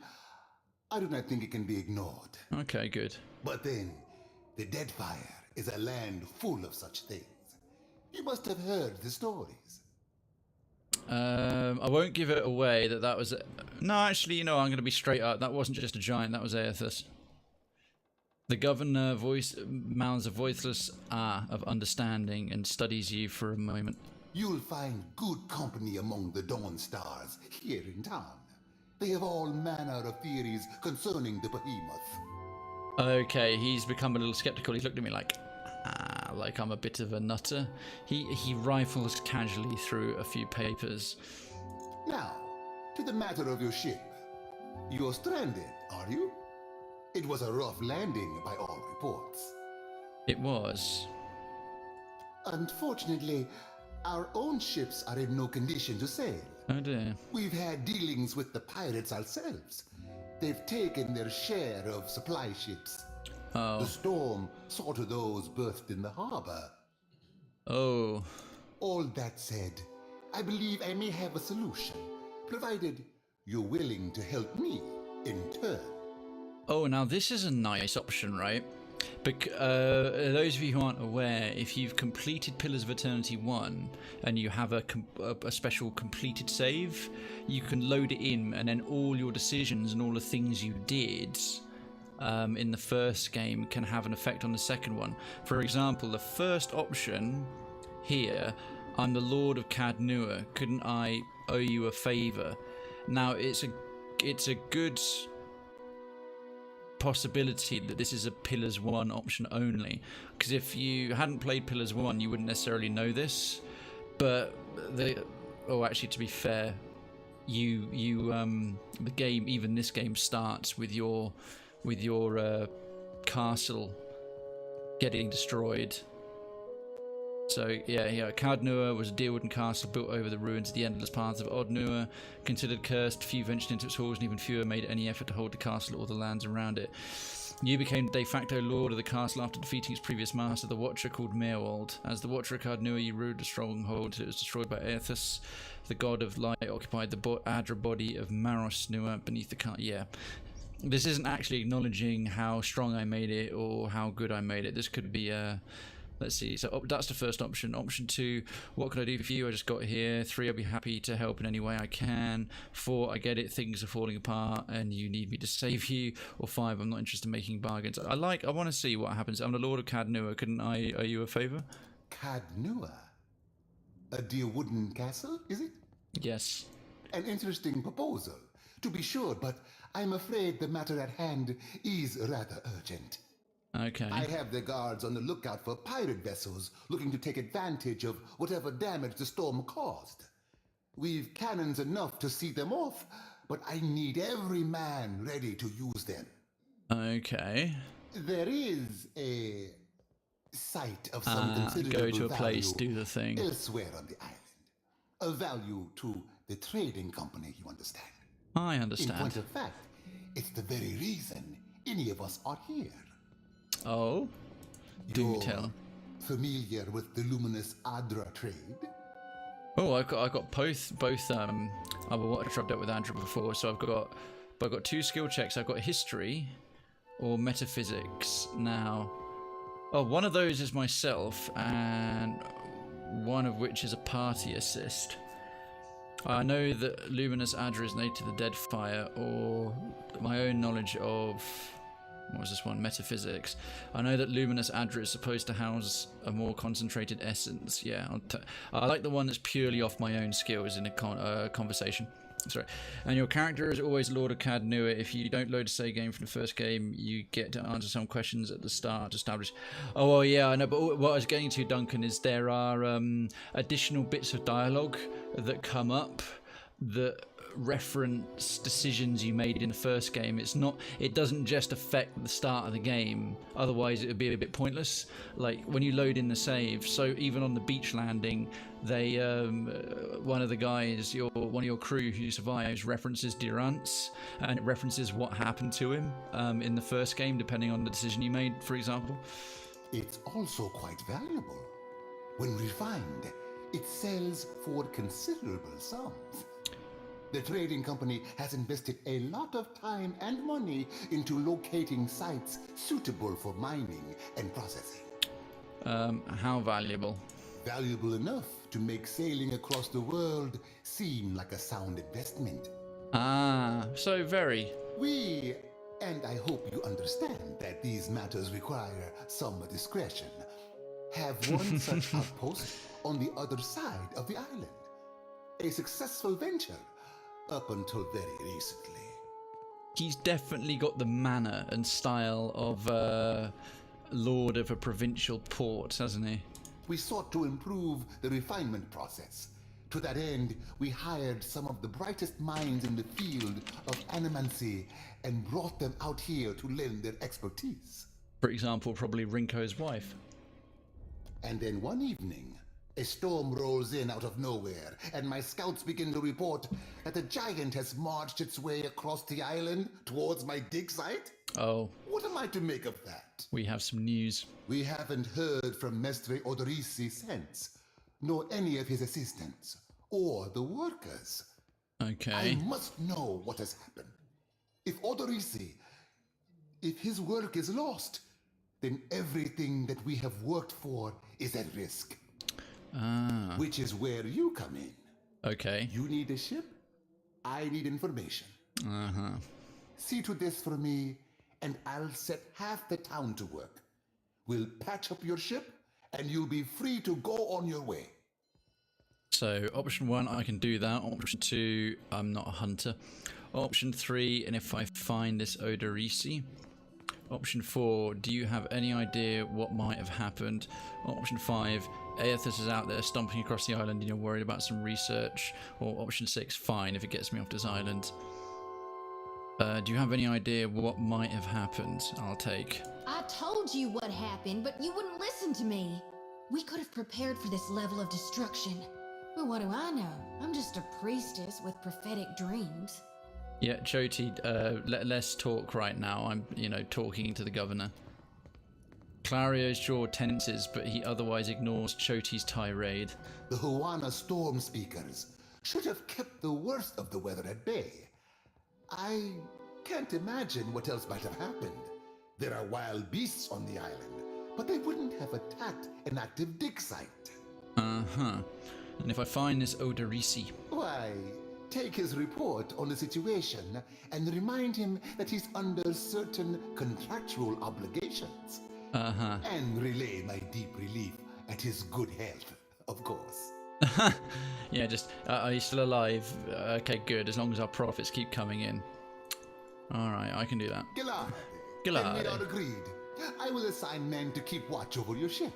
I do not think it can be ignored. Okay, good. But then, the Deadfire is a land full of such things. You must have heard the stories. I won't give it away that was... No, actually, I'm going to be straight up. That wasn't just a giant, that was Aethys. The governor mouths a voiceless ah of understanding and studies you for a moment. You'll find good company among the Dawn Stars here in town. They have all manner of theories concerning the behemoth. Okay, he's become a little skeptical. He's looked at me like I'm a bit of a nutter. He rifles casually through a few papers. Now, to the matter of your ship. You're stranded, are you? It was a rough landing by all reports. It was. Unfortunately, our own ships are in no condition to sail. Oh dear. We've had dealings with the pirates ourselves. They've taken their share of supply ships. Oh. The storm saw to those berthed in the harbor. Oh. All that said, I believe I may have a solution, provided you're willing to help me in turn. Oh, now this is a nice option, right? Those of you who aren't aware, if you've completed Pillars of Eternity 1 and you have a special completed save, you can load it in, and then all your decisions and all the things you did in the first game can have an effect on the second one. For example, the first option here, I'm the Lord of Cadnua, couldn't I owe you a favour? Now it's a good possibility that this is a Pillars 1 option only, because if you hadn't played Pillars 1 you wouldn't necessarily know this, but actually, to be fair, the game, even this game, starts with your castle getting destroyed. So yeah, Cadnua was a deer-wooden castle built over the ruins of the endless paths of Odnua. Considered cursed, few ventured into its halls, and even fewer made any effort to hold the castle or the lands around it. You became de facto lord of the castle after defeating its previous master, the Watcher called Meerwald. As the Watcher of Cadnua, you ruled a stronghold until it was destroyed by Aethys. The god of light occupied the Adra body of Maros Nua beneath the castle. Yeah. This isn't actually acknowledging how strong I made it or how good I made it. This could be let's see, so that's the first option. Option 2, what could I do for you? I just got here. 3, I'll be happy to help in any way I can. 4, I get it, things are falling apart and you need me to save you. Or 5, I'm not interested in making bargains. I want to see what happens. I'm the Lord of Cadnua, couldn't I owe you a favour? Cadnua? A dear wooden castle, is it? Yes. An interesting proposal, to be sure, but I'm afraid the matter at hand is rather urgent. Okay. I have the guards on the lookout for pirate vessels looking to take advantage of whatever damage the storm caused. We've cannons enough to see them off, but I need every man ready to use them. Okay. There is a site of some considerable go to a place, do the thing. Elsewhere on the island. A value to the trading company, you understand. I understand. In point of fact, it's the very reason any of us are here. Oh? Do tell. Familiar with the luminous Adra trade? Oh, I got both. I've dealt with Adra before, so I've got 2 skill checks. I've got history or metaphysics. Now, one of those is myself, and one of which is a party assist. I know that luminous Adra is native to the dead fire, or my own knowledge of, what was this one, metaphysics. I know that luminous Adra is supposed to house a more concentrated essence. Yeah, I like the one that's purely off my own skills in a conversation. Sorry. And your character is always Lord of Cad Nua. If you don't load a save game from the first game, you get to answer some questions at the start to establish. Oh, well, yeah, I know. But what I was getting to, Duncan, is there are additional bits of dialogue that come up that reference decisions you made in the first game. It doesn't just affect the start of the game, otherwise it would be a bit pointless. Like when you load in the save, so even on the beach landing, they one of the guys, one of your crew who survives, references Durance, and it references what happened to him in the first game, depending on the decision you made, for example. It's also quite valuable. When refined, it sells for considerable sums. The trading company has invested a lot of time and money into locating sites suitable for mining and processing. How valuable? Valuable enough to make sailing across the world seem like a sound investment. Ah, so very. We, and I hope you understand that these matters require some discretion, have one such outpost on the other side of the island. A successful venture. Up until very recently. He's definitely got the manner and style of lord of a provincial port, hasn't he? We sought to improve the refinement process. To that end, we hired some of the brightest minds in the field of animancy and brought them out here to lend their expertise. For example, probably Rinko's wife. And then one evening, a storm rolls in out of nowhere, and my scouts begin to report that a giant has marched its way across the island towards my dig site. Oh. What am I to make of that? We have some news. We haven't heard from Mestre Odorisi since, nor any of his assistants, or the workers. Okay. I must know what has happened. If Odorisi, if his work is lost, then everything that we have worked for is at risk. Ah. Which is where you come in. Okay. You need a ship, I need information. Uh-huh. See to this for me, and I'll set half the town to work. We'll patch up your ship, and you'll be free to go on your way. So, option 1, I can do that. Option 2, I'm not a hunter. Option 3, and if I find this Odorisi. Option 4, do you have any idea what might have happened? Option 5, Aethys is out there stomping across the island and you're worried about some research. Or option 6, fine, if it gets me off this island. Do you have any idea what might have happened? I'll take. I told you what happened, but you wouldn't listen to me. We could have prepared for this level of destruction. But what do I know? I'm just a priestess with prophetic dreams. Yeah, Choti, let's talk right now. I'm, talking to the governor. Clario's jaw tenses, but he otherwise ignores Choti's tirade. The Huana storm speakers should have kept the worst of the weather at bay. I can't imagine what else might have happened. There are wild beasts on the island, but they wouldn't have attacked an active dig site. Uh-huh. And if I find this Odorisi? Why, take his report on the situation and remind him that he's under certain contractual obligations. Uh-huh. And relay my deep relief at his good health, of course. Yeah, just, are you still alive? Okay, good, as long as our profits keep coming in. Alright, I can do that. Gilad. We are agreed. I will assign men to keep watch over your ship.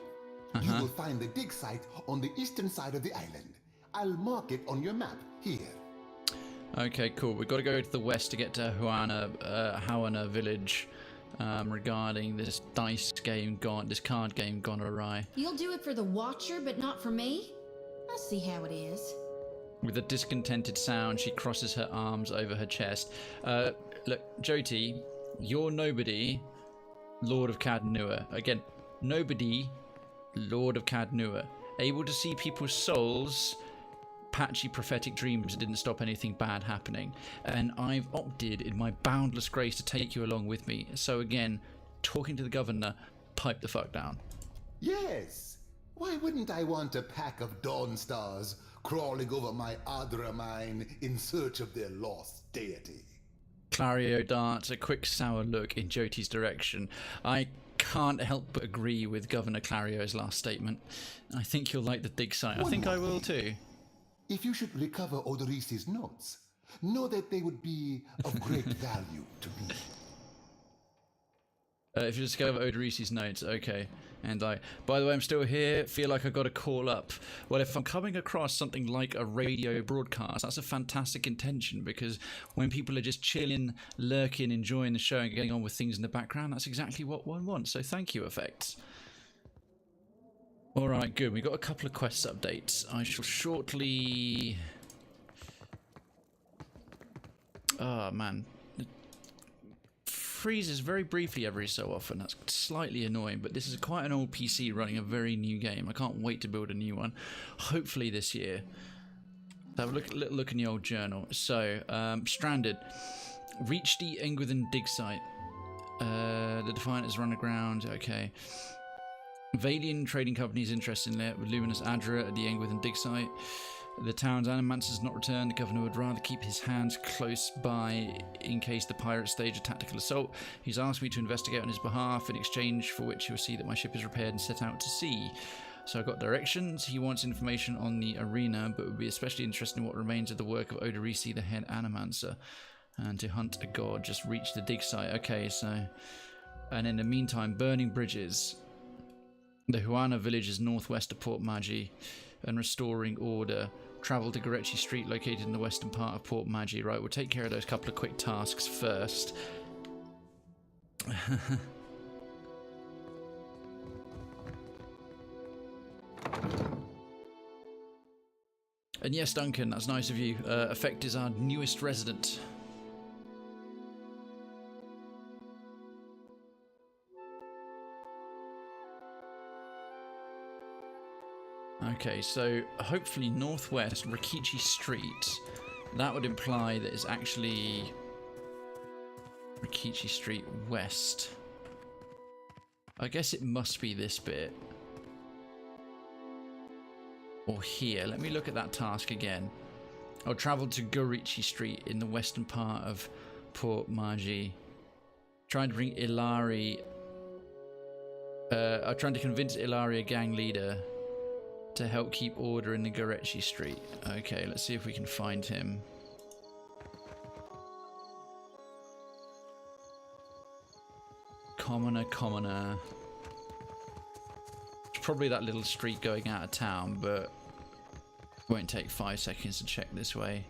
You will find the dig site on the eastern side of the island. I'll mark it on your map here. Okay, cool. We've got to go to the west to get to Howana village. Regarding this this card game gone awry. You'll do it for the Watcher, but not for me? I see how it is. With a discontented sound, she crosses her arms over her chest. Look, Jyoti, you're nobody, Lord of Cad Nua. Again, nobody Lord of Cadnua. Able to see people's souls. Patchy prophetic dreams that didn't stop anything bad happening. And I've opted in my boundless grace to take you along with me. So again, talking to the governor, pipe the fuck down. Yes. Why wouldn't I want a pack of Dawn Stars crawling over my Adra mine in search of their lost deity? Clario darts a quick sour look in Jyoti's direction. I can't help but agree with Governor Clario's last statement. I think you'll like the dig site. I think I will too. If you should recover Odorisi's notes, know that they would be of great value to me. If you discover Odorisi's notes, okay. And by the way, I'm still here, feel like I've got to call up. Well, if I'm coming across something like a radio broadcast, that's a fantastic intention, because when people are just chilling, lurking, enjoying the show and getting on with things in the background, that's exactly what one wants. So thank you, Effects. Alright, good. We've got a couple of quest updates. I shall shortly... Oh, man. It freezes very briefly every so often. That's slightly annoying, but this is quite an old PC running a very new game. I can't wait to build a new one. Hopefully this year. Have a little look in the old journal. So, Stranded. Reach the Engwithan dig site. The Defiant has run aground. Okay. Valian Trading Company is interested in it, with Luminous Adra at the Engwithan dig site. The town's animancer has not returned. The governor would rather keep his hands close by in case the pirates stage a tactical assault. He's asked me to investigate on his behalf, in exchange for which he will see that my ship is repaired and set out to sea. So I got directions. He wants information on the arena, but would be especially interested in what remains of the work of Odorisi, the head animancer. And to hunt a god, just reach the dig site. Okay, so... And in the meantime, burning bridges. The Huana village is northwest of Port Magi, and restoring order. Travel to Gorechi Street, located in the western part of Port Magi. Right, we'll take care of those couple of quick tasks first. And yes, Duncan, that's nice of you. Effect is our newest resident. Okay, so hopefully northwest, Rikichi Street. That would imply that it's actually Rikichi Street west. I guess it must be this bit. Or here. Let me look at that task again. I'll travel to Gorechi Street in the western part of Port Magi. Trying to bring Ilari... I'm trying to convince Ilari, a gang leader, to help keep order in the Gorechi Street. Okay, let's see if we can find him. Commoner. It's probably that little street going out of town, but it won't take 5 seconds to check this way.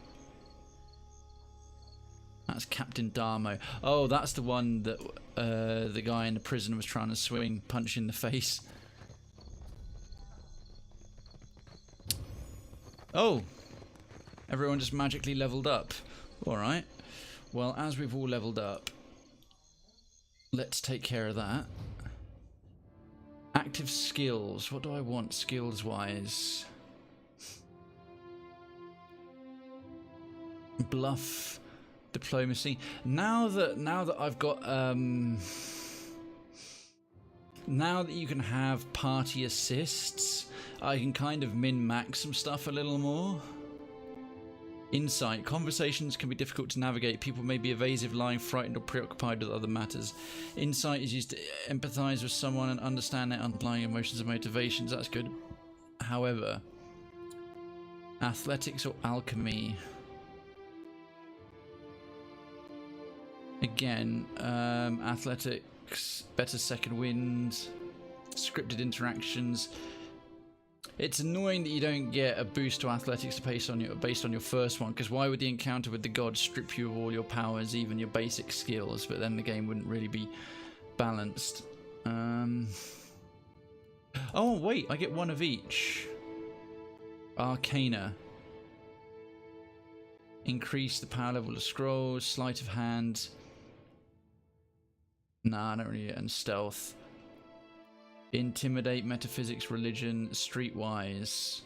That's Captain Darmo. Oh, that's the one that the guy in the prison was trying to punch in the face. Oh, everyone just magically leveled up. Alright. Well, as we've all leveled up, let's take care of that. Active skills. What do I want skills-wise? Bluff, diplomacy. Now that I've got now that you can have party assists, I can kind of min-max some stuff a little more. Insight. Conversations can be difficult to navigate. People may be evasive, lying, frightened, or preoccupied with other matters. Insight is used to empathize with someone and understand their underlying emotions and motivations. That's good. However, athletics or alchemy. Again, athletics, better second wind, scripted interactions. It's annoying that you don't get a boost to athletics based on your first one, because why would the encounter with the gods strip you of all your powers, even your basic skills? But then the game wouldn't really be balanced. Oh wait, I get one of each. Arcana. Increase the power level of scrolls, sleight of hand. Nah, I don't really get. And stealth. Intimidate, metaphysics, religion, streetwise.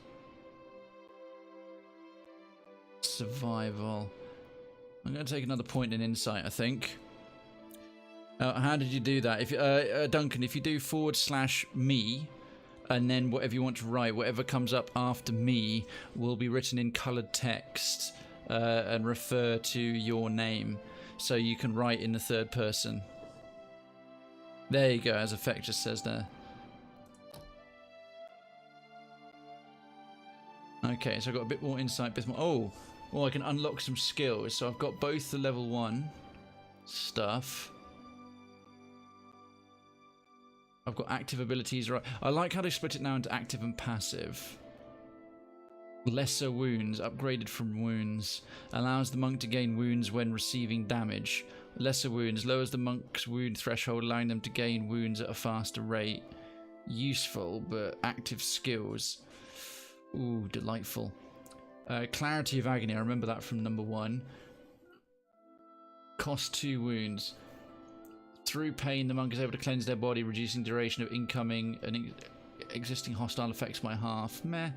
Survival. I'm going to take another point in insight, I think. How did you do that? If Duncan, if you do /me, and then whatever you want to write, whatever comes up after me will be written in coloured text and refer to your name, so you can write in the third person. There you go, as Effect just says there. Okay, so I've got a bit more insight, bit more. Oh, well, I can unlock some skills. So I've got both the level 1 stuff. I've got active abilities, right? I like how they split it now into active and passive. Lesser wounds, upgraded from wounds. Allows the monk to gain wounds when receiving damage. Lesser wounds, lowers the monk's wound threshold, allowing them to gain wounds at a faster rate. Useful, but active skills. Ooh, delightful. Clarity of Agony, I remember that from number 1. Cost 2 wounds. Through pain, the monk is able to cleanse their body, reducing duration of incoming and existing hostile effects by half. Meh.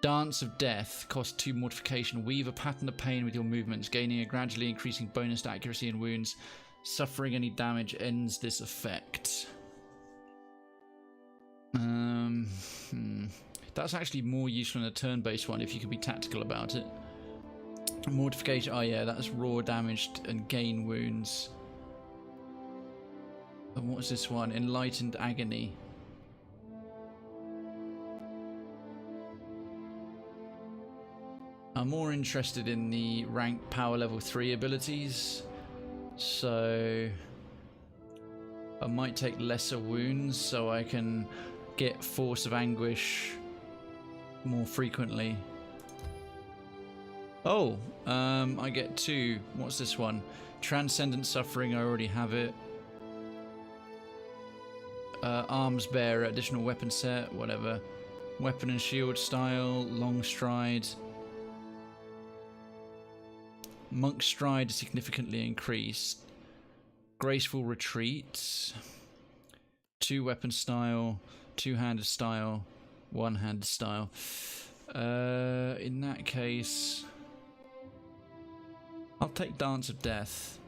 Dance of Death, cost 2 mortification. Weave a pattern of pain with your movements, gaining a gradually increasing bonus to accuracy and wounds. Suffering any damage ends this effect. That's actually more useful in a turn-based one if you can be tactical about it. Mortification, oh yeah, that's raw damage and gain wounds. And what's this one? Enlightened Agony. I'm more interested in the rank power level 3 abilities, so I might take lesser wounds so I can get Force of Anguish more frequently. Oh, I get 2. What's this one? Transcendent Suffering, I already have it. Arms Bearer, additional weapon set, whatever. Weapon and shield style, long stride. Monk stride is significantly increased. Graceful retreat. 2 weapon style, 2-handed style, 1-handed style. In that case, I'll take Dance of Death.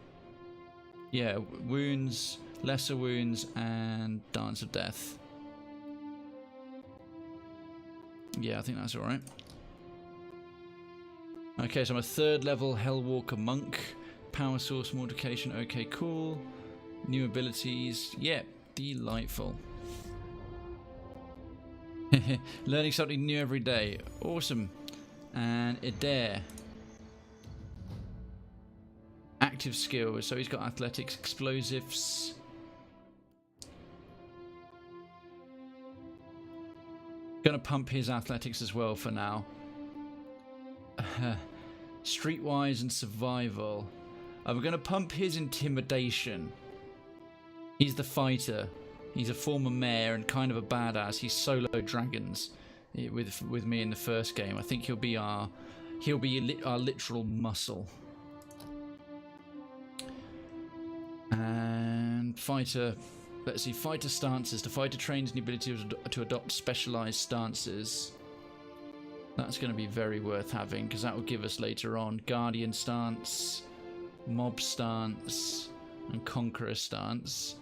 Yeah, wounds, lesser wounds, and Dance of Death. Yeah, I think that's alright. Okay, so I'm a 3rd level Hellwalker Monk. Power Source Mortification, okay, cool. New abilities, yeah, delightful. Learning something new every day, awesome. And Adair. Active skills, so he's got athletics, explosives. Gonna pump his athletics as well for now. Streetwise and survival. I'm gonna pump his intimidation. He's the fighter. He's a former mayor and kind of a badass. He's solo dragons with me in the first game. I think he'll be our literal muscle. And fighter. Let's see, fighter stances. The fighter trains the ability to adopt specialized stances. That's going to be very worth having, because that will give us later on Guardian stance, Mob stance, and Conqueror stance.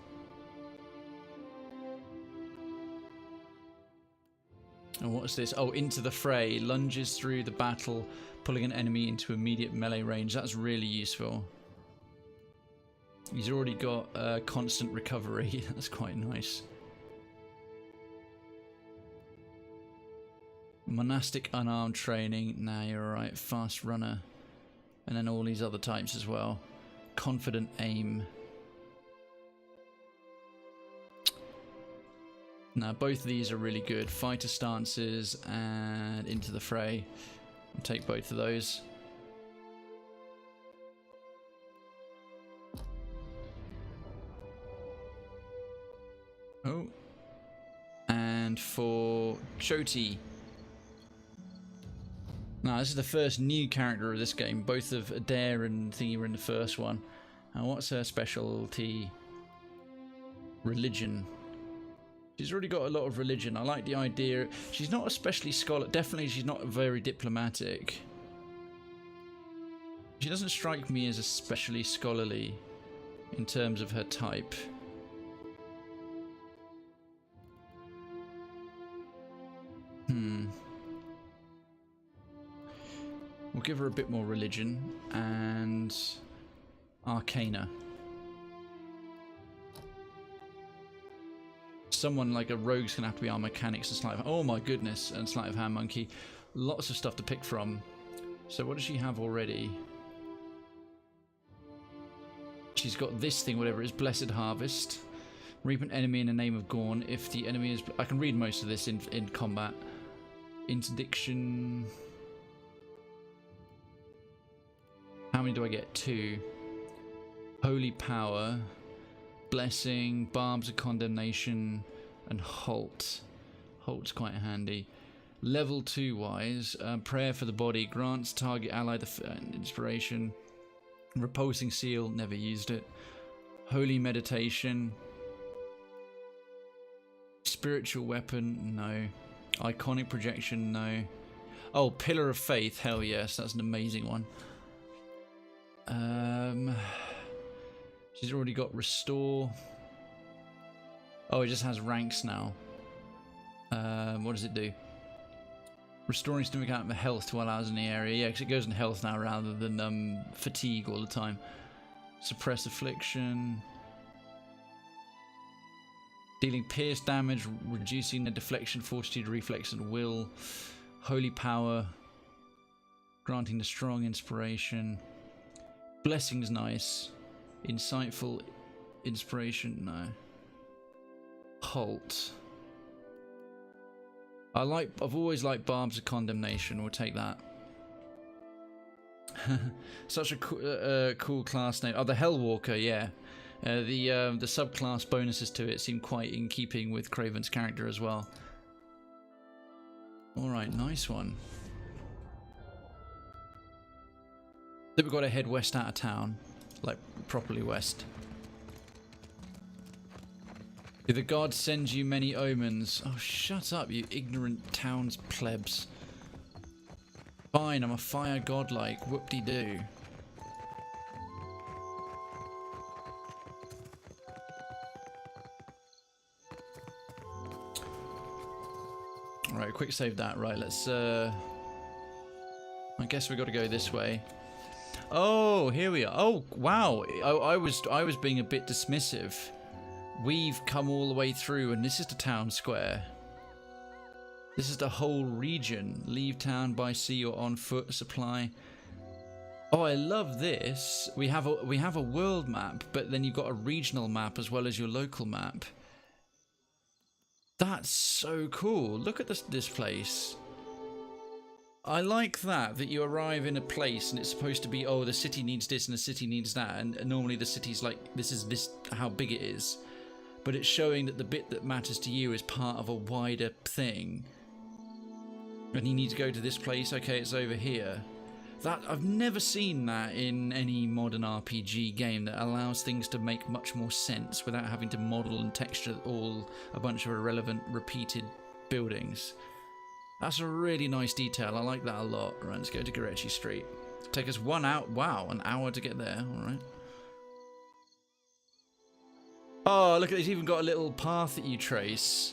And what's this? Oh, Into the Fray. Lunges through the battle, pulling an enemy into immediate melee range. That's really useful. He's already got constant recovery. That's quite nice. Monastic unarmed training. Nah, you're alright. Fast runner. And then all these other types as well. Confident aim. Now, both of these are really good. Fighter stances and Into the Fray. I'll take both of those. Oh. And for Choti. Now, this is the first new character of this game. Both of Adair and Thingy were in the first one. And what's her specialty? Religion. She's already got a lot of religion. I like the idea. She's not especially scholar. Definitely, she's not very diplomatic. She doesn't strike me as especially scholarly in terms of her type. We'll give her a bit more religion and arcana. Someone like a rogue's gonna have to be our mechanics and sleight of, oh my goodness, and sleight of hand monkey. Lots of stuff to pick from. So what does she have already? She's got this thing, whatever it is, Blessed Harvest. Reap an enemy in the name of Gorn. If the enemy is... I can read most of this in combat. Interdiction... How many do I get? 2. Holy Power. Blessing. Barbs of Condemnation. And Halt. Halt's quite handy. Level 2 wise. Prayer for the Body. Grants target ally the inspiration. Repulsing Seal, never used it. Holy Meditation. Spiritual Weapon, no. Iconic Projection, no. Oh, Pillar of Faith, hell yes, that's an amazing one. She's already got Restore. Oh, it just has ranks now. What does it do? Restoring significant amount of health to allies in the area. Yeah, because it goes in health now rather than fatigue all the time. Suppress affliction. Dealing pierce damage, reducing the deflection, fortitude, reflex, and will. Holy Power. Granting the strong inspiration. Blessing's nice. Insightful inspiration, no. Halt. I've always liked Barbs of Condemnation. We'll take that. Such a cool class name. Oh, the Hellwalker, yeah. The subclass bonuses to it seem quite in keeping with Krayven's character as well. Alright, nice one. Then we've got to head west out of town. Like, properly west. Do the gods send you many omens? Oh, shut up, you ignorant town's plebs. Fine, I'm a fire godlike. Whoop-de-doo. Alright, quick save that. Right, let's... I guess we got to go this way. Oh, here we are. Oh, wow. I was being a bit dismissive. We've come all the way through, and this is the town square. This is the whole region. Leave town by sea or on foot. Supply. Oh, I love this. We have a world map, but then you've got a regional map as well as your local map. That's so cool. Look at this place. I like that you arrive in a place and it's supposed to be, oh, the city needs this and the city needs that, and normally the city's like, this is how big it is. But it's showing that the bit that matters to you is part of a wider thing. And you need to go to this place, okay, it's over here. That I've never seen that in any modern RPG game that allows things to make much more sense without having to model and texture all a bunch of irrelevant repeated buildings. That's a really nice detail, I like that a lot. Right, let's go to Gorechi Street. Take us 1 hour, wow, an hour to get there, alright. Oh, look, it's even got a little path that you trace.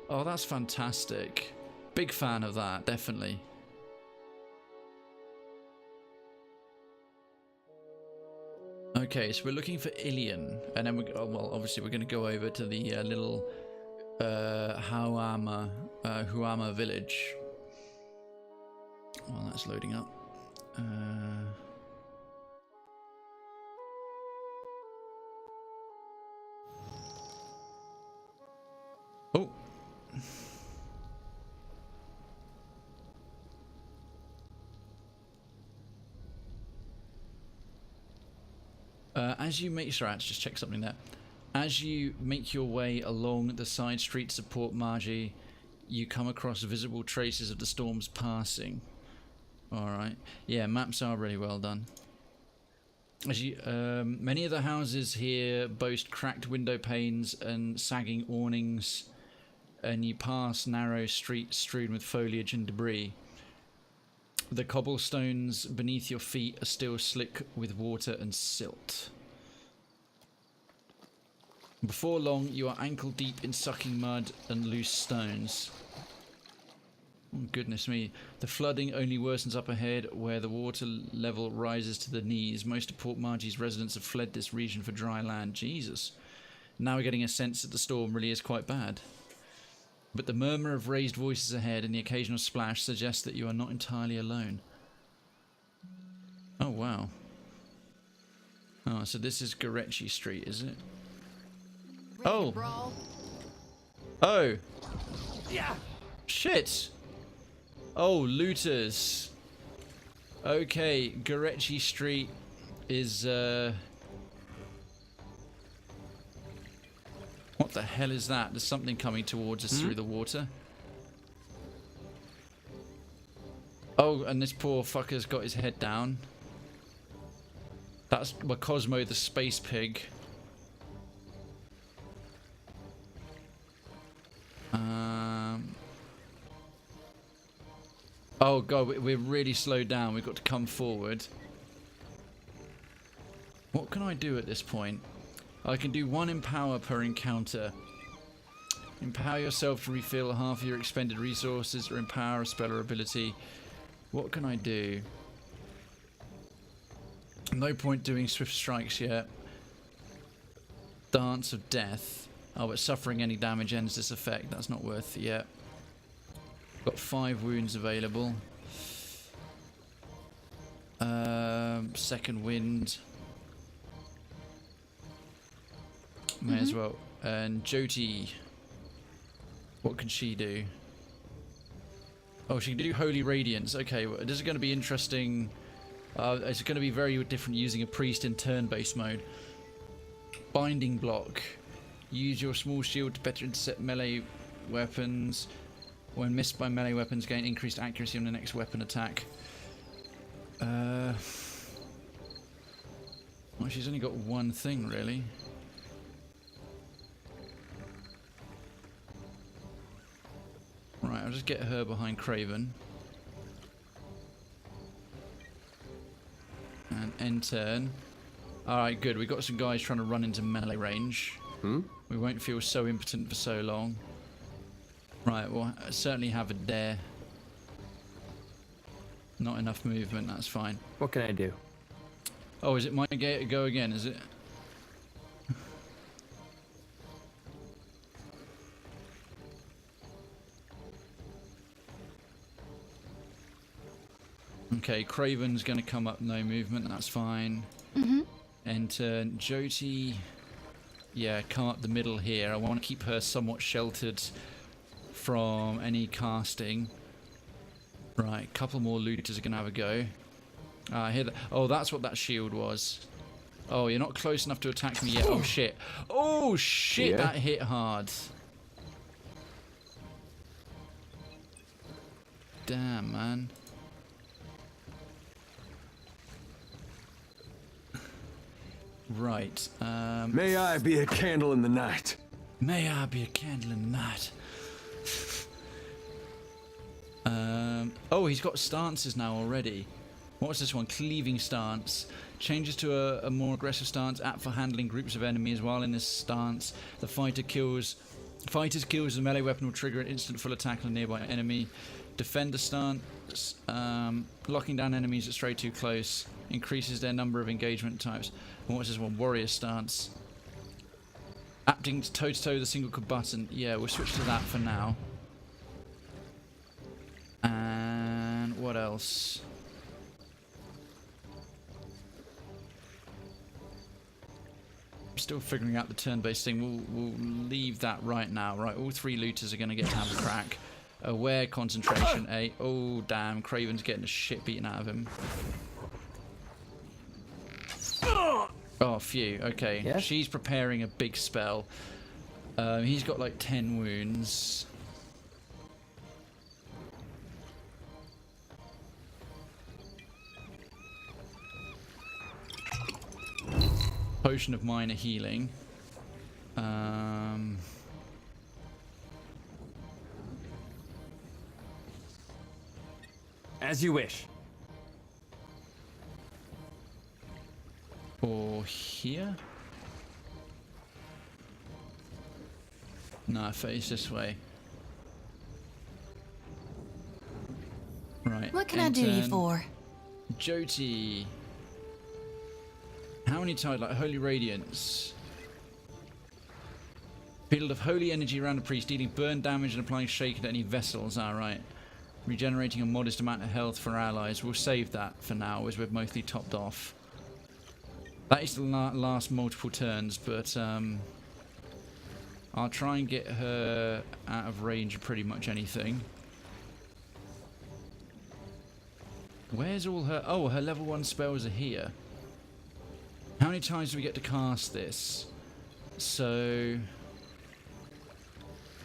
Oh, that's fantastic. Big fan of that, definitely. Okay, so we're looking for Ilion, and then well, obviously we're going to go over to the little Huama village. Well, that's loading up. Oh. As you make... Sorry, let's just check something there. As you make your way along the side streets of Port Margie, you come across visible traces of the storm's passing. Alright. Yeah, maps are really well done. As you, many of the houses here boast cracked window panes and sagging awnings. and you pass narrow streets strewn with foliage and debris. The cobblestones beneath your feet are still slick with water and silt. Before long, you are ankle deep in sucking mud and loose stones. Oh, goodness me. The flooding only worsens up ahead, where the water level rises to the knees. Most of Port Margie's residents have fled this region for dry land. Jesus. Now we're getting a sense that the storm really is quite bad. But the murmur of raised voices ahead and the occasional splash suggests that you are not entirely alone. Oh, wow. Oh, so this is Gorechi Street, is it? Oh! Oh! Yeah! Shit! Oh, looters. Okay, Gorechi Street is, what the hell is that? There's something coming towards us through the water. Oh, and this poor fucker's got his head down. That's Cosmo the space pig. Oh god, we're really slowed down. We've got to come forward. What can I do at this point? I can do 1 empower per encounter. Empower yourself to refill half your expended resources, or empower a spell or ability. What can I do? No point doing swift strikes yet. Dance of death. Oh, but suffering any damage ends this effect. That's not worth it yet. Got 5 wounds available. Second wind. May as well. And Jyoti. What can she do? Oh, she can do Holy Radiance. Okay, well, this is going to be interesting. It's going to be very different using a priest in turn-based mode. Binding block. Use your small shield to better intercept melee weapons. When missed by melee weapons, gain increased accuracy on the next weapon attack. Well, she's only got 1 thing, really. Right, I'll just get her behind Krayven. And end turn. Alright, good. We've got some guys trying to run into melee range. We won't feel so impotent for so long. Right, we'll certainly have a dare. Not enough movement, that's fine. What can I do? Oh, is it my go again, is it? Okay, Krayven's going to come up, no movement, that's fine. Enter Jyoti. Yeah, come up the middle here. I want to keep her somewhat sheltered from any casting. Right, a couple more looters are going to have a go. I hear that. Oh, that's what that shield was. Oh, you're not close enough to attack me yet. Oh, shit. Oh, shit, that hit hard. Damn, man. Right. May I be a candle in the night. May I be a candle in the night. Oh, he's got stances now already. What's this one? Cleaving stance. Changes to a more aggressive stance, apt for handling groups of enemies. While in this stance, the fighter's kills a melee weapon will trigger an instant full attack on a nearby enemy. Defender stance. Locking down enemies that stray too close. Increases their number of engagement types. And what's this one? Warrior stance. Apting to toe-to-toe with a single combatant. Yeah, we'll switch to that for now. And what else? I'm still figuring out the turn-based thing. We'll leave that right now. Right, all 3 looters are going to get to have a crack. Aware concentration 8. Oh, damn. Krayven's getting the shit beaten out of him. Oh, phew. Okay. Yeah. She's preparing a big spell. He's got like 10 wounds. Potion of minor healing. As you wish. Or here? No, face this way. Right. What can I do you for? Jyoti. How many times? Like Holy Radiance. Field of holy energy around a priest, dealing burn damage and applying shake to any vessels. Alright. Regenerating a modest amount of health for allies. We'll save that for now, as we're mostly topped off. That is the last multiple turns, but I'll try and get her out of range of pretty much anything. Where's all her... Oh, her level 1 spells are here. How many times do we get to cast this? So...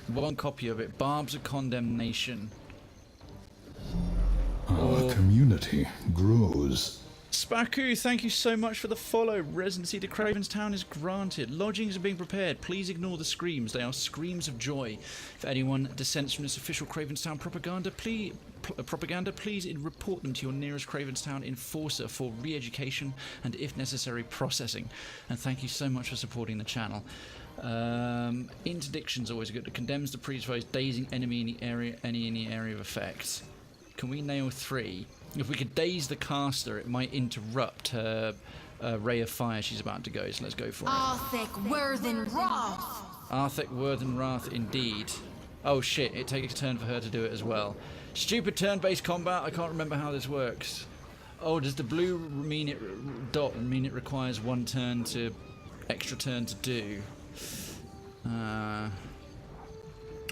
1 copy of it. Barbs of Condemnation. Our community grows. Spaku, thank you so much for the follow. Residency to Krayven's Town is granted. Lodgings are being prepared. Please ignore the screams. They are screams of joy. If anyone dissents from this official Krayven's Town propaganda, please report them to your nearest Krayven's Town enforcer for re-education and, if necessary, processing. And thank you so much for supporting the channel. Interdiction's always good. It condemns the priest for dazing enemy in the area, any in the area of effect. Can we nail 3? If we could daze the caster, it might interrupt her ray of fire she's about to go, so let's go for it. Arthek Worthen Wrath! Arthek Worthen Wrath, indeed. Oh shit, it takes a turn for her to do it as well. Stupid turn-based combat, I can't remember how this works. Oh, does the blue mean dot mean it requires 1 turn to... extra turn to do? I'm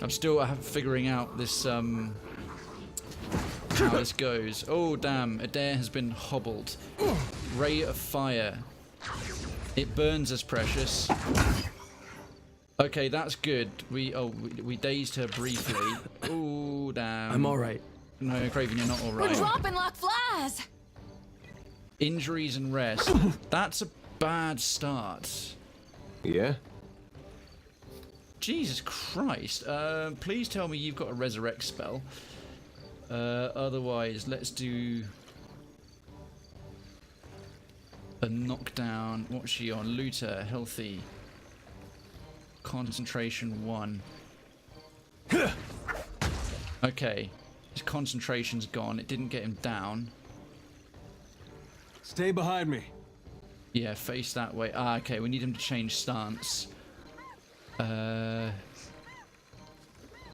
still figuring out this, how this goes. Oh damn, Adair has been hobbled. Ray of fire. It burns us, precious. Okay, that's good. We dazed her briefly. Oh damn. I'm alright. No, Krayven, you're not alright. We're dropping like flies! Injuries and rest. That's a bad start. Yeah? Jesus Christ. Please tell me you've got a resurrect spell. Otherwise, let's do a knockdown. What's she on? Looter, healthy. Concentration 1. Okay, his concentration's gone. It didn't get him down. Stay behind me. Yeah, face that way. Ah, okay, we need him to change stance.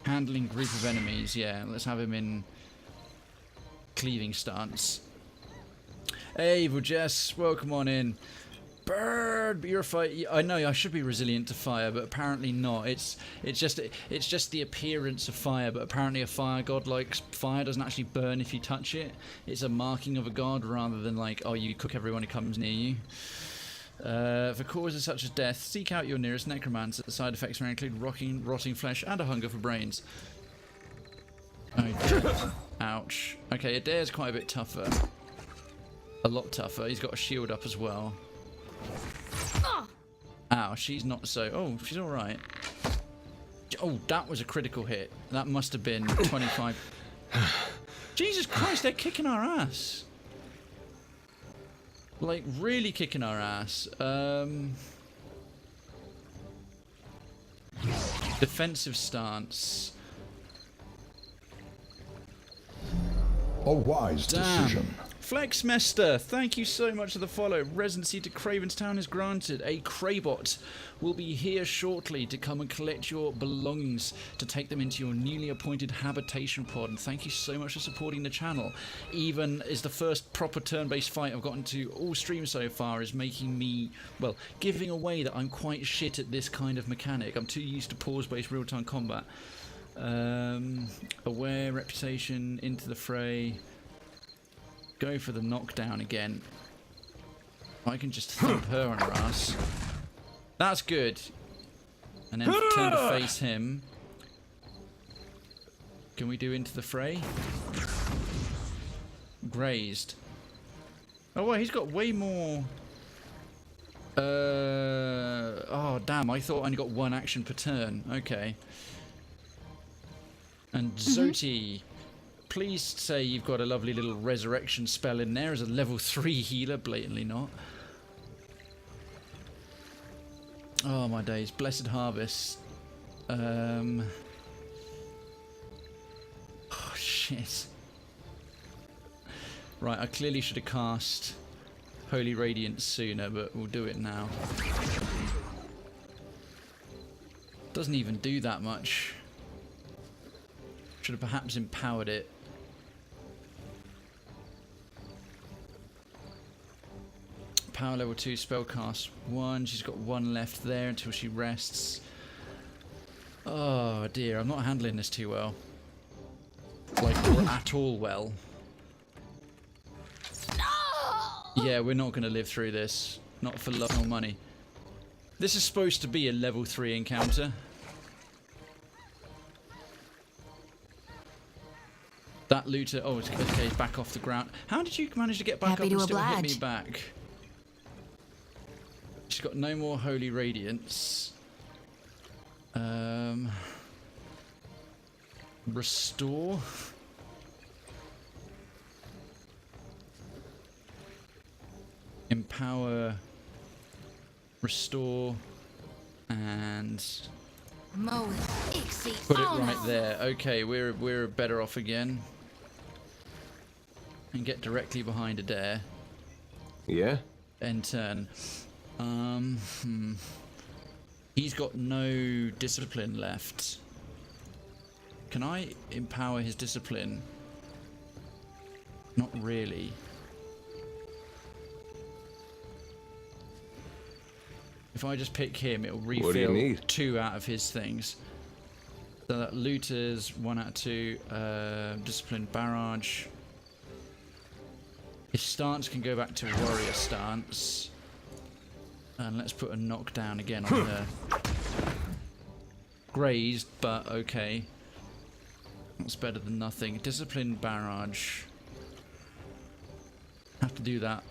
Handling group of enemies. Yeah, let's have him in cleaving stance. Hey, Evil Jess, welcome on in. Bird, but you're a fire. I know I should be resilient to fire, but apparently not. It's just the appearance of fire, but apparently a fire god likes fire doesn't actually burn if you touch it. It's a marking of a god rather than like, oh, you cook everyone who comes near you. For causes such as death, seek out your nearest necromancer. The side effects may include rotting flesh and a hunger for brains. Oh, ouch. Okay, Adair's quite a bit tougher. A lot tougher. He's got a shield up as well. Ow, she's not so... Oh, she's alright. Oh, that was a critical hit. That must have been 25... Jesus Christ, they're kicking our ass. Like, really kicking our ass. Defensive stance. A wise decision. Flexmester, thank you so much for the follow. Residency to Krayven's Town is granted. A Kraybot will be here shortly to come and collect your belongings to take them into your newly appointed habitation pod. And thank you so much for supporting the channel. Even is the first proper turn-based fight I've gotten to all streams so far is making me, well, giving away that I'm quite shit at this kind of mechanic. I'm too used to pause-based real-time combat. Aware, reputation, into the fray. Go for the knockdown again. I can just thump her on her ass. That's good. And then turn to face him. Can we do into the fray? Grazed. Oh wait, he's got way more... Oh damn, I thought I only got 1 action per turn. Okay. And Zoti. Please say you've got a lovely little resurrection spell in there as a level 3 healer. Blatantly not. Oh my days. Blessed Harvest. Oh shit. Right, I clearly should have cast Holy Radiance sooner, but we'll do it now. Doesn't even do that much. Should have perhaps empowered it. Power level 2 spellcast 1. She's got 1 left there until she rests. Oh dear, I'm not handling this too well. Like, at all well. Yeah, we're not going to live through this. Not for love nor money. This is supposed to be a level 3 encounter. That looter... Oh, it's okay, he's back off the ground. How did you manage to get back up and still hit me back? She's got no more Holy Radiance. Restore. Empower. Restore. And put it right there. Okay, we're better off again. And get directly behind Adair. Yeah? End turn. He's got no discipline left. Can I empower his discipline? Not really. If I just pick him, it'll refill 2 out of his things. So that looter's 1 out of 2. Discipline barrage. His stance can go back to warrior stance. And let's put a knockdown again on her. Grazed, but okay. That's better than nothing. Discipline barrage. Have to do that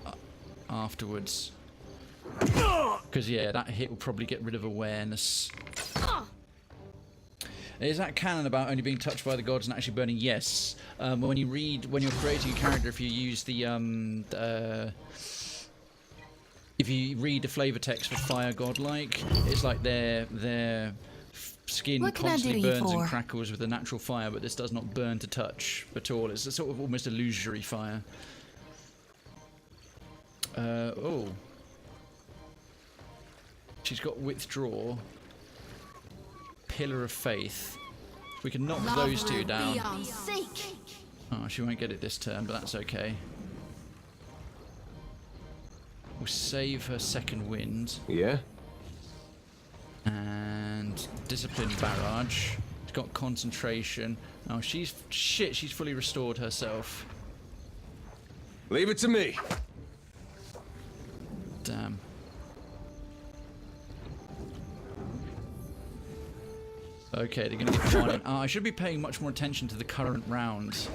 afterwards. Because, yeah, that hit will probably get rid of awareness. Is that canon about only being touched by the gods and actually burning? Yes. When you're creating a character, if you use the if you read the flavor text for Fire Godlike, it's like their skin constantly burns and crackles with a natural fire, but this does not burn to touch at all. It's a sort of almost illusory fire. Oh. She's got withdraw. Pillar of Faith. We can knock those 2 down. Oh, she won't get it this turn, but that's okay. We'll save her second wind. Yeah? And discipline barrage. She's got concentration. Oh, she's fully restored herself. Leave it to me. Damn. Okay, they're gonna get one in. I should be paying much more attention to the current round.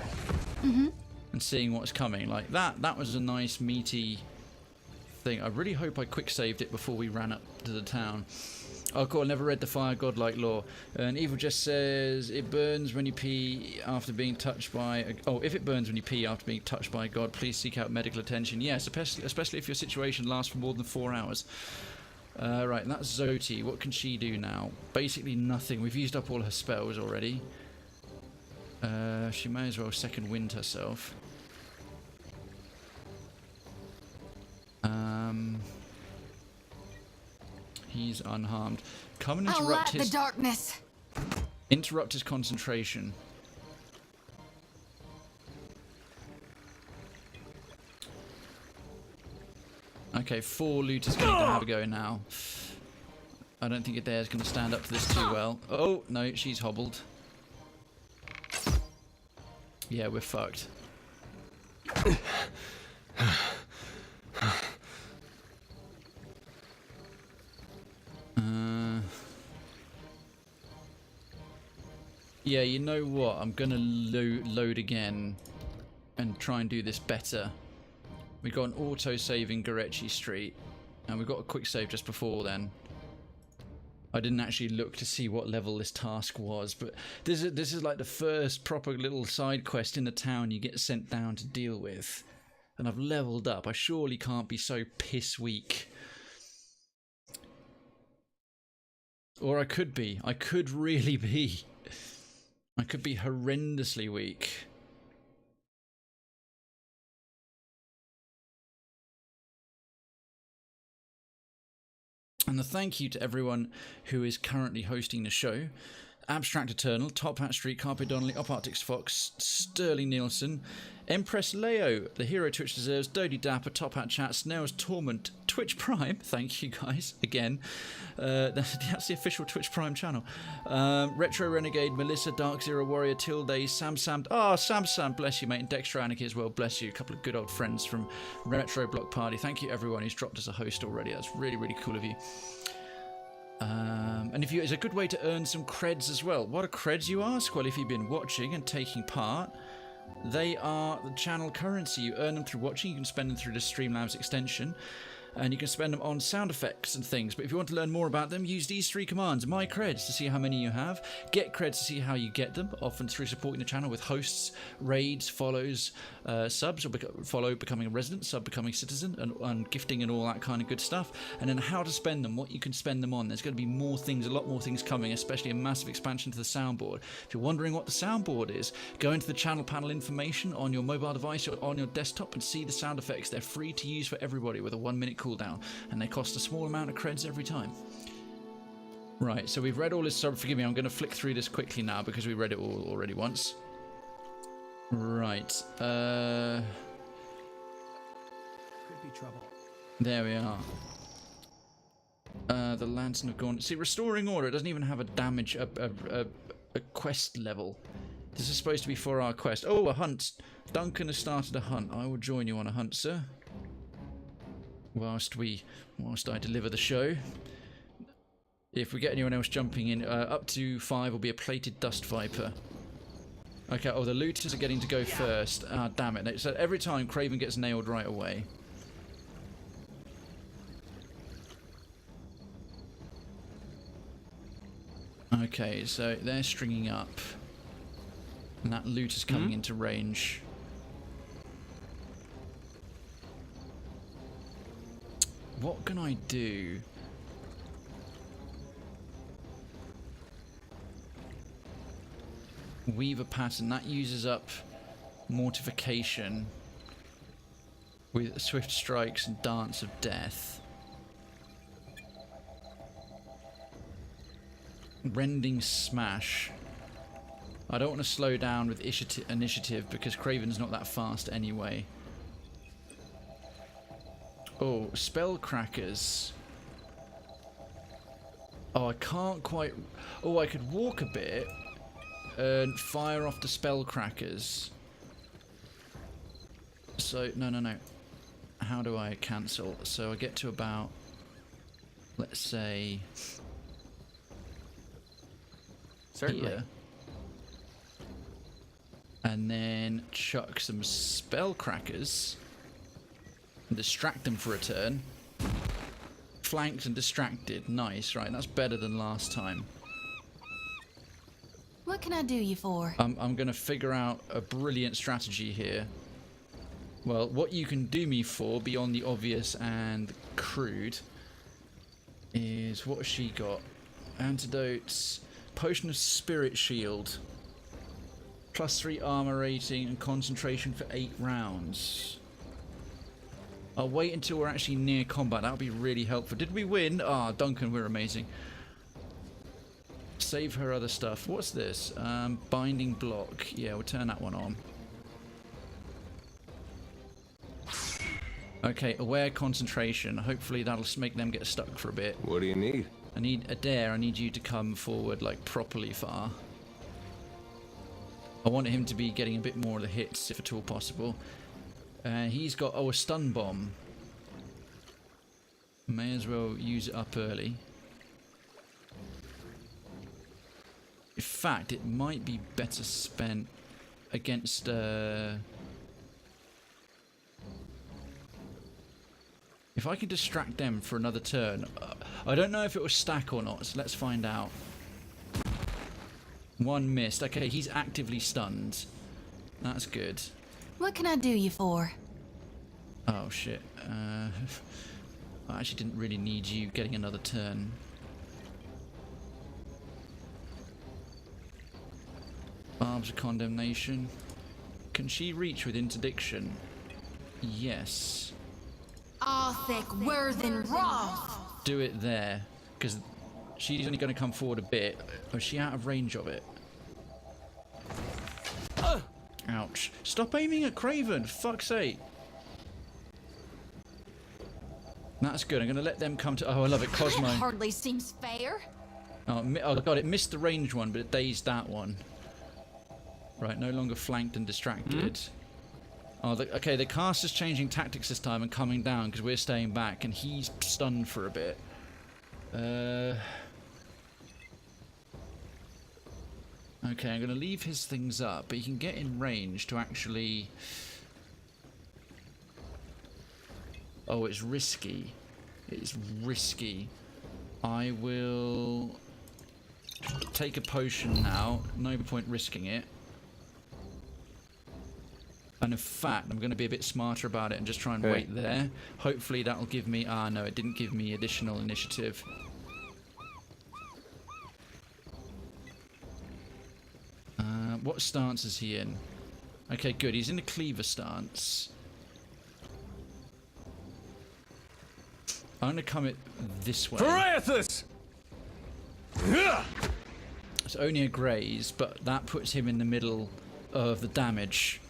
And seeing what's coming. Like that was a nice meaty thing. I really hope I quick saved it before we ran up to the town. Oh cool, I never read the Fire Godlike lore. And Evil just says it burns when you pee after being touched by if it burns when you pee after being touched by a god, please seek out medical attention. Yes, especially if your situation lasts for more than 4 hours. Right, and that's Zoti. What can she do now? Basically nothing. We've used up all her spells already. She may as well second wind herself. He's unharmed. Come and interrupt his the darkness. Interrupt his concentration. Okay, 4 looters going to have a go now. I don't think Adair's going to stand up to this too well. Oh, no, she's hobbled. Yeah, we're fucked. Yeah, you know what? I'm going to load again and try and do this better. We've got an auto-save in Gorechi Street, and we've got a quick save just before then. I didn't actually look to see what level this task was, but this is like the first proper little side quest in the town you get sent down to deal with. And I've leveled up. I surely can't be so piss weak. Or I could be. I could really be. I could be horrendously weak. And a thank you to everyone who is currently hosting the show. Abstract Eternal, Top Hat Street, Carpe Donnelly, Up Arctic Fox, Sterling Nielsen, Empress Leo, The Hero Twitch Deserves, Dodie Dapper, Top Hat Chat, Snails Torment, Twitch Prime, thank you guys, again. That's the official Twitch Prime channel. Retro Renegade, Melissa, Dark Zero Warrior, Tilde, Sam, bless you mate, and Dexter Anarchy as well, bless you. A couple of good old friends from Retro Block Party. Thank you everyone who's dropped us a host already, that's really, really cool of you. And it's a good way to earn some creds as well. What are creds, you ask? Well, if you've been watching and taking part, they are the channel currency. You earn them through watching. You can spend them through the Streamlabs extension, and you can spend them on sound effects and things. But if you want to learn more about them, use these 3 commands. My creds to see how many you have. Get creds to see how you get them, often through supporting the channel with hosts, raids, follows, subs, or becoming a resident, sub becoming citizen, and gifting and all that kind of good stuff. And then how to spend them, what you can spend them on. There's going to be more things, a lot more things coming, especially a massive expansion to the soundboard. If you're wondering what the soundboard is, go into the channel panel information on your mobile device or on your desktop and see the sound effects. They're free to use for everybody with a 1-minute cooldown, and they cost a small amount of creds every time. Right, so we've read all this. So forgive me, I'm going to flick through this quickly now because we read it all already once. Right, could be trouble. There we are. The Lantern of Gaunt. See, Restoring Order, it doesn't even have a damage, a quest level. This is supposed to be for our quest. Oh, a hunt. Duncan has started a hunt. I will join you on a hunt, sir. Whilst I deliver the show. If we get anyone else jumping in, up to 5 will be a plated dust viper. Okay, oh, the looters are getting to go first. Ah, damn it. So every time Krayven gets nailed right away. Okay, so they're stringing up. And that loot is coming into range. What can I do? Weave a pattern. That uses up mortification with swift strikes and dance of death. Rending smash. I don't want to slow down with initiative because Krayven's not that fast anyway. Oh, spell crackers. Oh, I can't quite. Oh, I could walk a bit and fire off the spell crackers. So no. How do I cancel? So I get to about, let's say, certainly here. And then chuck some spell crackers and distract them for a turn. Flanked and distracted. Nice, right? That's better than last time. What can I do you for? I'm going to figure out a brilliant strategy here. Well, what you can do me for, beyond the obvious and crude, is what has she got? Antidotes, Potion of Spirit Shield. +3 armor rating and concentration for 8 rounds. I'll wait until we're actually near combat. That would be really helpful. Did we win? Ah, Duncan, we're amazing. Save her other stuff. What's this? Binding block. Yeah, we'll turn that one on. Okay, aware concentration. Hopefully that'll make them get stuck for a bit. What do you need? I need Adair. I need you to come forward like properly far. I want him to be getting a bit more of the hits if at all possible. He's got, a stun bomb. May as well use it up early. In fact, it might be better spent against... In If I can distract them for another turn, I don't know if it will stack or not, so let's find out. One missed. Okay, he's actively stunned. That's good. What can I do you for? Oh shit. I actually didn't really need you getting another turn. Barbs of Condemnation. Can she reach with Interdiction? Yes. Arthek Worthen Roth! Do it there, because she's only going to come forward a bit. Or is she out of range of it? Ouch. Stop aiming at Krayven, fuck's sake. That's good. I'm going to let them come to... Oh, I love it. Cosmo. That hardly seems fair. Oh, God, it missed the range one, but it dazed that one. Right, no longer flanked and distracted. Oh, okay, the caster's changing tactics this time and coming down because we're staying back, and he's stunned for a bit. Okay, I'm going to leave his things up, but he can get in range to actually... Oh, it's risky. It's risky. I will take a potion now. No point risking it. And in fact, I'm going to be a bit smarter about it and just try and wait there. Hopefully that'll give me... Ah, no, it didn't give me additional initiative. What stance is he in? Okay, good. He's in a cleaver stance. I'm going to come it this way. Phraethus! It's only a graze, but that puts him in the middle of the damage.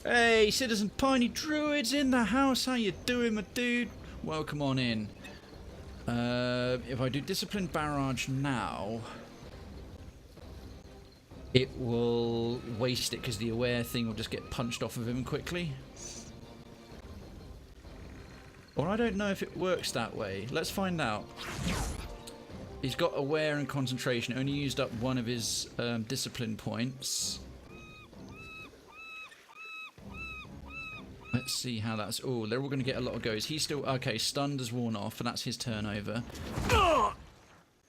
Hey, Citizen Piney Druid's in the house. How you doing, my dude? Welcome on in. If I do Disciplined Barrage now, it will waste it because the aware thing will just get punched off of him quickly. Or I don't know if it works that way. Let's find out. He's got aware and concentration. Only used up one of his discipline points. Let's see how that's... Oh, they're all going to get a lot of goes. He's still... Okay, stunned has worn off, and that's his turnover.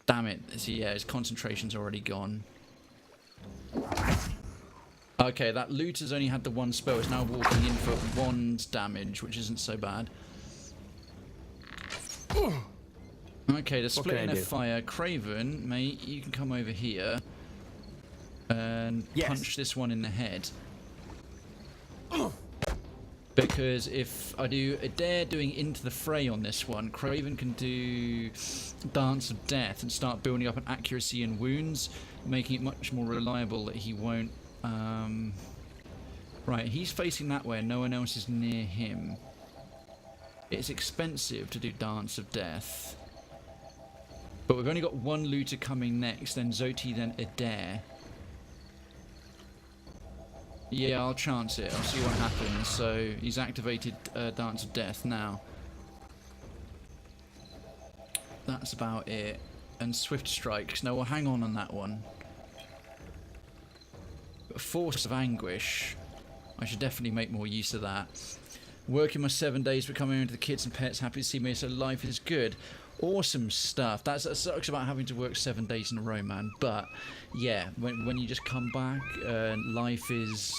Damn it. See, yeah, his concentration's already gone. Okay, that looter's only had the one spell. It's now walking in for wand damage, which isn't so bad. Okay, they're splitting their fire. Krayven, mate, you can come over here and punch this one in the head. Because if I do a dare doing into the fray on this one, Krayven can do Dance of Death and start building up an accuracy and wounds, making it much more reliable that he won't... Right, he's facing that way and no one else is near him. It's expensive to do Dance of Death. But we've only got one looter coming next, then Zoti, then Adair. Yeah, I'll chance it. I'll see what happens. So he's activated Dance of Death now. That's about it. And Swift Strikes. No, we'll hang on that one. But Force of Anguish. I should definitely make more use of that. Working my 7 days, but coming into the kids and pets. Happy to see me, so life is good. Awesome stuff. That sucks about having to work 7 days in a row, man. But yeah, when you just come back, life is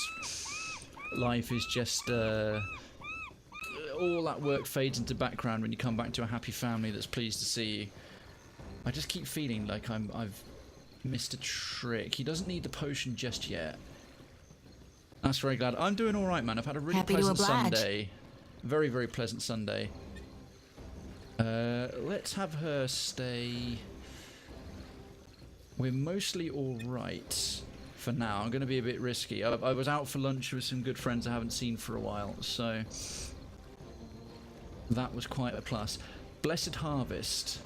just all that work fades into background when you come back to a happy family that's pleased to see you. I just keep feeling like I've missed a trick. He doesn't need the potion just yet. That's very glad. I'm doing all right, man. I've had a really pleasant Sunday. Very, very pleasant Sunday. Let's have her stay. We're mostly all right for now. I'm going to be a bit risky. I was out for lunch with some good friends I haven't seen for a while, so that was quite a plus. Blessed Harvest.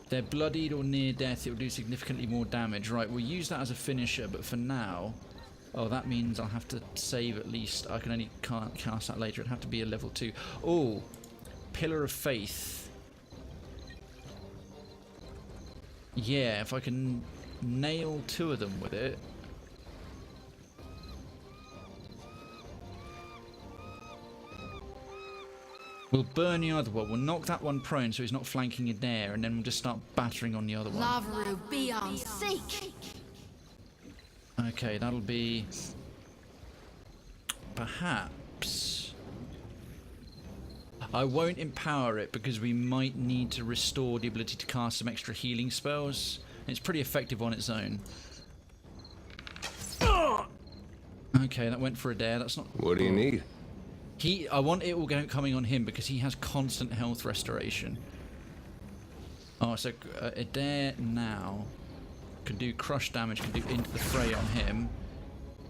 They're bloodied or near death. It will do significantly more damage. Right, we'll use that as a finisher, but for now... Oh, that means I'll have to save at least. I can only cast that later. It'd have to be a level 2. Oh, Pillar of Faith. Yeah, if I can nail 2 of them with it. We'll burn the other one. We'll knock that one prone so he's not flanking in there, and then we'll just start battering on the other one. Lavaru, be on seek. Okay, that'll be... perhaps... I won't empower it because we might need to restore the ability to cast some extra healing spells. It's pretty effective on its own. Okay, that went for a dare. That's not... What do you need? I want it all coming on him because he has constant health restoration. Oh, so Adair now can do crush damage, can do into the fray on him,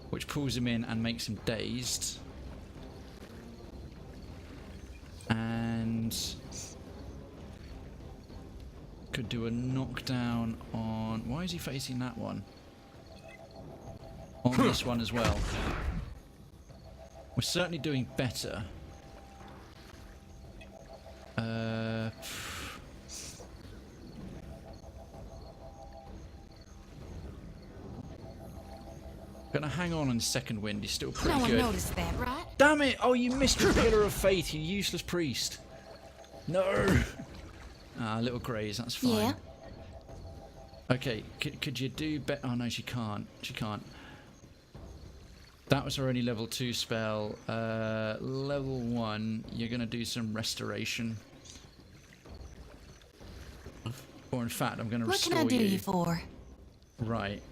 which pulls him in and makes him dazed. And could do a knockdown on... Why is he facing that one? On this one as well. We're certainly doing better. Gonna hang on the second wind. He's still pretty good. No one noticed that, right? Damn it! Oh, you missed your pillar of faith, you useless priest. No. Ah, little graze. That's fine. Yeah. Okay. Could you do better? Oh no, she can't. She can't. That was her only level 2 spell. Level 1, you're going to do some restoration. Or in fact, I'm going to restore you. What can I do you for? Right.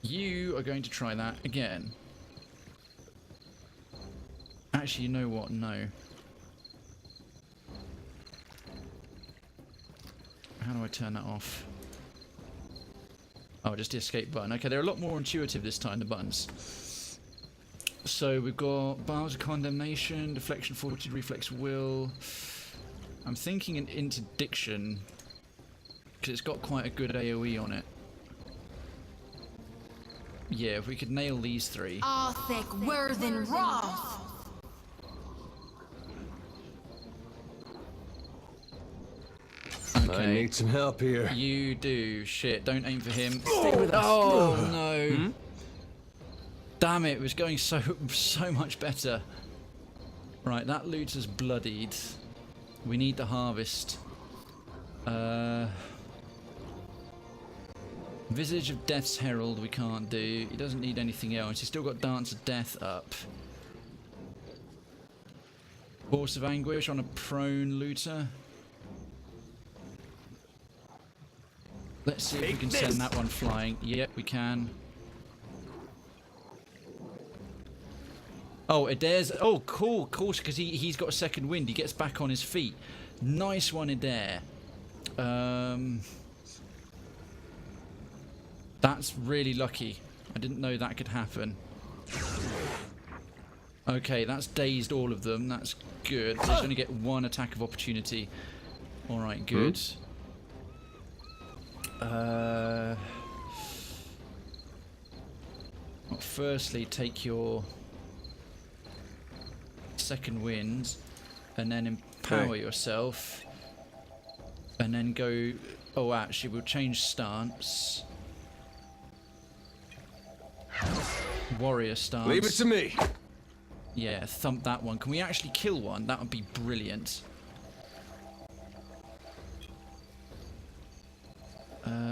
You are going to try that again. Actually, you know what? No. How do I turn that off? Oh, just the escape button. Okay, they're a lot more intuitive this time, the buttons. So we've got Bars of Condemnation, Deflection, Fortitude, Reflex, Will. I'm thinking an Interdiction, because it's got quite a good AoE on it. Yeah, if we could nail these 3. Arthek, Worthen, Roth. Okay. I need some help here. You do. Shit, don't aim for him. Stay with us. Oh, no. Damn it, it was going so much better. Right, that loot is bloodied. We need the harvest. Visage of Death's Herald we can't do. He doesn't need anything else. He's still got Dance of Death up. Force of Anguish on a prone looter. Let's see if we can send that one flying. Yep, we can. Oh, Adair's... Oh, cool, because he's got a second wind. He gets back on his feet. Nice one, Adair. That's really lucky. I didn't know that could happen. Okay, that's dazed all of them. That's good. So he's going to get 1 attack of opportunity. Alright, good. Well, firstly, take your second wind and then empower yourself and then go... Oh, actually, we'll change stance. Warrior stance. Leave it to me. Yeah, thump that one. Can we actually kill one? That would be brilliant.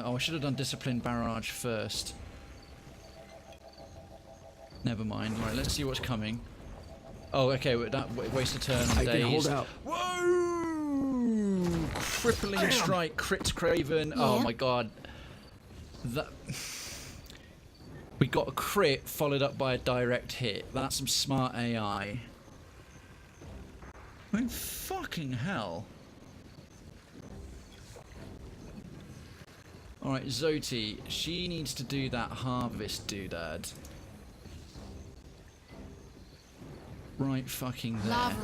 Oh, I should have done Disciplined Barrage first. Never mind. Right, let's see what's coming. Oh, okay, that waste a turn. I can hold out. Whoa! Crippling strike, crits Krayven. Yeah. Oh my god. That... We got a crit followed up by a direct hit. That's some smart AI. I mean, fucking hell. Alright, Zoti, she needs to do that harvest doodad. Right fucking there.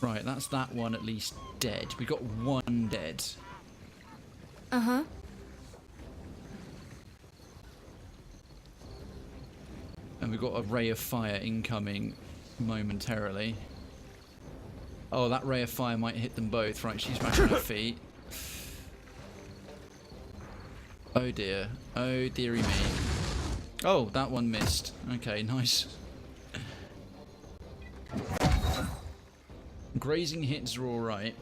Right, that's that one at least dead. We got 1 dead. Uh-huh. And we've got a ray of fire incoming momentarily. Oh, that ray of fire might hit them both. Right, she's back on her feet. Oh dear. Oh dearie me. Oh, that one missed. Okay, nice. Grazing hits are alright.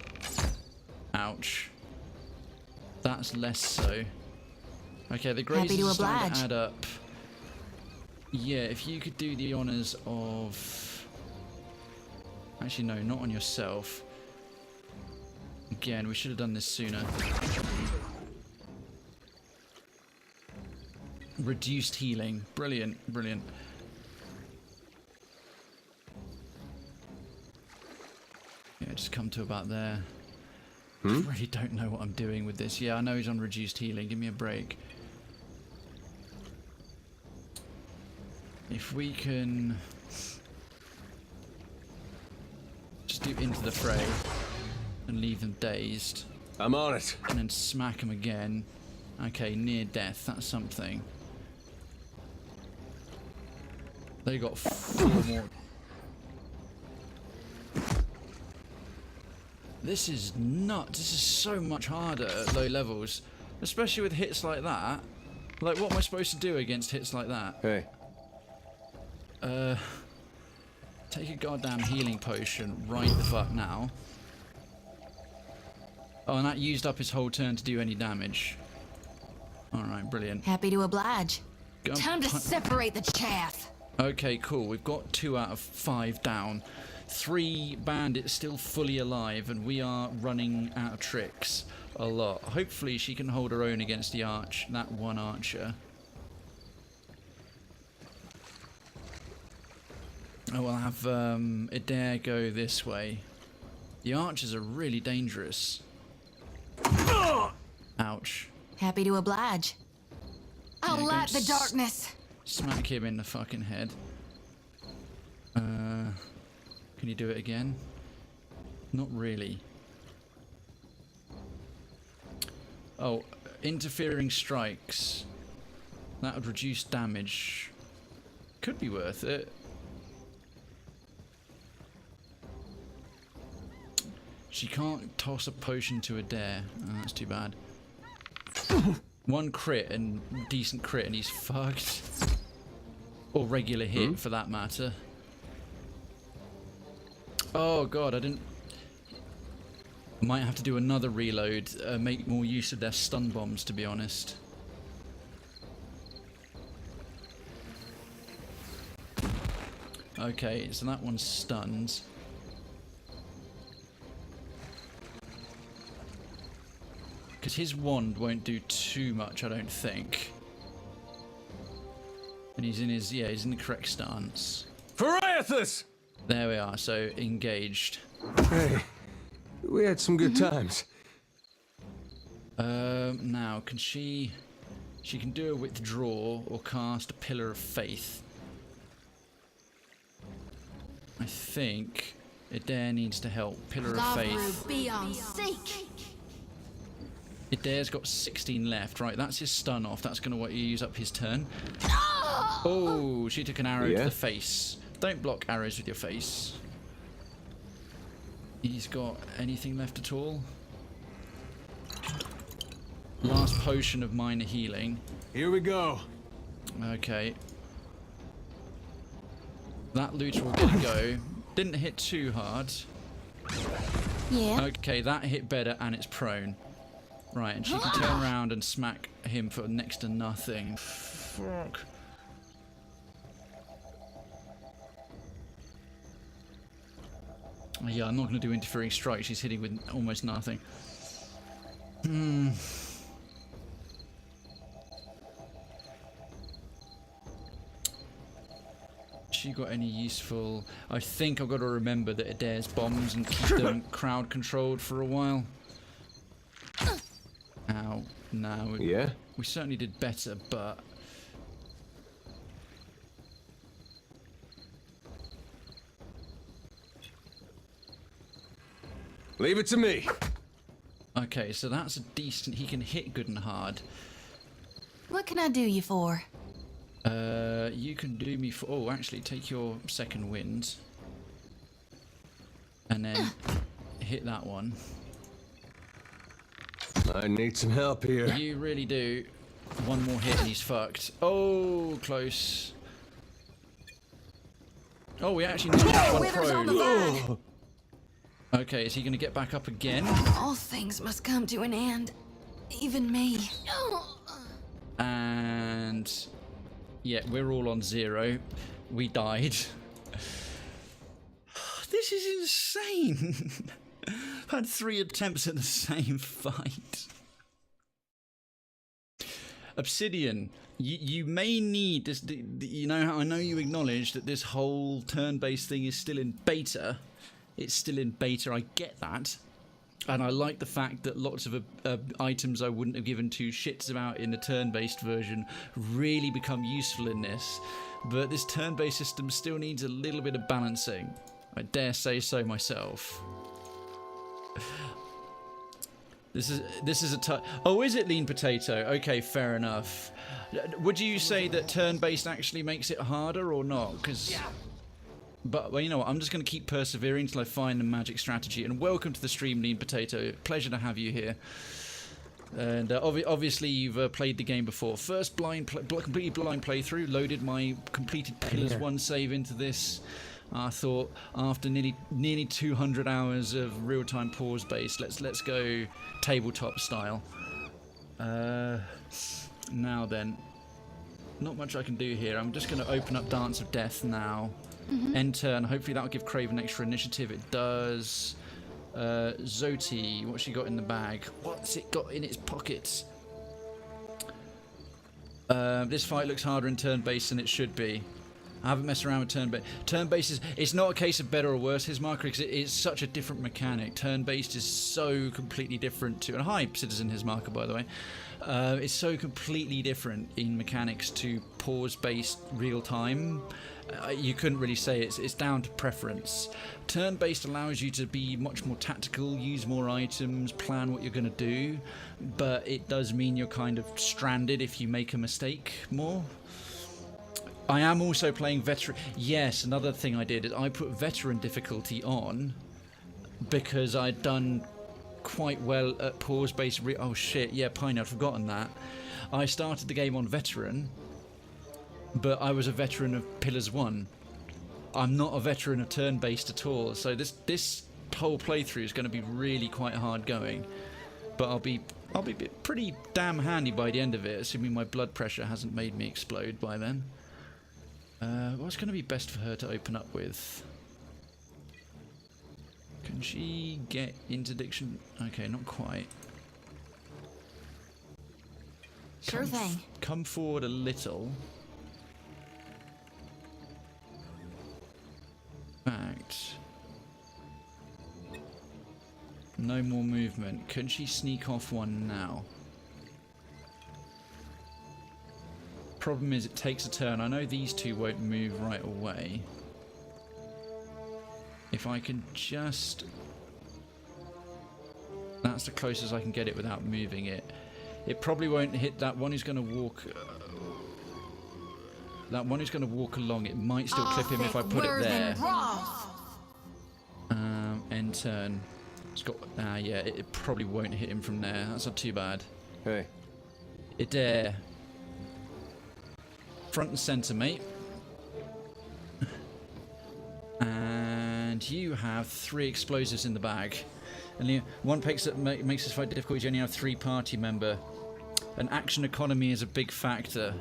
Ouch. That's less so. Okay, the grazing is starting to add up. Yeah, if you could do the honours of... Actually, no, not on yourself. Again, we should have done this sooner. Reduced healing. Brilliant, brilliant. Yeah, just come to about there. I really don't know what I'm doing with this. Yeah, I know he's on reduced healing. Give me a break. If we can just do into the fray and leave them dazed. I'm on it. And then smack them again. Okay, near death. That's something. They got 4 more. This is nuts. This is so much harder at low levels. Especially with hits like that. Like, what am I supposed to do against hits like that? Hey. Take a goddamn healing potion right the fuck now. Oh, and that used up his whole turn to do any damage. Alright, brilliant. Happy to oblige. Time to separate the chaff. Okay, cool. We've got 2 out of 5 down. 3 bandits still fully alive, and we are running out of tricks a lot. Hopefully she can hold her own against that one archer. Oh, we'll have Adair go this way. The archers are really dangerous. Ouch. Happy to oblige. I'll light the darkness. Smack him in the fucking head. Can you do it again? Not really. Oh, interfering strikes. That would reduce damage. Could be worth it. She can't toss a potion to Adair. Oh, that's too bad. 1 crit and decent crit and he's fucked. Or regular hit for that matter. Oh god, I didn't... Might have to do another reload, make more use of their stun bombs, to be honest. Okay, so that one's stunned. Because his wand won't do too much, I don't think. And he's in his, he's in the correct stance. Pharaothus! There we are, so engaged. Hey, we had some good times. Now, can she can do a withdraw or cast a Pillar of Faith. I think Adair needs to help. Pillar of Faith. Adair's got 16 left. Right, that's his stun off. That's going to use up his turn. Oh, she took an arrow to the face. Don't block arrows with your face. He's got anything left at all? Last potion of minor healing. Here we go. Okay. That looter will get a go. Didn't hit too hard. Yeah. Okay, that hit better and it's prone. Right, and she can turn around and smack him for next to nothing. Fuck. Yeah, I'm not going to do interfering strike. She's hitting with almost nothing. She got any useful... I think I've got to remember that Adair's bombs and keep them crowd controlled for a while. Ow. No. We certainly did better, but... Leave it to me. Okay, so that's a decent... He can hit good and hard. What can I do you for? You can do me for... Oh, actually, take your second wind. And then hit that one. I need some help here. You really do. One more hit and he's fucked. Oh, close. Oh, we actually knocked one prone. Okay, is he going to get back up again? All things must come to an end. Even me. And yeah, we're all on 0. We died. This is insane. I've had 3 attempts at the same fight. Obsidian, you may need this. You know, I know you acknowledge that this whole turn-based thing is still in beta. It's still in beta. I get that. And I like the fact that lots of items I wouldn't have given 2 shits about in the turn-based version really become useful in this. But this turn-based system still needs a little bit of balancing. I dare say so myself. This is a oh, is it lean potato? Okay, fair enough. Would you say that turn-based actually makes it harder or not? Because... But, well, you know what, I'm just going to keep persevering until I find the magic strategy. And welcome to the stream, Lean Potato. Pleasure to have you here. And obviously you've played the game before. First completely blind playthrough. Loaded my completed Pillars 1 save into this. I thought after nearly 200 hours of real-time pause-based, let's go tabletop style. Now then, not much I can do here. I'm just going to open up Dance of Death now. End turn. Hopefully that'll give Krayven extra initiative. It does. Zoti, what's she got in the bag? What's it got in its pockets? This fight looks harder in turn-based than it should be. I haven't messed around with turn-based. Turn-based it's not a case of better or worse, his marker, because it is such a different mechanic. Turn-based is so completely different to... And hi, Citizen His marker, by the way. It's so completely different in mechanics to pause-based real-time. You couldn't really say it's down to preference. Turn-based allows you to be much more tactical, use more items, plan what you're going to do, but it does mean you're kind of stranded if you make a mistake more. I am also playing veteran. Yes, another thing I did is I put veteran difficulty on because I'd done quite well at pause-based. Oh shit! Yeah, Pine, I'd forgotten that. I started the game on veteran, but I was a veteran of Pillars 1. I'm not a veteran of turn-based at all. So this whole playthrough is going to be really quite hard going, but I'll be pretty damn handy by the end of it, assuming my blood pressure hasn't made me explode by then. What's going to be best for her to open up with? Can she get interdiction? Okay, not quite. Sure thing. Come forward a little. Fact. No more movement. Can she sneak off one now? Problem is it takes a turn. I know these two won't move right away. If I can just... That's the closest I can get it without moving it. It probably won't hit that one who's going to walk... that one who's going to walk along. It might still clip him if I put it there. End turn. It's got... yeah, it probably won't hit him from there. That's not too bad. Hey. It dare. Front and centre, mate. And you have 3 explosives in the bag. And one makes this fight difficult. You only have 3 party member. And action economy is a big factor.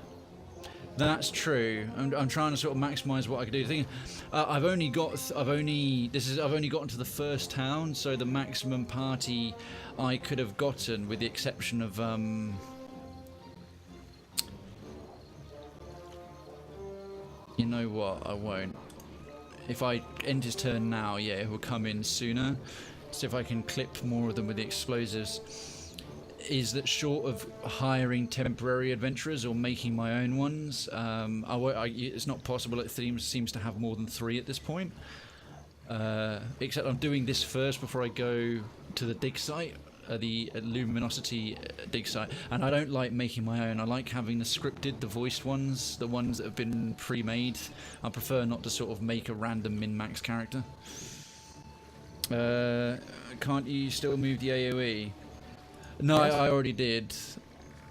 That's true. I'm trying to sort of maximise what I can do. The thing, I've only gotten to the first town, so the maximum party I could have gotten, with the exception of you know what? I won't. If I end his turn now, yeah, it will come in sooner. So if I can clip more of them with the explosives, is that short of hiring temporary adventurers or making my own ones, it's not possible. It seems to have more than 3 at this point. Except I'm doing this first before I go to the dig site, the Luminosity dig site. And I don't like making my own. I like having the scripted, the voiced ones, the ones that have been pre-made. I prefer not to sort of make a random min-max character. Can't you still move the AoE? No, yes. I already did.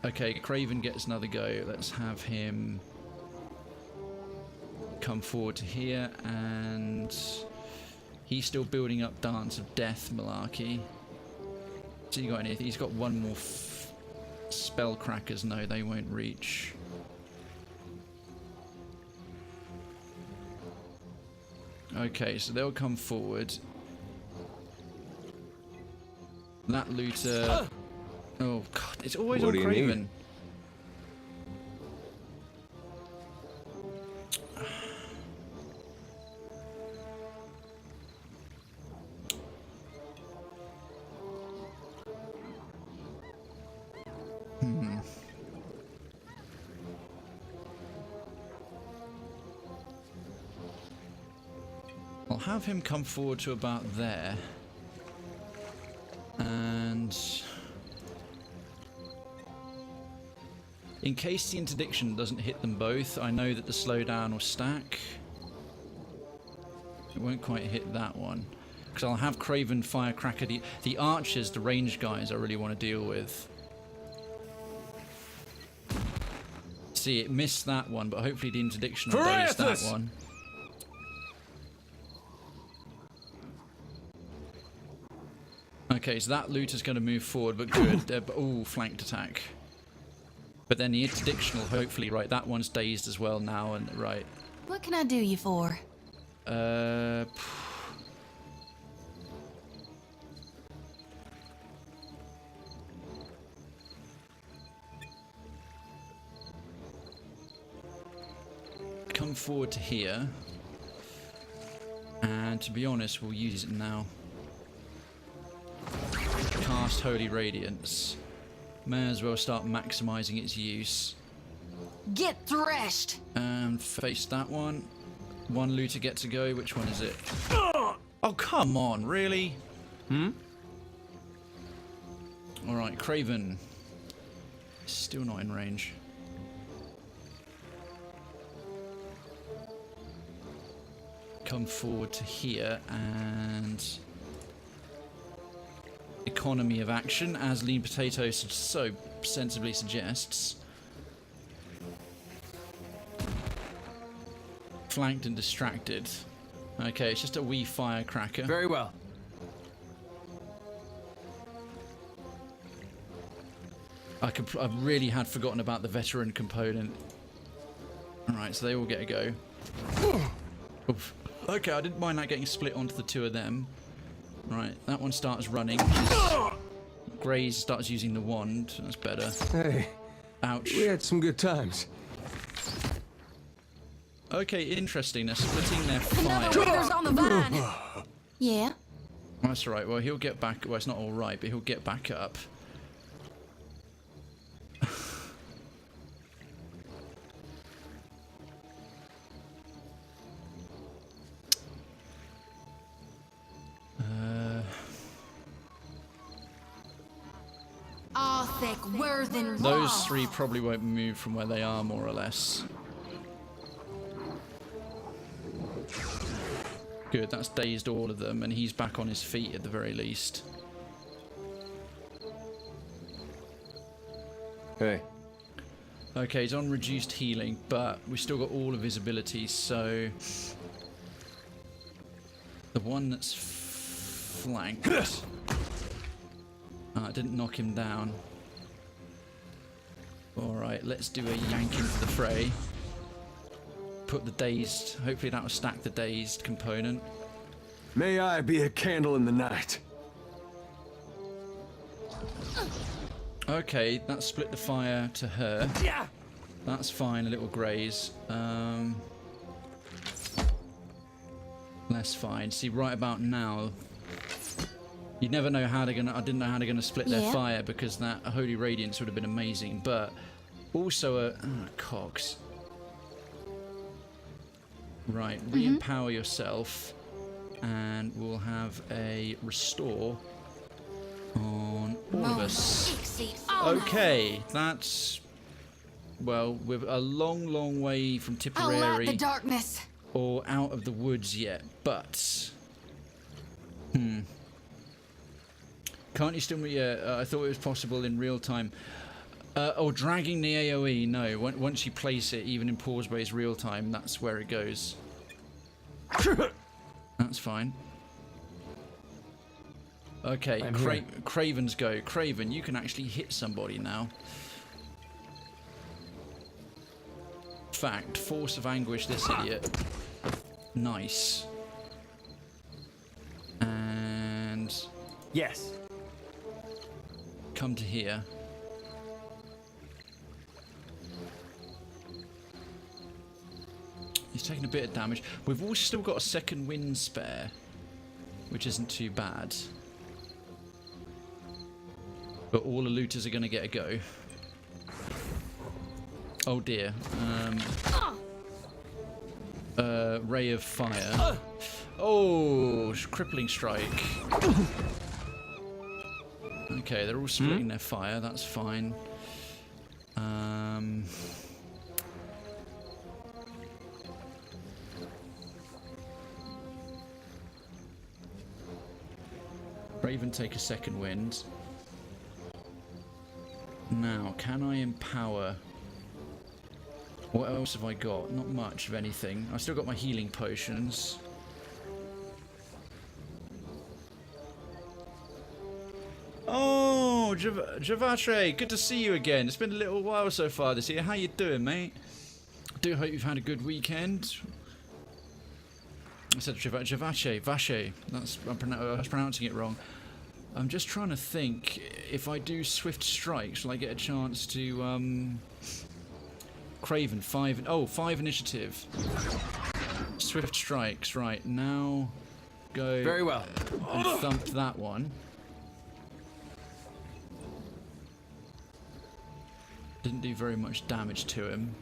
Okay, Krayven gets another go. Let's have him come forward to here, and He's still building up Dance of Death malarkey. So you got anything? He's got one more spell crackers. No, they won't reach. Okay, so they'll come forward. That looter. Oh god, it's always on Krayven. I'll have him come forward to about there. And in case the interdiction doesn't hit them both, I know that the slowdown will stack. It won't quite hit that one. Because I'll have Krayven Firecracker. The archers, the range guys I really want to deal with. See, it missed that one, but hopefully the interdiction will base that one. Okay, so that looter's going to move forward, but good. Oh, flanked attack. But then the interdiction will hopefully, right, that one's dazed as well now, and right. What can I do you for? Come forward to here. And to be honest, we'll use it now. Cast Holy Radiance. May as well start maximizing its use. Get threshed! And face that one. One looter get to go. Which one is it? Oh, come on, really? Alright, Krayven. Still not in range. Come forward to here and economy of action, as Lean Potato so sensibly suggests. Flanked and distracted. Okay, it's just a wee firecracker. Very well. I really had forgotten about the veteran component. Alright, so they all get a go. Oof. Okay, I didn't mind that getting split onto the two of them. Right, that one starts running. Graze starts using the wand. That's better. Hey. Ouch. We had some good times. Okay, interesting. They're splitting their fire. Another wither's on the vine. Yeah. That's right. Well, he'll get back. Well, it's not all right, but he'll get back up. Those three probably won't move from where they are, more or less. Good, that's dazed all of them, and he's back on his feet at the very least. Hey. Okay, he's on reduced healing, but we've still got all of his abilities, so... The one that's flanked... didn't knock him down. Alright, let's do a yank into the fray. Put the dazed... Hopefully that will stack the dazed component. May I be a candle in the night. Okay, that split the fire to her. Yeah. That's fine, a little graze. That's fine. See, right about now... You never know how they're gonna... I didn't know how they're gonna split their fire because that Holy Radiance would have been amazing, but... Also a... cogs. Right, re-empower yourself, and we'll have a restore on all of us. Okay, that's... Well, we're a long, long way from Tipperary the darkness. Or out of the woods yet, but... Can't you still... Yeah, I thought it was possible in real time. Or dragging the AoE, no. Once you place it, even in pause-based real time, that's where it goes. That's fine. Okay, Krayven's go. Krayven, you can actually hit somebody now. Fact, force of anguish this idiot. Nice. And... Yes. Come to here. He's taking a bit of damage. We've all still got a second wind spare, which isn't too bad. But all the looters are going to get a go. Oh dear. Ray of fire. Oh, crippling strike. Okay, they're all splitting their fire. That's fine. Krayven take a second wind. Now, can I empower? What else have I got? Not much of anything. I've still got my healing potions. Oh, Javatre, good to see you again. It's been a little while so far this year. How you doing, mate? Do hope you've had a good weekend. I said Javache, Vache. I was pronouncing it wrong. I'm just trying to think, if I do swift strikes, will I get a chance to Krayven 5 initiative. Swift strikes, right, now go very well and thump that one. Didn't do very much damage to him.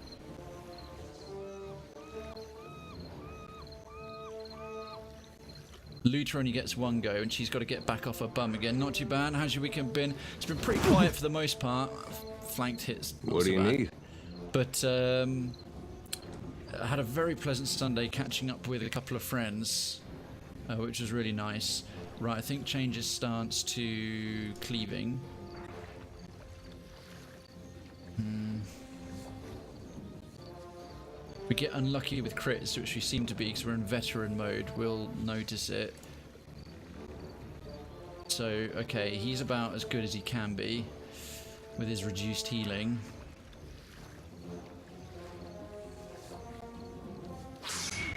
Looter only gets one go, and she's got to get back off her bum again. Not too bad. How's your weekend been? It's been pretty quiet for the most part. Flanked hits. What do you need? But I had a very pleasant Sunday catching up with a couple of friends, which was really nice. Right, I think change his stance to cleaving. We get unlucky with crits, which we seem to be because we're in veteran mode. We'll notice it. So, okay, he's about as good as he can be with his reduced healing.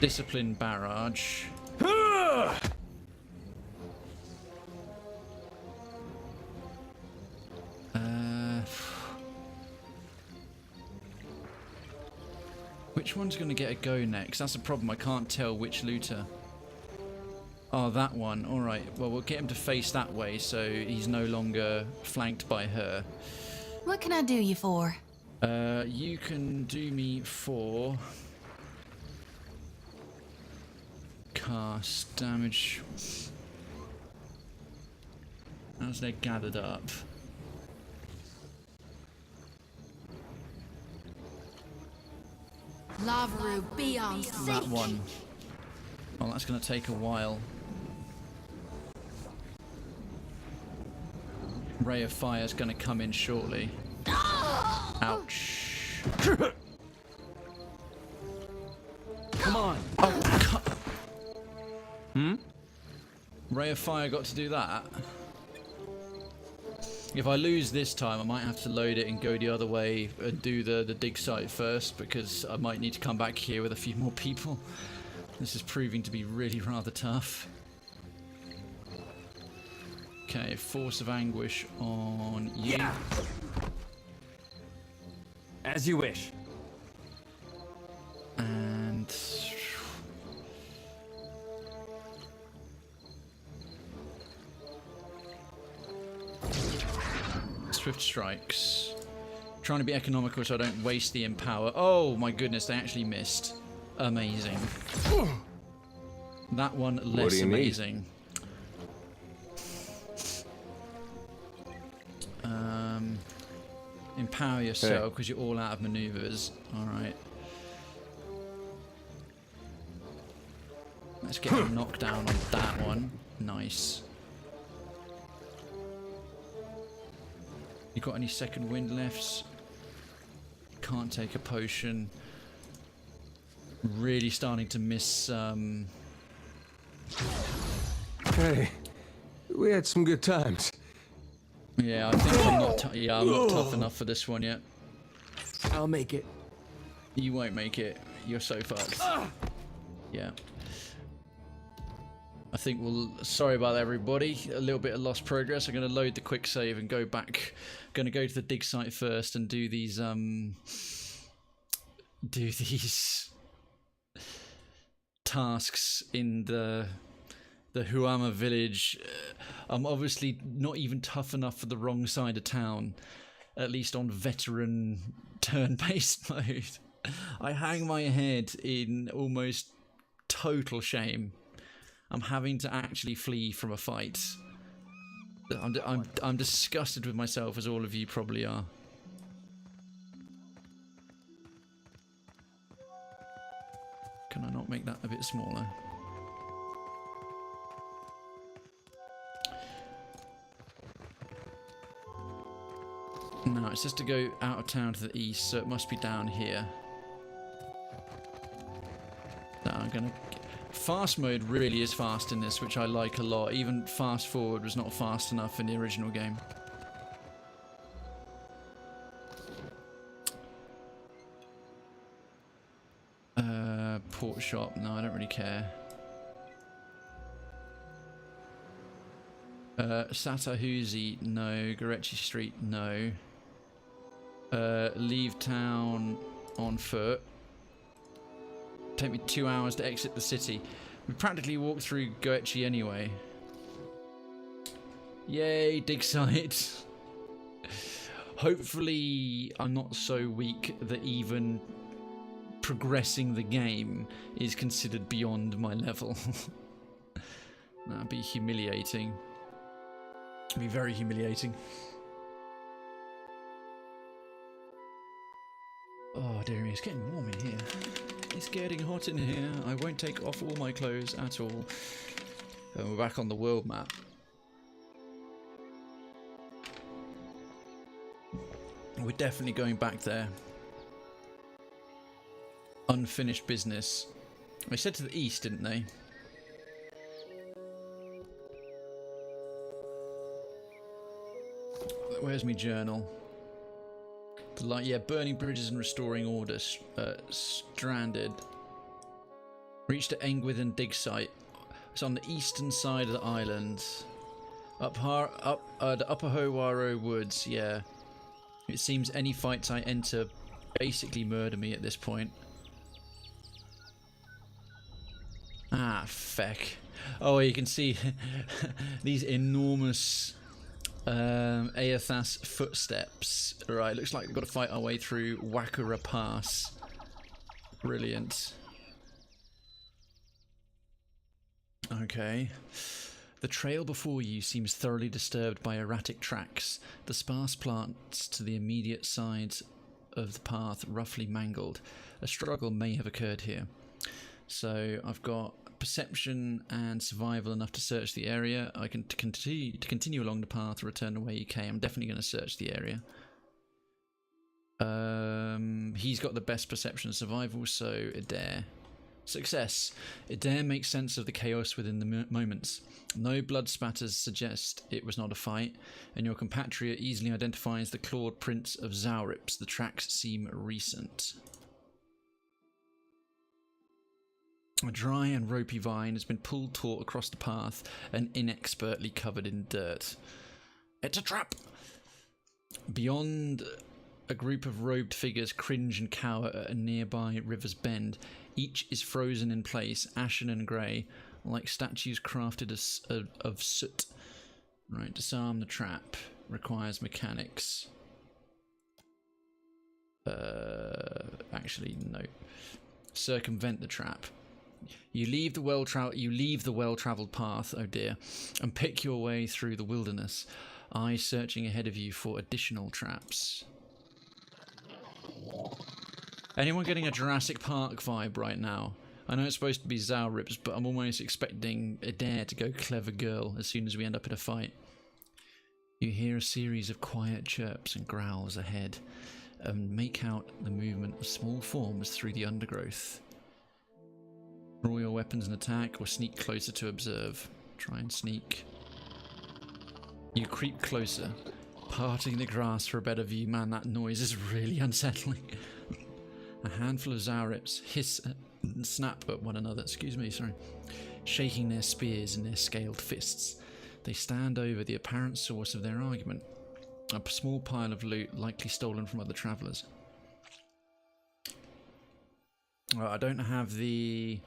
Discipline barrage. Which one's going to get a go next? That's a problem. I can't tell which looter. Oh, that one. All right. Well, we'll get him to face that way so he's no longer flanked by her. What can I do you for? You can do me for cast damage as they're gathered up. Lavaru, be on sync. That one. Well, that's going to take a while. Ray of Fire is going to come in shortly. Ouch. Come on. Oh, Ray of Fire got to do that. If I lose this time, I might have to load it and go the other way and do the dig site first, because I might need to come back here with a few more people. This is proving to be really rather tough. Okay, Force of Anguish on you. Yeah. As you wish. And Swift strikes. Trying to be economical so I don't waste the empower. Oh my goodness, they actually missed. Amazing. That one less amazing. Empower yourself because you're all out of maneuvers. Alright. Let's get a knockdown on that one. Nice. You got any second wind lefts? Can't take a potion. Really starting to miss Hey, we had some good times. Yeah, I think I'm not. I'm not tough enough for this one yet. I'll make it. You won't make it. You're so fucked. Yeah. I think we'll. Sorry about that, everybody. A little bit of lost progress. I'm going to load the quick save and go back. Going to go to the dig site first and do these. Tasks in the Huama village. I'm obviously not even tough enough for the wrong side of town, at least on veteran turn-based mode. I hang my head in almost total shame. I'm having to actually flee from a fight. I'm disgusted with myself, as all of you probably are. Can I not make that a bit smaller? No, it's just to go out of town to the east, so it must be down here. That I'm gonna... Fast mode really is fast in this, which I like a lot. Even fast forward was not fast enough in the original game. Port shop, no, I don't really care. Satahuzi, no. Gorechi Street, no. Leave town on foot. Take me 2 hours to exit the city. We practically walked through Goechi anyway. Yay, dig site. Hopefully I'm not so weak that even progressing the game is considered beyond my level. That'd be humiliating. It'd be very humiliating. Oh dear me, it's getting warm in here. It's getting hot in here. I won't take off all my clothes at all. And we're back on the world map. We're definitely going back there. Unfinished business. They said to the east, didn't they? Where's my journal? Yeah, burning bridges and restoring order. Stranded. Reached the Engwith and dig site. It's on the eastern side of the island. The Upper Howaro Woods, yeah. It seems any fights I enter basically murder me at this point. Ah, feck. Oh, you can see these enormous Aethas footsteps. Right, looks like we've got to fight our way through Wakura Pass. Brilliant. Okay. The trail before you seems thoroughly disturbed by erratic tracks. The sparse plants to the immediate sides of the path roughly mangled. A struggle may have occurred here. So I've got perception and survival enough to search the area. I can continue along the path, return the way you came. I'm definitely going to search the area. He's got the best perception and survival, so Adair. Success. Adair makes sense of the chaos within the moments. No blood spatters suggest it was not a fight, and your compatriot easily identifies the clawed prints of Zaurips. The tracks seem recent. A dry and ropey vine has been pulled taut across the path and inexpertly covered in dirt. It's a trap! Beyond, a group of robed figures cringe and cower at a nearby river's bend. Each is frozen in place, ashen and grey, like statues crafted of soot. Right, disarm the trap. Requires mechanics. Actually, no. Circumvent the trap. You leave the well-travelled path, oh dear, and pick your way through the wilderness, eyes searching ahead of you for additional traps. Anyone getting a Jurassic Park vibe right now? I know it's supposed to be Zaurips, but I'm almost expecting Adair to go clever girl as soon as we end up in a fight. You hear a series of quiet chirps and growls ahead, and make out the movement of small forms through the undergrowth. Draw your weapons and attack, or sneak closer to observe. Try and sneak. You creep closer, parting the grass for a better view. Man, that noise is really unsettling. A handful of Zaurips hiss and snap at one another, shaking their spears in their scaled fists. They stand over the apparent source of their argument, a small pile of loot likely stolen from other travellers. I don't have a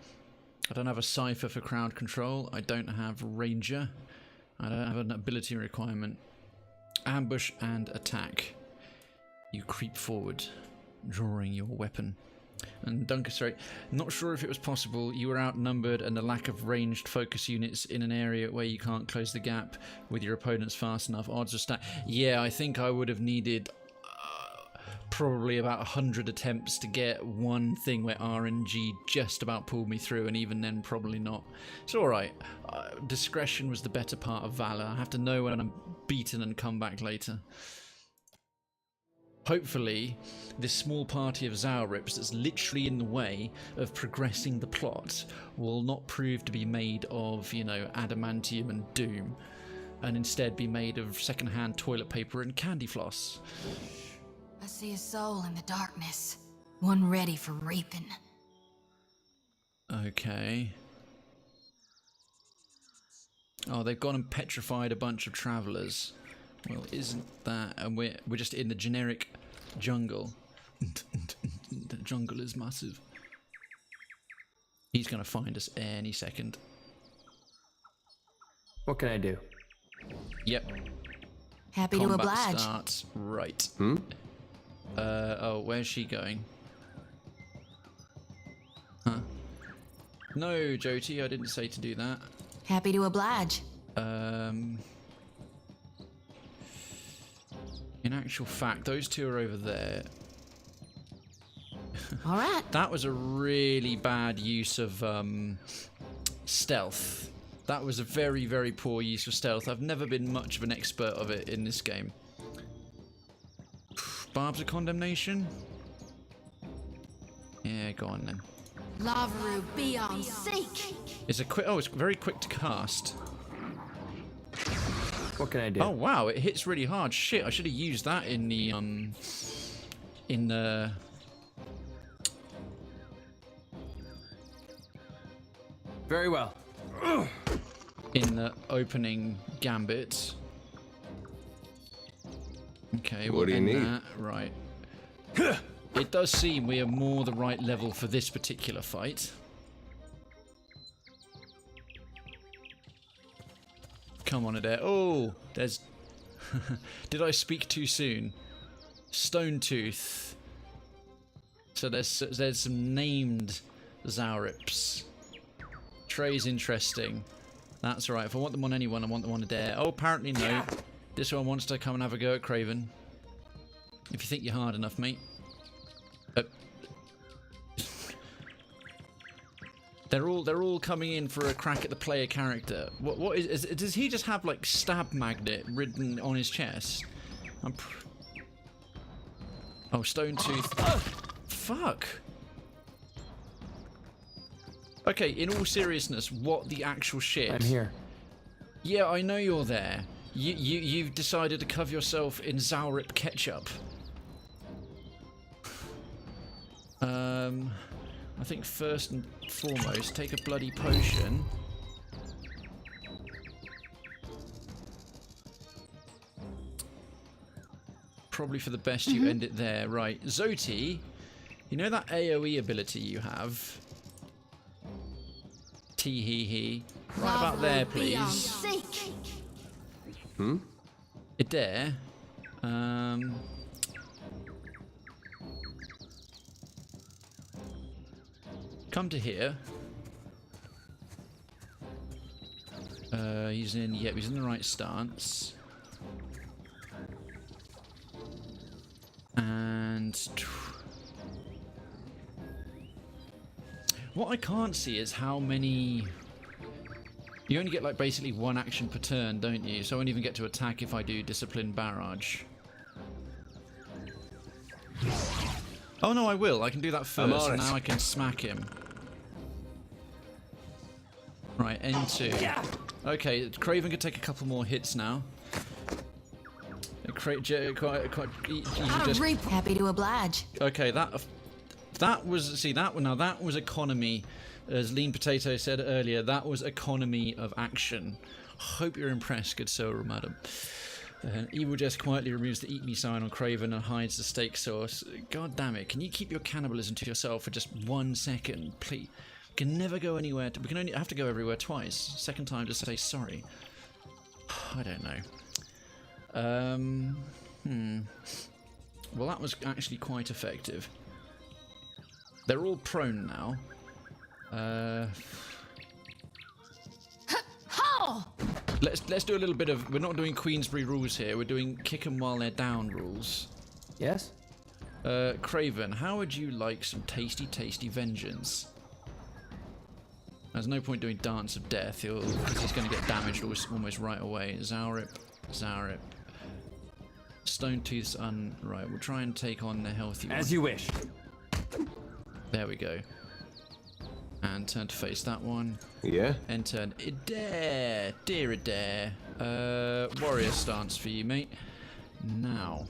cipher for crowd control. I don't have ranger. I don't have an ability requirement. Ambush and attack. You creep forward, drawing your weapon. And Duncan, sorry, not sure if it was possible. You were outnumbered, and the lack of ranged focus units in an area where you can't close the gap with your opponents fast enough. Odds are stacked. Yeah, I think I would have needed probably about 100 attempts to get one thing where RNG just about pulled me through, and even then probably not. It's alright. Discretion was the better part of valor. I have to know when I'm beaten and come back later. Hopefully, this small party of Zaurips that's literally in the way of progressing the plot will not prove to be made of, you know, adamantium and doom, and instead be made of second-hand toilet paper and candy floss. I see a soul in the darkness, one ready for reaping. Okay. Oh, they've gone and petrified a bunch of travellers. Well, isn't that... And we're just in the generic jungle. The jungle is massive. He's going to find us any second. What can I do? Yep. Happy Combat to oblige. Starts right. Oh, where's she going? Huh? No, Jyoti, I didn't say to do that. Happy to oblige. In actual fact, those two are over there. All right. That was a really bad use of stealth. That was a very, very poor use of stealth. I've never been much of an expert of it in this game. Barbs of Condemnation? Yeah, go on then. Lavaru, be on seek. It's a quick. Oh, it's very quick to cast. What can I do? Oh wow, it hits really hard. Shit, I should have used that in the Very well. in the opening gambit. Okay, what do you need? That. Right. It does seem we are more the right level for this particular fight. Come on, Adair. Oh, there's... Did I speak too soon? Stone Tooth. So there's some named Zaurips. Trey's interesting. That's right. If I want them on anyone, I want them on Adair. Oh, apparently no. This one wants to come and have a go at Krayven. If you think you're hard enough, mate. They're all coming in for a crack at the player character. What is does he just have like stab magnet written on his chest? Oh, Stone Tooth. Fuck. Okay, in all seriousness, what the actual shit? I'm here. Yeah, I know you're there. You've decided to cover yourself in Zaurip ketchup. I think first and foremost, take a bloody potion. Probably for the best you end it there. Right, Zoti, you know that AoE ability you have? Tee-hee-hee. Right about there, please. Adair. Come to here. He's in. Yep, he's in the right stance. And what I can't see is how many. You only get like basically one action per turn, don't you? So I won't even get to attack if I do Discipline Barrage. Oh no, I will. I can do that first, and now I can smack him. Right, N2. Okay, Krayven could take a couple more hits now. Quite happy to oblige. Okay, that was that was economy, as Lean Potato said earlier. That was economy of action. Hope you're impressed, good sir or madam. Evil just quietly removes the eat me sign on Krayven and hides the steak sauce. God damn it! Can you keep your cannibalism to yourself for just 1 second, please? We can never go anywhere. We can only have to go everywhere twice. Second time, just say sorry. I don't know. Well, that was actually quite effective. They're all prone now. Let's do a little bit of. We're not doing Queensberry rules here. We're doing kick 'em while they're down rules. Yes. Krayven, how would you like some tasty, tasty vengeance? There's no point doing Dance of Death, because he's going to get damaged almost right away. Zaurip. Stone Tooth's right. We'll try and take on the healthy one. As you wish. There we go. And turn to face that one. Yeah? And turn Adair. Dear Adair. Warrior stance for you, mate. Now.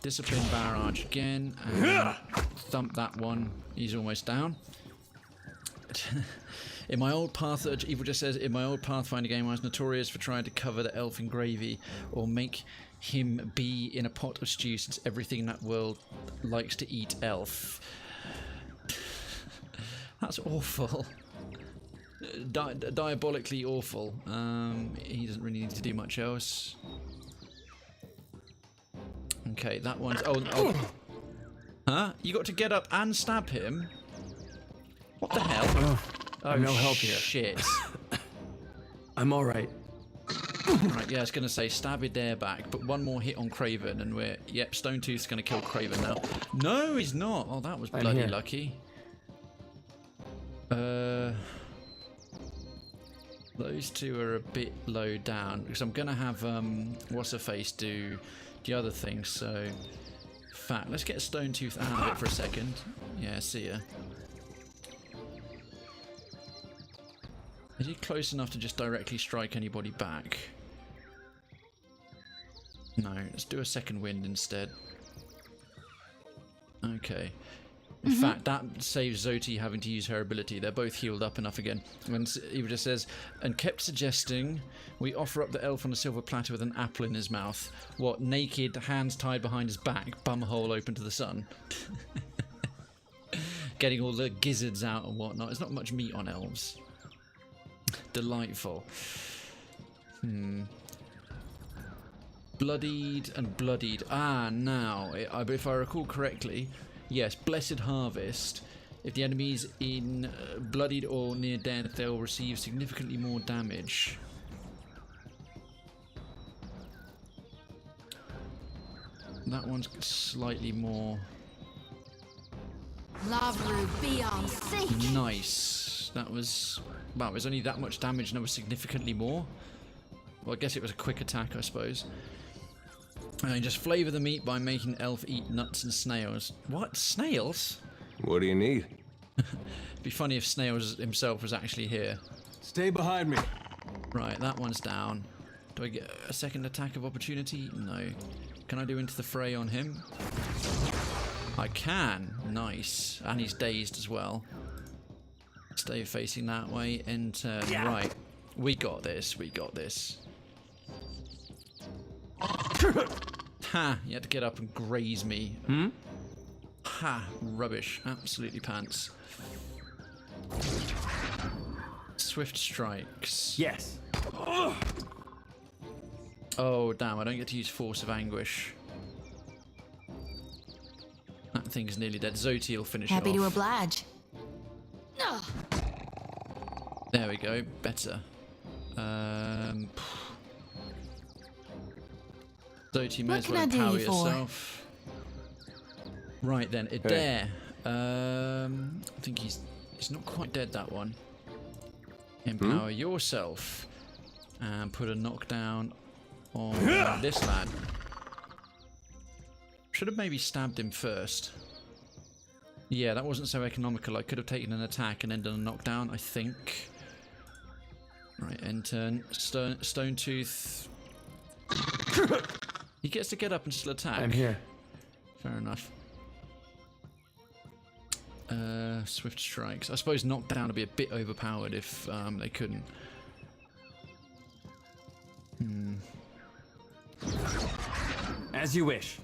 Discipline barrage again. And thump that one. He's almost down. In my old Evil just says, in my old Pathfinder game I was notorious for trying to cover the elf in gravy or make him be in a pot of stew since everything in that world likes to eat elf. That's awful. Diabolically awful. He doesn't really need to do much else. Okay, that one's... Oh. Huh? You got to get up and stab him? What the hell? Oh, no help here. Shit. I'm alright. Right, yeah, I was going to say stab Adair back, but one more hit on Krayven and we're... Yep, Stone Tooth's going to kill Krayven now. No, he's not. Oh, that was bloody lucky. Those two are a bit low down because I'm gonna have what's-her-face do the other thing. So, in fact, let's get Stone Tooth out of it for a second. Yeah, see ya. Is he close enough to just directly strike anybody back? No, let's do a second wind instead. Okay. In fact, that saves Zoti having to use her ability. They're both healed up enough again. When Eva just says, and kept suggesting, we offer up the elf on a silver platter with an apple in his mouth. What, naked, hands tied behind his back, bumhole open to the sun. Getting all the gizzards out and whatnot. There's not much meat on elves. Delightful. Bloodied and bloodied. Ah, now, if I recall correctly... Yes, Blessed Harvest. If the enemy's in bloodied or near death, they'll receive significantly more damage. That one's slightly more... Nice. That was... Wow, it was only that much damage and it was significantly more. Well, I guess it was a quick attack, I suppose. And just flavour the meat by making elf eat nuts and snails. What? Snails? What do you need? It'd be funny if Snails himself was actually here. Stay behind me. Right, that one's down. Do I get a second attack of opportunity? No. Can I do into the fray on him? I can. Nice. And he's dazed as well. Stay facing that way. Enter. Yeah. Right. We got this. We got this. Ha! You had to get up and graze me. Ha! Rubbish. Absolutely pants. Swift strikes. Yes. Oh, damn. I don't get to use Force of Anguish. That thing's nearly dead. Zoti will finish it off. Happy to oblige. There we go. Better. Zoti, may as well empower yourself. Right then, Adair. I think he's not quite dead, that one. Empower yourself. And put a knockdown on this lad. Should have maybe stabbed him first. Yeah, that wasn't so economical. I could have taken an attack and then done a knockdown, I think. Right, end turn. Stone Tooth. He gets to get up and still attack. I'm here. Fair enough. Swift strikes. I suppose knockdown would be a bit overpowered if they couldn't. As you wish.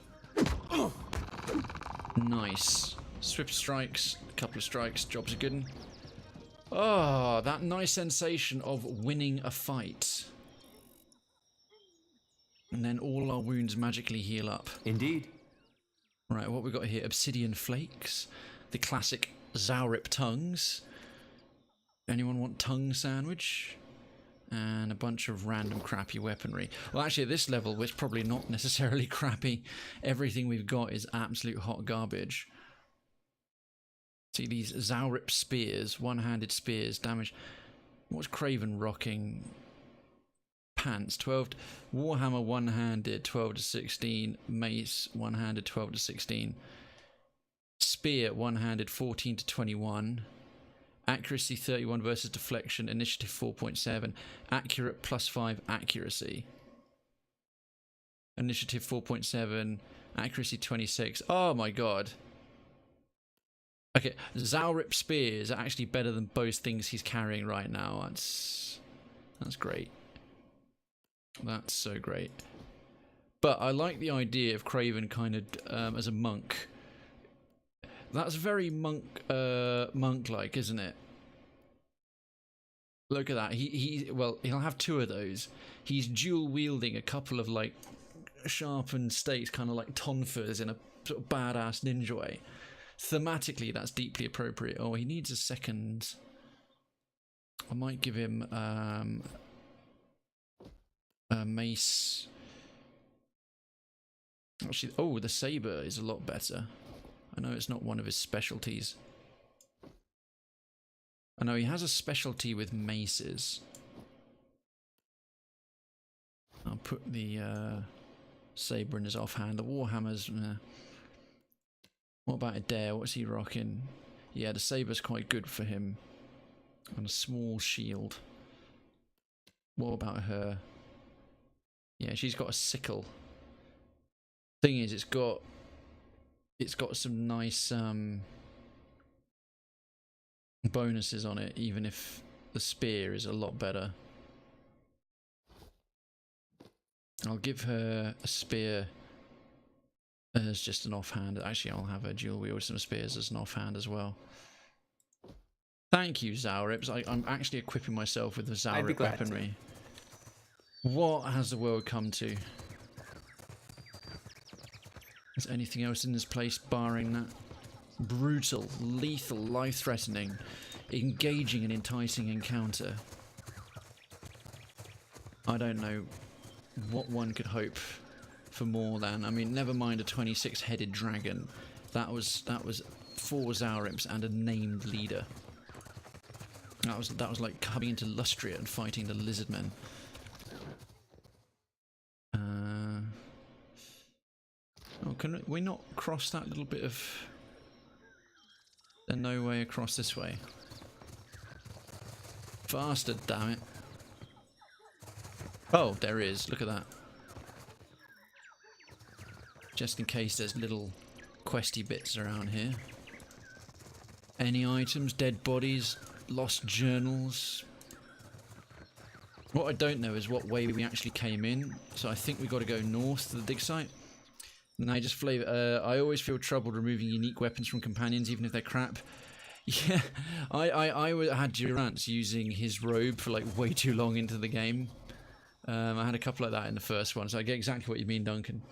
Nice. Swift strikes, a couple of strikes, job's a good one. Oh, that nice sensation of winning a fight. And then all our wounds magically heal up. Indeed. Right, what we got here? Obsidian flakes, the classic Zaurip tongues. Anyone want tongue sandwich? And a bunch of random crappy weaponry. Well, actually, at this level, it's probably not necessarily crappy. Everything we've got is absolute hot garbage. See these Zaurip spears, one-handed spears, damage. What's Krayven rocking? Pants, 12. Warhammer one-handed, 12 to 16. Mace, one-handed, 12 to 16. Spear, one-handed, 14 to 21. Accuracy 31 versus deflection, initiative 4.7. Accurate +5 accuracy. Initiative 4.7, accuracy 26. Oh my god. Okay, Zaurip spears are actually better than both things he's carrying right now. That's great. That's so great. But I like the idea of Krayven kind of as a monk. That's very monk-like, isn't it? Look at that. Well, he'll have two of those. He's dual wielding a couple of like sharpened stakes, kind of like tonfas in a sort of badass ninja way. Thematically, that's deeply appropriate. Oh, he needs a second. I might give him a mace. Actually, oh, the saber is a lot better. I know it's not one of his specialties. I know he has a specialty with maces. I'll put the saber in his offhand. The Warhammer's... What about Adair? What's he rocking? Yeah, the saber's quite good for him. And a small shield. What about her? Yeah, she's got a sickle. Thing is, it's got some nice bonuses on it, even if the spear is a lot better. I'll give her a spear as just an offhand. Actually, I'll have her dual wield some spears as an offhand as well. Thank you, Zaurips. I'm actually equipping myself with the Zaurip weaponry. What has the world come to? Is anything else in this place barring that? Brutal, lethal, life-threatening, engaging and enticing encounter. I don't know what one could hope for more than. I mean, never mind a 26-headed dragon. That was 4 Zaurips and a named leader. That was like coming into Lustria and fighting the lizardmen. Oh, can we not cross that little bit of... There's no way across this way. Faster, damn it. Oh, there is. Look at that. Just in case there's little questy bits around here. Any items, dead bodies, lost journals. What I don't know is what way we actually came in. So I think we got to go north to the dig site. And I just flavor. I always feel troubled removing unique weapons from companions, even if they're crap. Yeah, I had Durant's using his robe for like way too long into the game. I had a couple like that in the first one, so I get exactly what you mean, Duncan.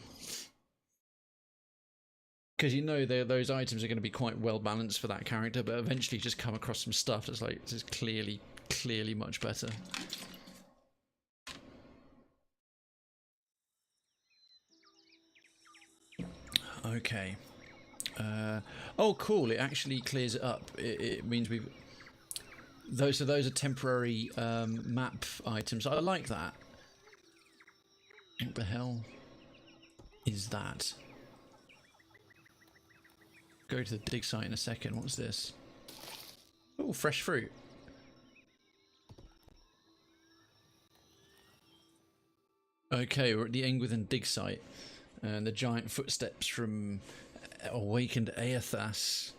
Because you know those items are going to be quite well balanced for that character, but eventually you just come across some stuff that's like, this is clearly much better. Okay. Oh, cool! It actually clears it up. It means we've... those are temporary map items. I like that. What the hell is that? Go to the dig site in a second. What's this? Oh, fresh fruit. Okay, we're at the Engwithan dig site. And the giant footsteps from awakened Aethas.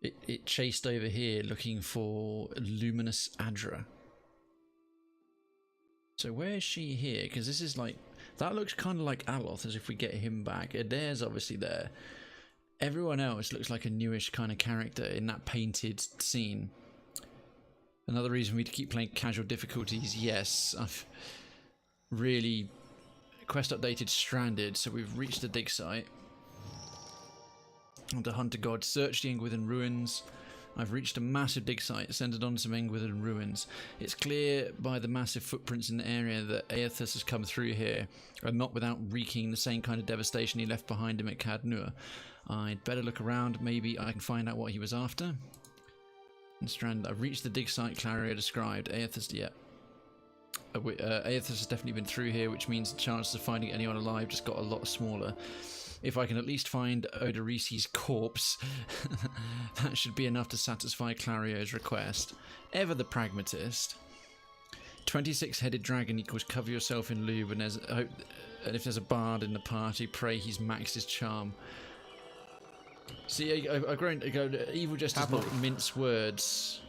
It chased over here looking for luminous Adra. So where is she here? Because this is like, that looks kind of like Aloth, as if we get him back. Adair's obviously there. Everyone else looks like a newish kind of character in that painted scene. Another reason for me to keep playing casual difficulties, yes, I've really quest updated Stranded, so we've reached the dig site. The Hunter God searched the Engwithan ruins. I've reached a massive dig site centered on some Engwithan ruins. It's clear by the massive footprints in the area that Aethys has come through here, and not without wreaking the same kind of devastation he left behind him at Cad Nur. I'd better look around, maybe I can find out what he was after. And Strand, I've reached the dig site Clario described. Aethys, yeah. Aethys has definitely been through here, which means the chances of finding anyone alive just got a lot smaller. If I can at least find Odorisi's corpse, that should be enough to satisfy Clario's request. Ever the pragmatist. 26-headed dragon equals cover yourself in lube, and if there's a bard in the party, pray he's maxed his charm. See, I've grown. Evil just does not mince words.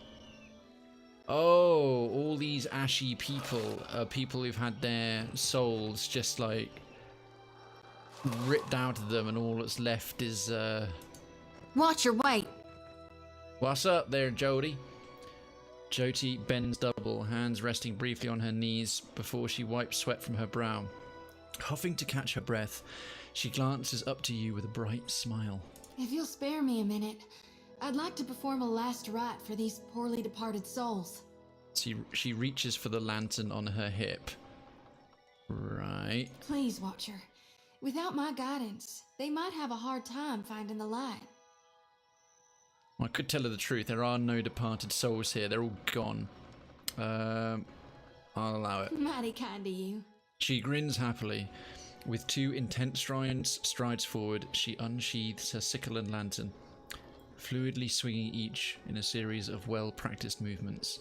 Oh, all these ashy people are people who've had their souls just like ripped out of them, and all that's left is Watch your weight. What's up there, Jody? Jyoti bends double, hands resting briefly on her knees before she wipes sweat from her brow. Huffing to catch her breath, she glances up to you with a bright smile. If you'll spare me a minute, I'd like to perform a last rite for these poorly departed souls. She reaches for the lantern on her hip. Right. Please, Watcher. Without my guidance, they might have a hard time finding the light. I could tell her the truth. There are no departed souls here. They're all gone. I'll allow it. Mighty kind of you. She grins happily. With 2 intense strides forward, she unsheathes her sickle and lantern, fluidly swinging each in a series of well-practiced movements.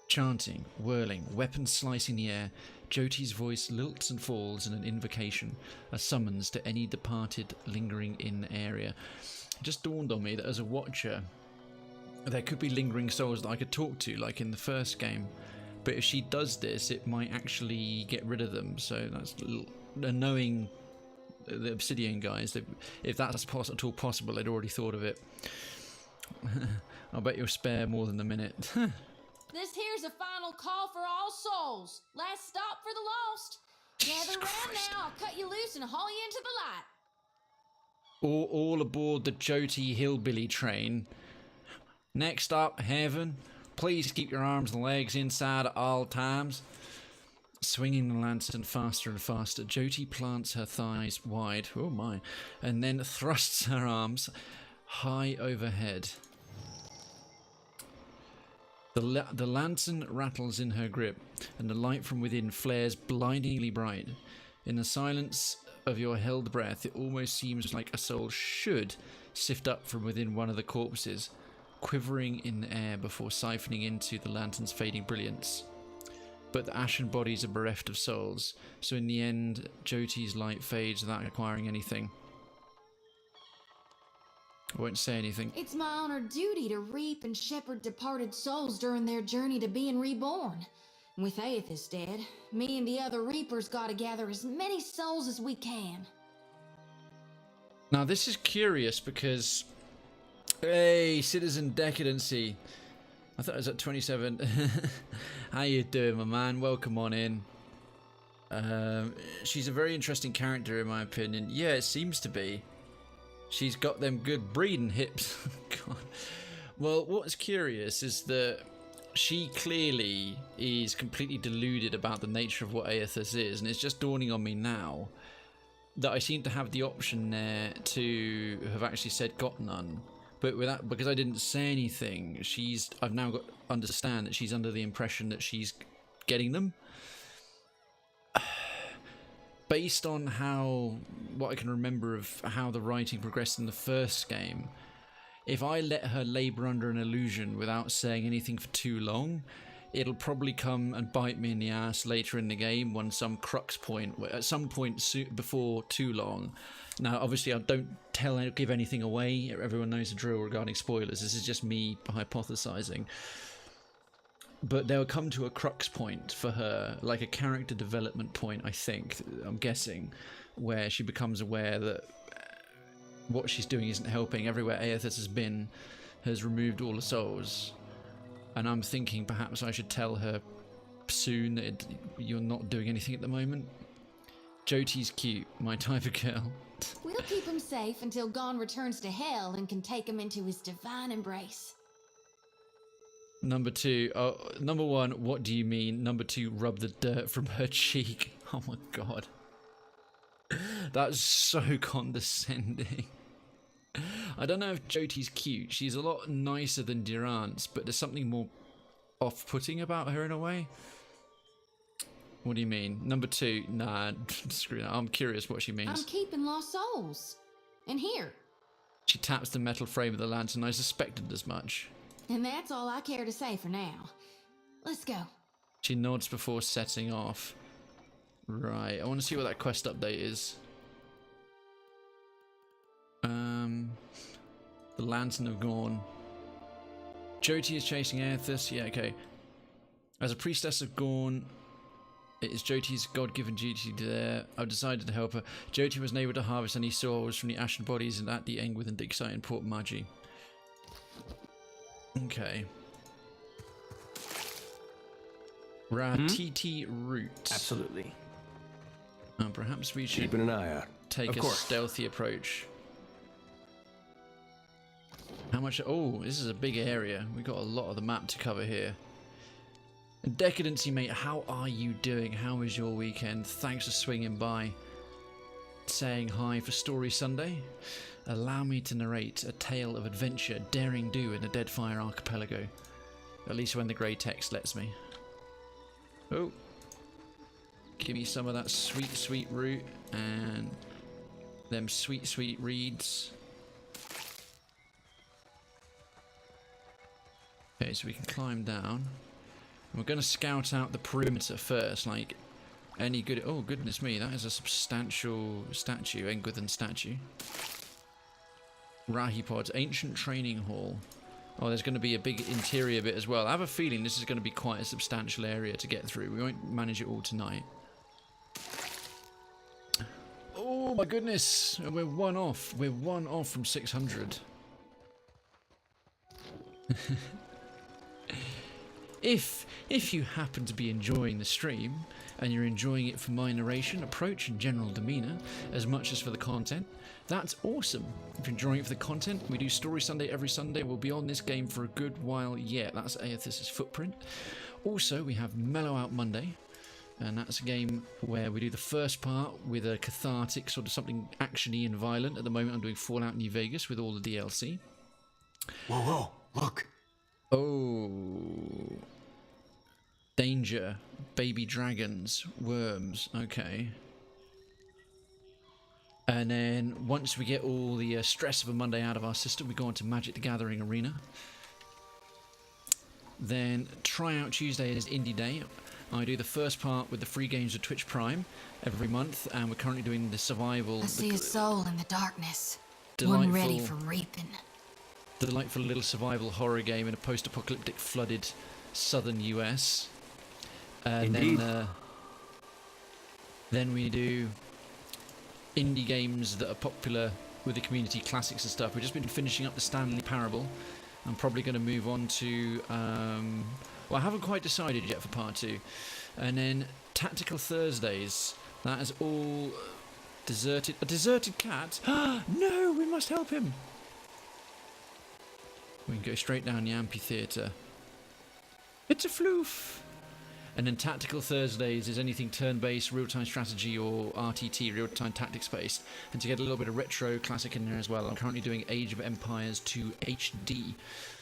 Chanting, whirling, weapons slicing the air, Jyoti's voice lilts and falls in an invocation, a summons to any departed lingering in the area. It just dawned on me that as a watcher, there could be lingering souls that I could talk to, like in the first game. But if she does this, it might actually get rid of them. So that's knowing the Obsidian guys, if that's at all possible, they'd already thought of it. I'll bet you'll spare more than a minute. This here's a final call for all souls. Last stop for the lost. Gather round now, I'll cut you loose and haul you into the light. All aboard the Jyoti Hillbilly train. Next up, Heaven. Please keep your arms and legs inside at all times. Swinging the lantern faster and faster, Jyoti plants her thighs wide, oh my, and then thrusts her arms high overhead. The lantern rattles in her grip, and the light from within flares blindingly bright. In the silence of your held breath, it almost seems like a soul should sift up from within one of the corpses, quivering in the air before siphoning into the lantern's fading brilliance. But the ashen bodies are bereft of souls, so in the end, Jyoti's light fades without acquiring anything. I won't say anything. It's my honored duty to reap and shepherd departed souls during their journey to being reborn. With Aethys dead, me and the other reapers gotta gather as many souls as we can. Now this is curious because... Hey, Citizen Decadency. I thought I was at 27. How you doing, my man? Welcome on in. She's a very interesting character in my opinion. Yeah, it seems to be. She's got them good breeding hips. God. Well, what's curious is that she clearly is completely deluded about the nature of what Aethys is, and it's just dawning on me now that I seem to have the option there to have actually said got none. But without, because I didn't say anything, I've now got to understand that she's under the impression that she's getting them. Based on what I can remember of how the writing progressed in the first game, if I let her labour under an illusion without saying anything for too long, it'll probably come and bite me in the ass later in the game when some crux point, at some point before too long. Now, obviously, I don't give anything away. Everyone knows the drill regarding spoilers. This is just me hypothesizing. But they'll come to a crux point for her, like a character development point, I think, I'm guessing, where she becomes aware that what she's doing isn't helping. Everywhere Aethys has been has removed all the souls. And I'm thinking perhaps I should tell her soon that you're not doing anything at the moment. Jyoti's cute, my type of girl. We'll keep him safe until Gon returns to hell and can take him into his divine embrace. Number 2, number 1, what do you mean? Number 2, rub the dirt from her cheek. Oh my god. That's so condescending. I don't know if Jyoti's cute. She's a lot nicer than Durance, but there's something more off-putting about her in a way. What do you mean? Number 2, nah, screw that. I'm curious what she means. I'm keeping lost souls. And here. She taps the metal frame of the lantern. I suspected as much. And that's all I care to say for now. Let's go. She nods before setting off. Right, I want to see what that quest update is. The Lantern of Gorn. Jyoti is chasing Aethys. Yeah, okay. As a priestess of Gorn, it is Jyoti's god-given duty there. I've decided to help her. Jyoti was unable to harvest any souls from the ashen bodies and at the end within dig site in Port Magi. Okay. Ratiti route. Absolutely. Perhaps we should keeping an eye out. Take a stealthy approach. How much? Oh, this is a big area. We got a lot of the map to cover here. Decadency, mate. How are you doing? How was your weekend? Thanks for swinging by. Saying hi for Story Sunday. Allow me to narrate a tale of adventure, daring do in the Deadfire Archipelago. At least when the grey text lets me. Oh. Give me some of that sweet, sweet root and them sweet, sweet reeds. Okay, so we can climb down. We're going to scout out the perimeter first, like any good... Oh, goodness me, that is a substantial statue, Engwithan statue. Rahipods, Ancient Training Hall. Oh, there's going to be a big interior bit as well. I have a feeling this is going to be quite a substantial area to get through. We won't manage it all tonight. Oh my goodness, we're one off. We're one off from 600. If you happen to be enjoying the stream and you're enjoying it for my narration, approach and general demeanor as much as for the content, that's awesome. If you're enjoying it for the content, we do Story Sunday every Sunday. We'll be on this game for a good while yet. That's Aethys' footprint. Also, we have Mellow Out Monday, and that's a game where we do the first part with a cathartic sort of something actiony and violent. At the moment, I'm doing Fallout New Vegas with all the DLC. Whoa, whoa, look. Oh. Danger. Baby dragons. Worms. Okay. And then once we get all the stress of a Monday out of our system, we go on to Magic the Gathering Arena. Then Tryout Tuesday is Indie Day. I do the first part with the free games of Twitch Prime every month, and we're currently doing the survival. I see a soul in the darkness. One ready for reaping. Delightful little survival horror game in a post-apocalyptic flooded southern US. And then we do indie games that are popular with the community, classics and stuff. We've just been finishing up the Stanley Parable. I'm probably going to move on to well, I haven't quite decided yet for part 2. And then Tactical Thursdays. That is all deserted. A deserted cat? No, we must help him. We can go straight down the amphitheatre. It's a floof. And then Tactical Thursdays is anything turn-based, real-time strategy, or RTT, real-time tactics-based. And to get a little bit of retro classic in there as well, I'm currently doing Age of Empires 2 HD.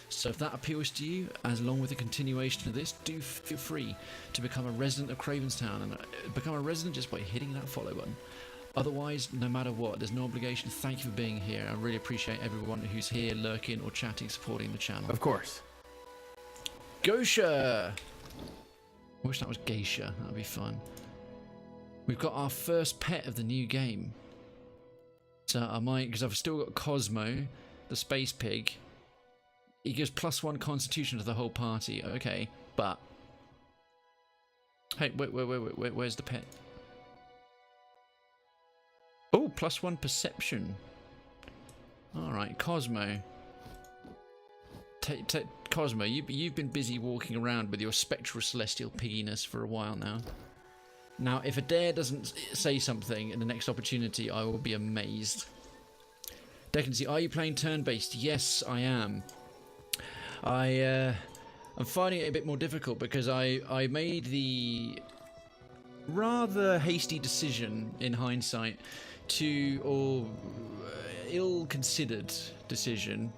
So if that appeals to you, as along with the continuation of this, do feel free to become a resident of Krayven's Town, and become a resident just by hitting that follow button. Otherwise, no matter what, there's no obligation. Thank you for being here. I really appreciate everyone who's here, lurking or chatting, supporting the channel. Of course. Gosha! I wish that was geisha. That'd be fun. We've got our first pet of the new game. So I might, because I've still got Cosmo, the space pig. He gives +1 constitution to the whole party. Okay, but... Hey, wait, where's the pet? Oh, +1 perception. Alright, Cosmo. Cosmo, you've been busy walking around with your spectral celestial pigginess for a while now. Now, if Adair doesn't say something in the next opportunity, I will be amazed. Decancy, are you playing turn-based? Yes, I am. I'm finding it a bit more difficult because I made the rather hasty decision in hindsight or ill-considered decision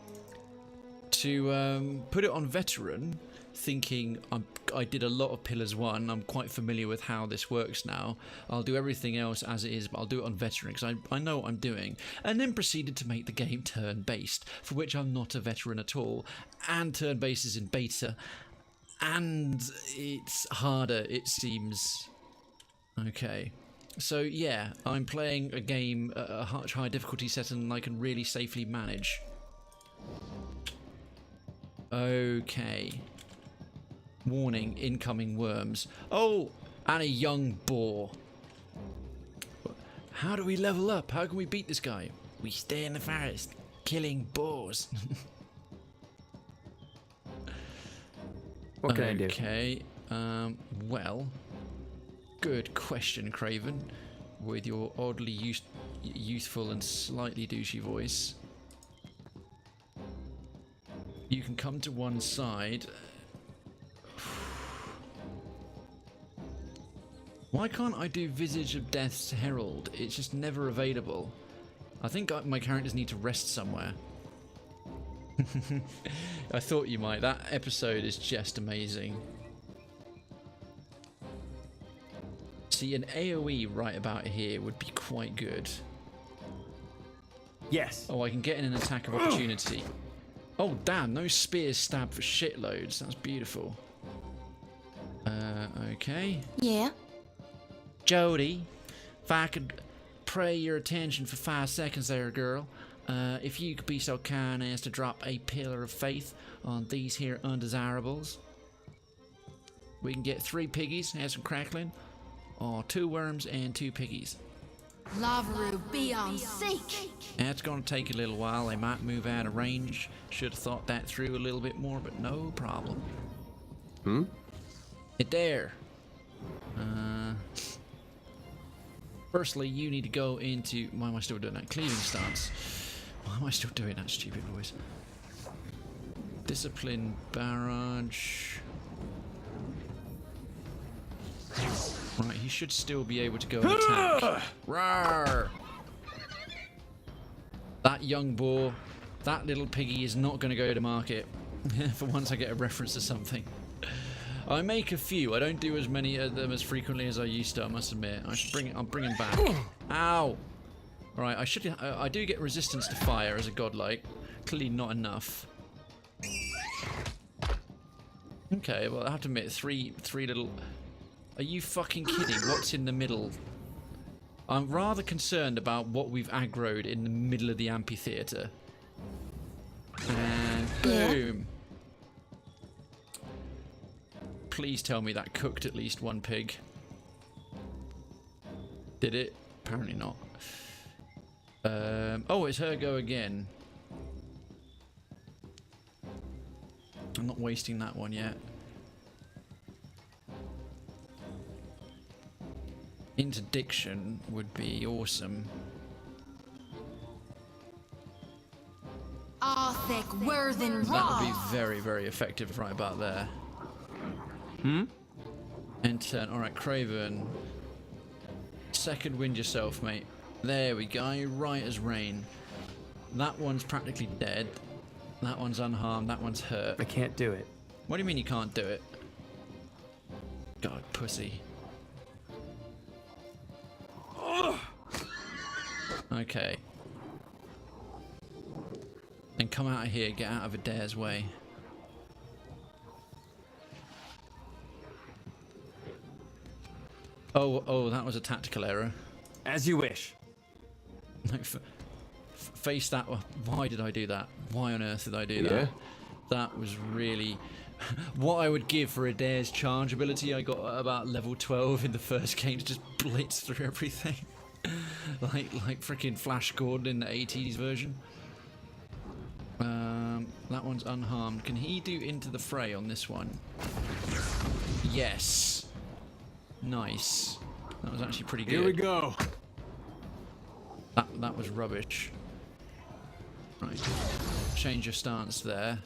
to put it on veteran, thinking I did a lot of Pillars 1, I'm quite familiar with how this works now, I'll do everything else as it is, but I'll do it on veteran because I know what I'm doing, and then proceeded to make the game turn-based, for which I'm not a veteran at all, and turn-based is in beta, and it's harder, it seems. Okay, so yeah, I'm playing a game at a much higher difficulty setting than I can really safely manage. Okay. Warning, incoming worms. Oh, and a young boar. How do we level up? How can we beat this guy? We stay in the forest, killing boars. What can I do? Okay, well, good question, Krayven, with your oddly youthful and slightly douchey voice. You can come to one side. Why can't I do Visage of Death's Herald? It's just never available. I think my characters need to rest somewhere. I thought you might. That episode is just amazing. See, an AoE right about here would be quite good. Yes. Oh, I can get in an attack of opportunity. Oh, damn, those spears stab for shitloads. That's beautiful. Okay. Yeah? Jody, if I could pray your attention for 5 seconds there, girl. If you could be so kind as to drop a pillar of faith on these here undesirables. We can get 3 piggies, have some crackling, or 2 worms and 2 piggies. Lavaru, be on seek. That's going to take a little while. They might move out of range. Should have thought that through a little bit more, but no problem. It there. Firstly, you need to go into... Why am I still doing that? Cleaving stance. Why am I still doing that stupid voice? Discipline barrage. Right, he should still be able to go and attack. Rawr! That young boar, that little piggy is not going to go to market. For once I get a reference to something. I make a few. I don't do as many of them as frequently as I used to, I must admit. I'm bringing back. Ow! Right, I do get resistance to fire as a godlike. Clearly not enough. Okay, well I have to admit, three little... Are you fucking kidding? What's in the middle? I'm rather concerned about what we've aggroed in the middle of the amphitheater. And boom. Please tell me that cooked at least 1 pig. Did it? Apparently not. Oh, it's her go again. I'm not wasting that one yet. Interdiction would be awesome. Arthek Worthen That would be very, very effective right about there. And turn. Alright, Krayven. Second wind yourself, mate. There we go. You're right as rain. That one's practically dead. That one's unharmed. That one's hurt. I can't do it. What do you mean you can't do it? God, pussy. Okay. Then come out of here. Get out of Adair's way. Oh, that was a tactical error. As you wish. Like, face that. Why did I do that? Why on earth did I do that? That was really... What I would give for Adair's charge ability, I got about level 12 in the first game to just blitz through everything. like freaking Flash Gordon in the 80s version. That one's unharmed. Can he do Into the Fray on this one? Yes. Nice. That was actually pretty good. Here we go. That was rubbish. Right. Change your stance there.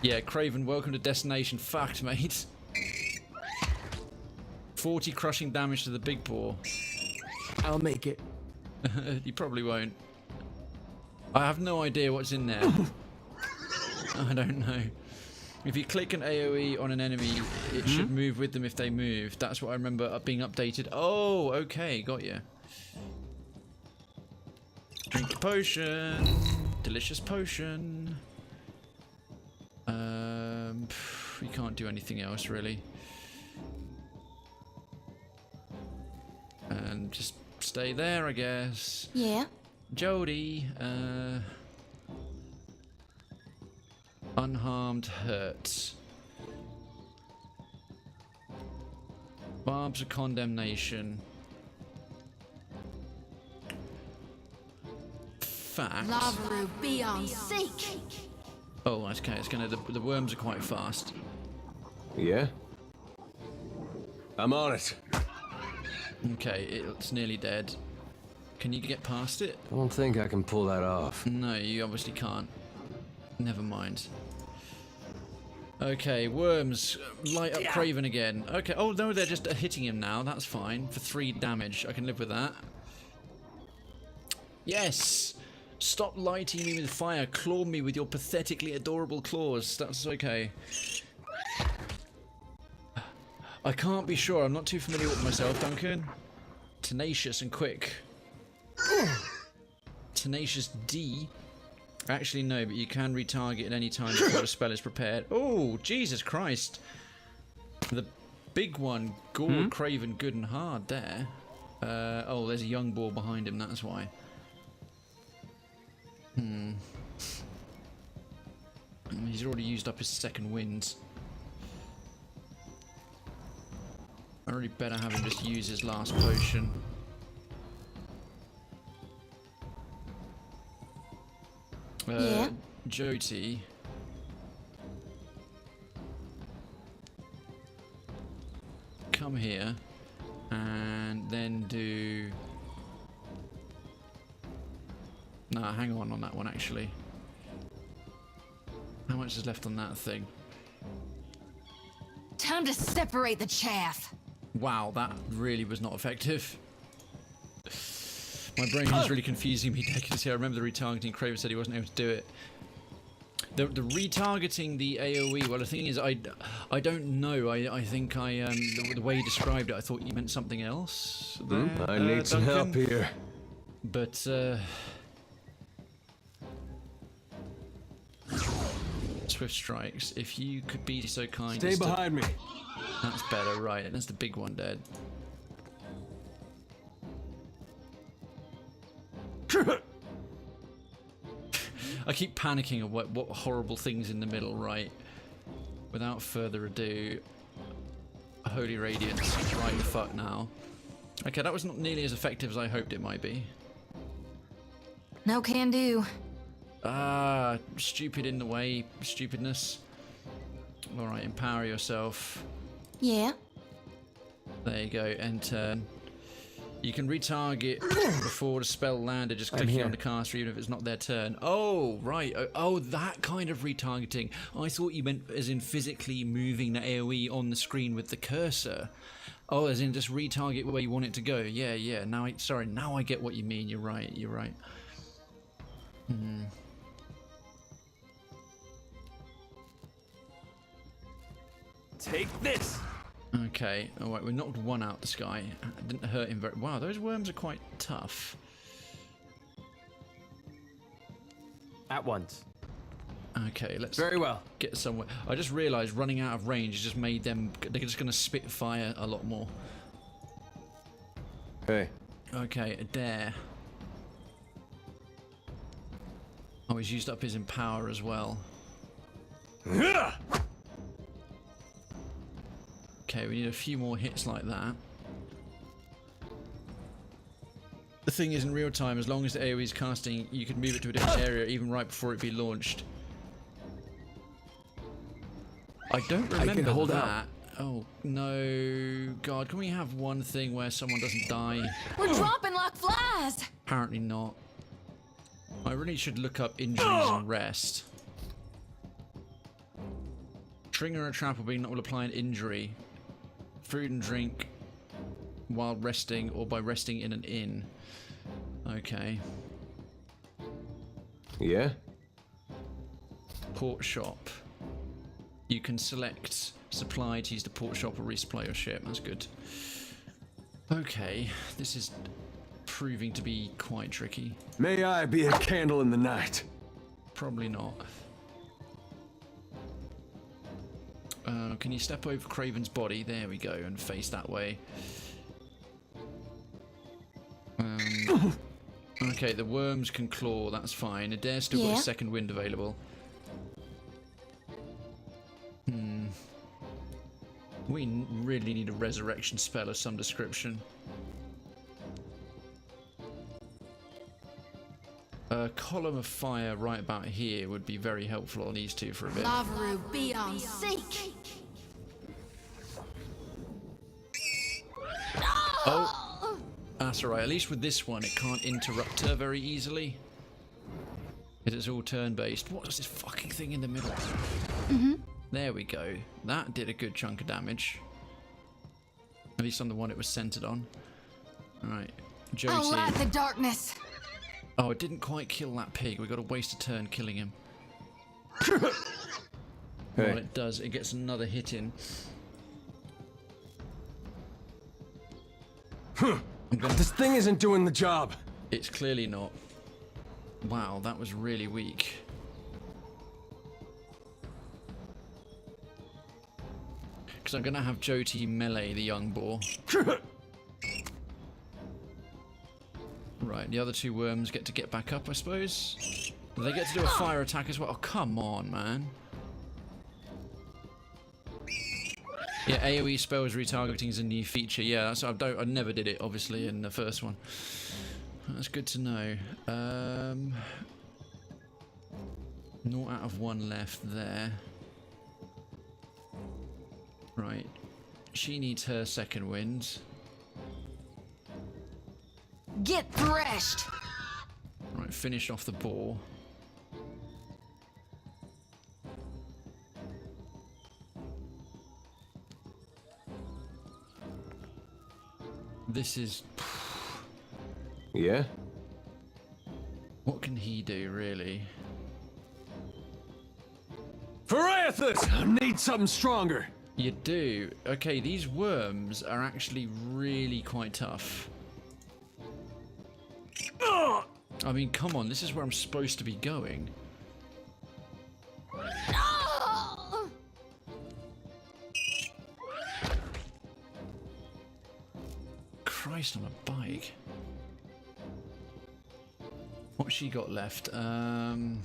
Yeah, Krayven, welcome to destination. Fucked, mate. 40 crushing damage to the big boar. I'll make it. You probably won't. I have no idea what's in there. I don't know. If you click an AoE on an enemy, it should move with them if they move. That's what I remember being updated. Oh, okay, got you. Drink your potion. Delicious potion. We can't do anything else really. And just stay there, I guess. Yeah. Jody, unharmed hurts. Barbs of condemnation. Fact. Lavaru, be on seek. Oh, okay. It's gonna. The worms are quite fast. Yeah. I'm on it. Okay, it's nearly dead. Can you get past it? I don't think I can pull that off. No, you obviously can't. Never mind. Okay, worms. Light up Krayven again. Okay, oh no, they're just hitting him now. That's fine. For 3 damage. I can live with that. Yes! Stop lighting me with fire. Claw me with your pathetically adorable claws. That's okay. I can't be sure. I'm not too familiar with myself, Duncan. Tenacious and quick. Tenacious D. Actually, no, but you can retarget at any time before a spell is prepared. Oh, Jesus Christ. The big one gored Krayven good and hard there. Oh, there's a young boar behind him, that's why. He's already used up his second wind. I really better have him just use his last potion. Yeah. Jyoti. Come here and then do... Nah, hang on that one actually. How much is left on that thing? Time to separate the chaff. Wow, that really was not effective. My brain is really confusing me, Deckers here. I remember the retargeting. Krayven said he wasn't able to do it. The retargeting the AoE, well the thing is I don't know. I think the way you described it, I thought you meant something else. There, I need some help here. But Swift Strikes, if you could be so kind. Stay behind me. That's better, right? That's the big one dead. I keep panicking of what horrible things in the middle, right? Without further ado, Holy Radiance, right fuck now. Okay, that was not nearly as effective as I hoped it might be. No can do. Ah, stupid in the way, stupidness. Alright, empower yourself. Yeah. There you go, end turn. You can retarget before the spell landed, just clicking on the caster even if it's not their turn. Oh, right. Oh, that kind of retargeting. I thought you meant as in physically moving the AoE on the screen with the cursor. Oh, as in just retarget where you want it to go. Yeah, yeah. Now I get what you mean. You're right. You're right. Take this. Okay, alright, we knocked one out the sky. It didn't hurt him very... Wow, those worms are quite tough. At once. Okay, let's very well get somewhere. I just realised running out of range just made them. They're just going to spit fire a lot more. Hey. Okay, Adair. Oh, he's used up his empower as well. Okay, we need a few more hits like that. The thing is, in real time, as long as the AoE is casting, you can move it to a different area even right before it be launched. I don't remember that. Oh, no. God, can we have one thing where someone doesn't die? We're dropping like flies! Apparently not. I really should look up injuries and rest. Trigger a trap will apply an injury. Food and drink while resting or by resting in an inn. Okay. Yeah? Port shop. You can select supply to use the port shop or resupply your ship. That's good. Okay, this is proving to be quite tricky. May I be a candle in the night? Probably not. Can you step over Krayven's body? There we go, and face that way. Okay, the worms can claw, that's fine. Adair's still got a second wind available. We really need a resurrection spell of some description. A column of fire right about here would be very helpful on these two for a bit. Lavaru, be on seek! Oh! That's alright, at least with this one it can't interrupt her very easily. Because it's all turn-based. What is this fucking thing in the middle? There we go. That did a good chunk of damage. At least on the one it was centered on. Alright. Josie. I'll light the darkness! Oh, it didn't quite kill that pig. We got to waste a turn killing him. Hey. Well, it does. It gets another hit in. This thing isn't doing the job. It's clearly not. Wow, that was really weak. Because I'm going to have Jyoti melee the young boar. Right, the other two worms get to get back up, I suppose. Do they get to do a fire attack as well? Oh, come on, man. Yeah, AoE spells retargeting is a new feature. Yeah, that's, I never did it, obviously, in the first one. That's good to know. 0 out of 1 left there. Right. She needs her second wind. Get threshed! Right, finish off the boar. This is... Yeah? What can he do, really? Pharaothus! I need something stronger. You do? Okay, these worms are actually really quite tough. I mean, come on, this is where I'm supposed to be going. Christ on a bike. What's she got left? And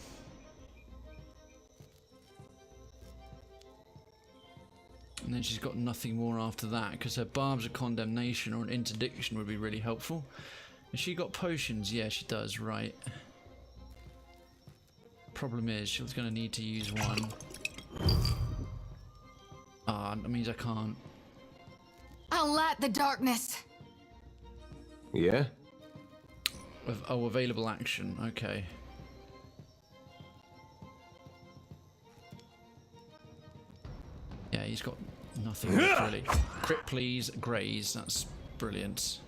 then she's got nothing more after that, because her barbs of condemnation or an interdiction would be really helpful. Has she got potions? Yeah, she does, right. Problem is, she's going to need to use one. Ah, that means I can't. I'll light the darkness! Yeah? Oh, available action. Okay. Yeah, he's got nothing left, really. Crit, please. Graze. That's brilliant.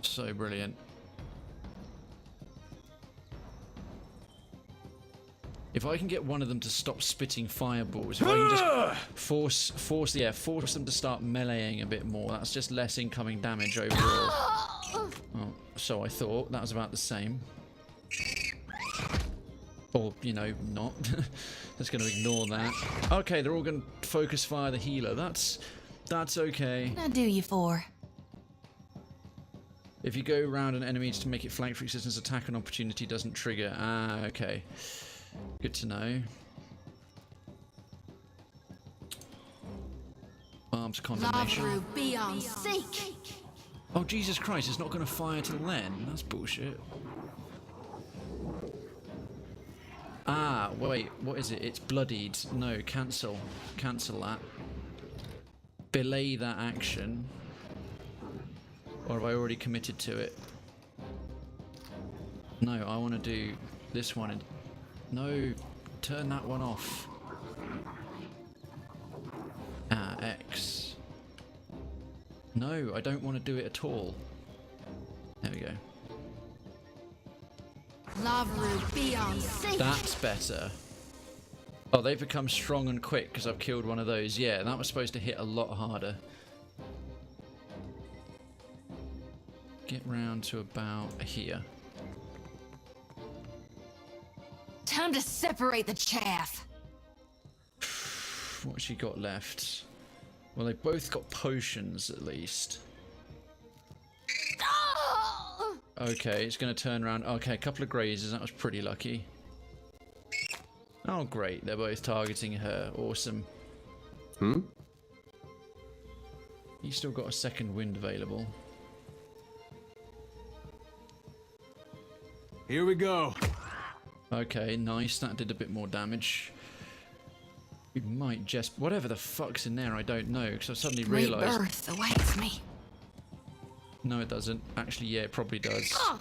So brilliant. If I can get one of them to stop spitting fireballs, if I can just force them to start meleeing a bit more, that's just less incoming damage overall. Oh, so I thought. That was about the same. Or, you know, not. Just going to ignore that. Okay, they're all going to focus fire the healer. That's okay. What can I do you for? If you go around an enemy to make it flank for existence, attack an opportunity doesn't trigger. Ah, okay. Good to know. Arms condemnation. Beyond seek. Oh, Jesus Christ, it's not going to fire till then? That's bullshit. Ah, wait, what is it? It's bloodied. No, cancel. Cancel that. Belay that action. Or have I already committed to it? No, I want to do this one. No, turn that one off. Ah, X. No, I don't want to do it at all. There we go. That's better. Oh, they've become strong and quick because I've killed one of those. Yeah, that was supposed to hit a lot harder. Get round to about here. Time to separate the chaff. What's she got left? Well, they've both got potions at least. Okay, it's going to turn around. Okay, a couple of grazes. That was pretty lucky. Oh, great. They're both targeting her. Awesome. Hmm? He's still got a second wind available. Here we go. Okay, nice. That did a bit more damage. We might just... Whatever the fuck's in there, I don't know. Because I suddenly realised... Rebirth awaits me. No, it doesn't. Actually, yeah, it probably does. Oh,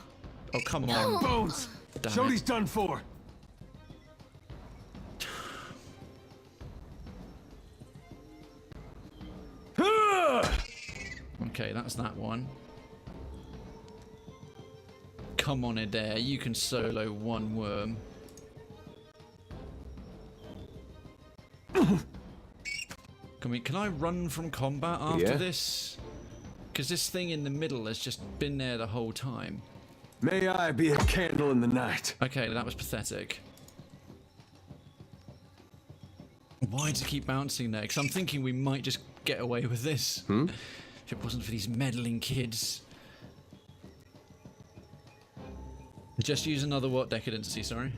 come on. Bones! Damn Show it. he's done for. Okay, that's that one. Come on, Adair. You can solo one worm. Can I run from combat after this? Because this thing in the middle has just been there the whole time. May I be a candle in the night. Okay, that was pathetic. Why does it keep bouncing there? Because I'm thinking we might just get away with this. If it wasn't for these meddling kids. Just use another what? Decadency, sorry.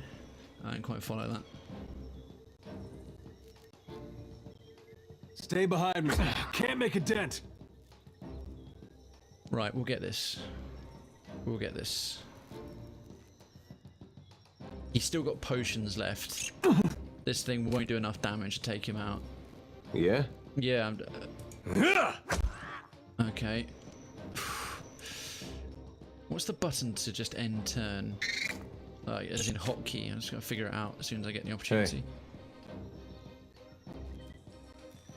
I didn't quite follow that. Stay behind me. Can't make a dent. Right, we'll get this. We'll get this. He's still got potions left. This thing won't do enough damage to take him out. Yeah? Yeah. Okay. What's the button to just end turn? As in hotkey. I'm just going to figure it out as soon as I get the opportunity.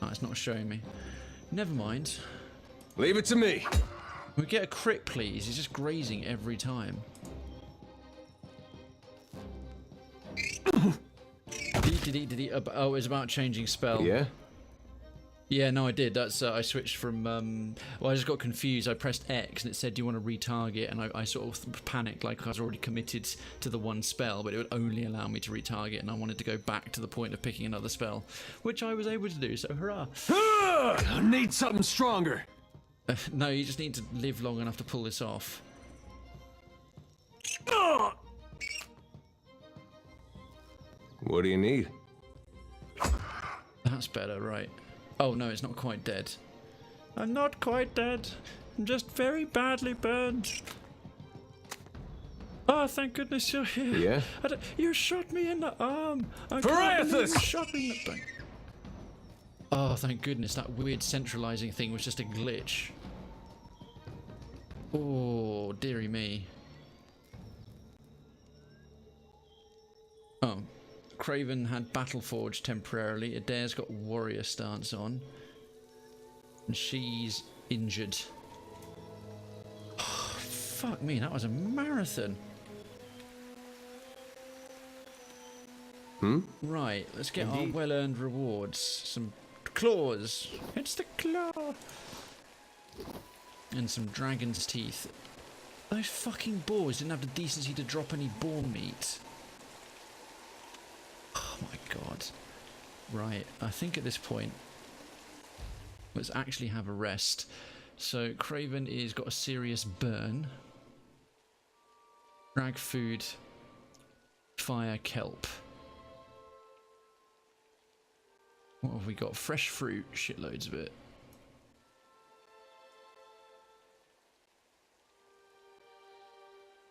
Oh, it's not showing me. Never mind. Leave it to me. Can we get a crit, please? He's just grazing every time. Oh, it's about changing spell. Yeah? Yeah, no, I did. That's I switched from. Well, I just got confused. I pressed X and it said, "Do you want to retarget?" And I sort of panicked, like I was already committed to the one spell, but it would only allow me to retarget, and I wanted to go back to the point of picking another spell, which I was able to do. So hurrah! I need something stronger. No, you just need to live long enough to pull this off. What do you need? That's better, right? Oh no, it's not quite dead. I'm not quite dead. I'm just very badly burned. Oh, thank goodness you're here. Yeah? You shot me in the arm. You shot me in the back. Oh, thank goodness. That weird centralizing thing was just a glitch. Oh, dearie me. Oh. Krayven had Battleforge temporarily. Adair's got Warrior stance on. And she's injured. Oh, fuck me, that was a marathon. Right, let's get our well-earned rewards. Some claws. It's the claw. And some dragon's teeth. Those fucking boars didn't have the decency to drop any boar meat. start. Right, I think at this point, let's actually have a rest. So Krayven is got a serious burn. Drag food, fire kelp. What have we got? Fresh fruit, shitloads of it.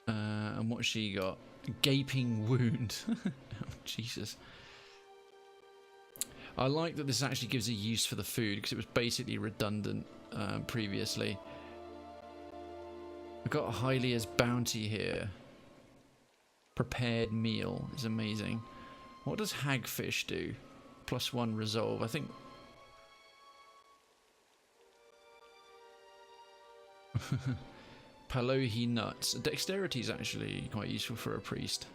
And what she got? Gaping wound. Oh, Jesus. I like that this actually gives a use for the food because it was basically redundant previously. We've got Hylia's bounty here. Prepared meal is amazing. What does hagfish do? +1 resolve. I think. Palohi nuts. Dexterity is actually quite useful for a priest.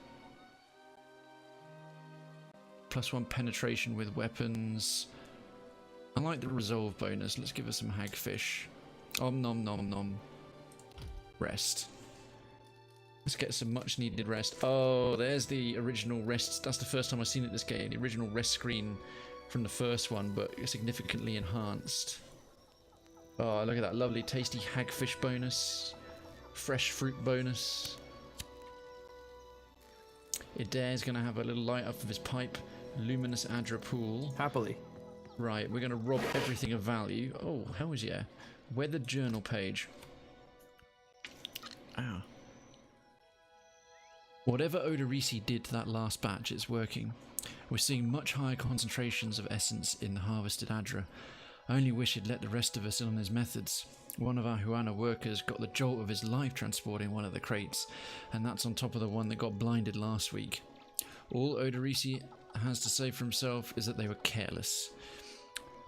+1 penetration with weapons. I like the resolve bonus. Let's give her some hagfish. Om nom nom nom. Rest. Let's get some much needed rest. Oh, there's the original rest. That's the first time I've seen it this game. The original rest screen from the first one, but significantly enhanced. Oh, look at that lovely tasty hagfish bonus. Fresh fruit bonus. Adair's going to have a little light up of his pipe. Luminous Adra pool. Happily. Right, we're going to rob everything of value. Oh, hell yeah. Weathered journal page. Ow. Whatever Odorisi did to that last batch, it's working. We're seeing much higher concentrations of essence in the harvested Adra. I only wish he'd let the rest of us in on his methods. One of our Huana workers got the jolt of his life transporting one of the crates, and that's on top of the one that got blinded last week. All Odorisi has to say for himself is that they were careless.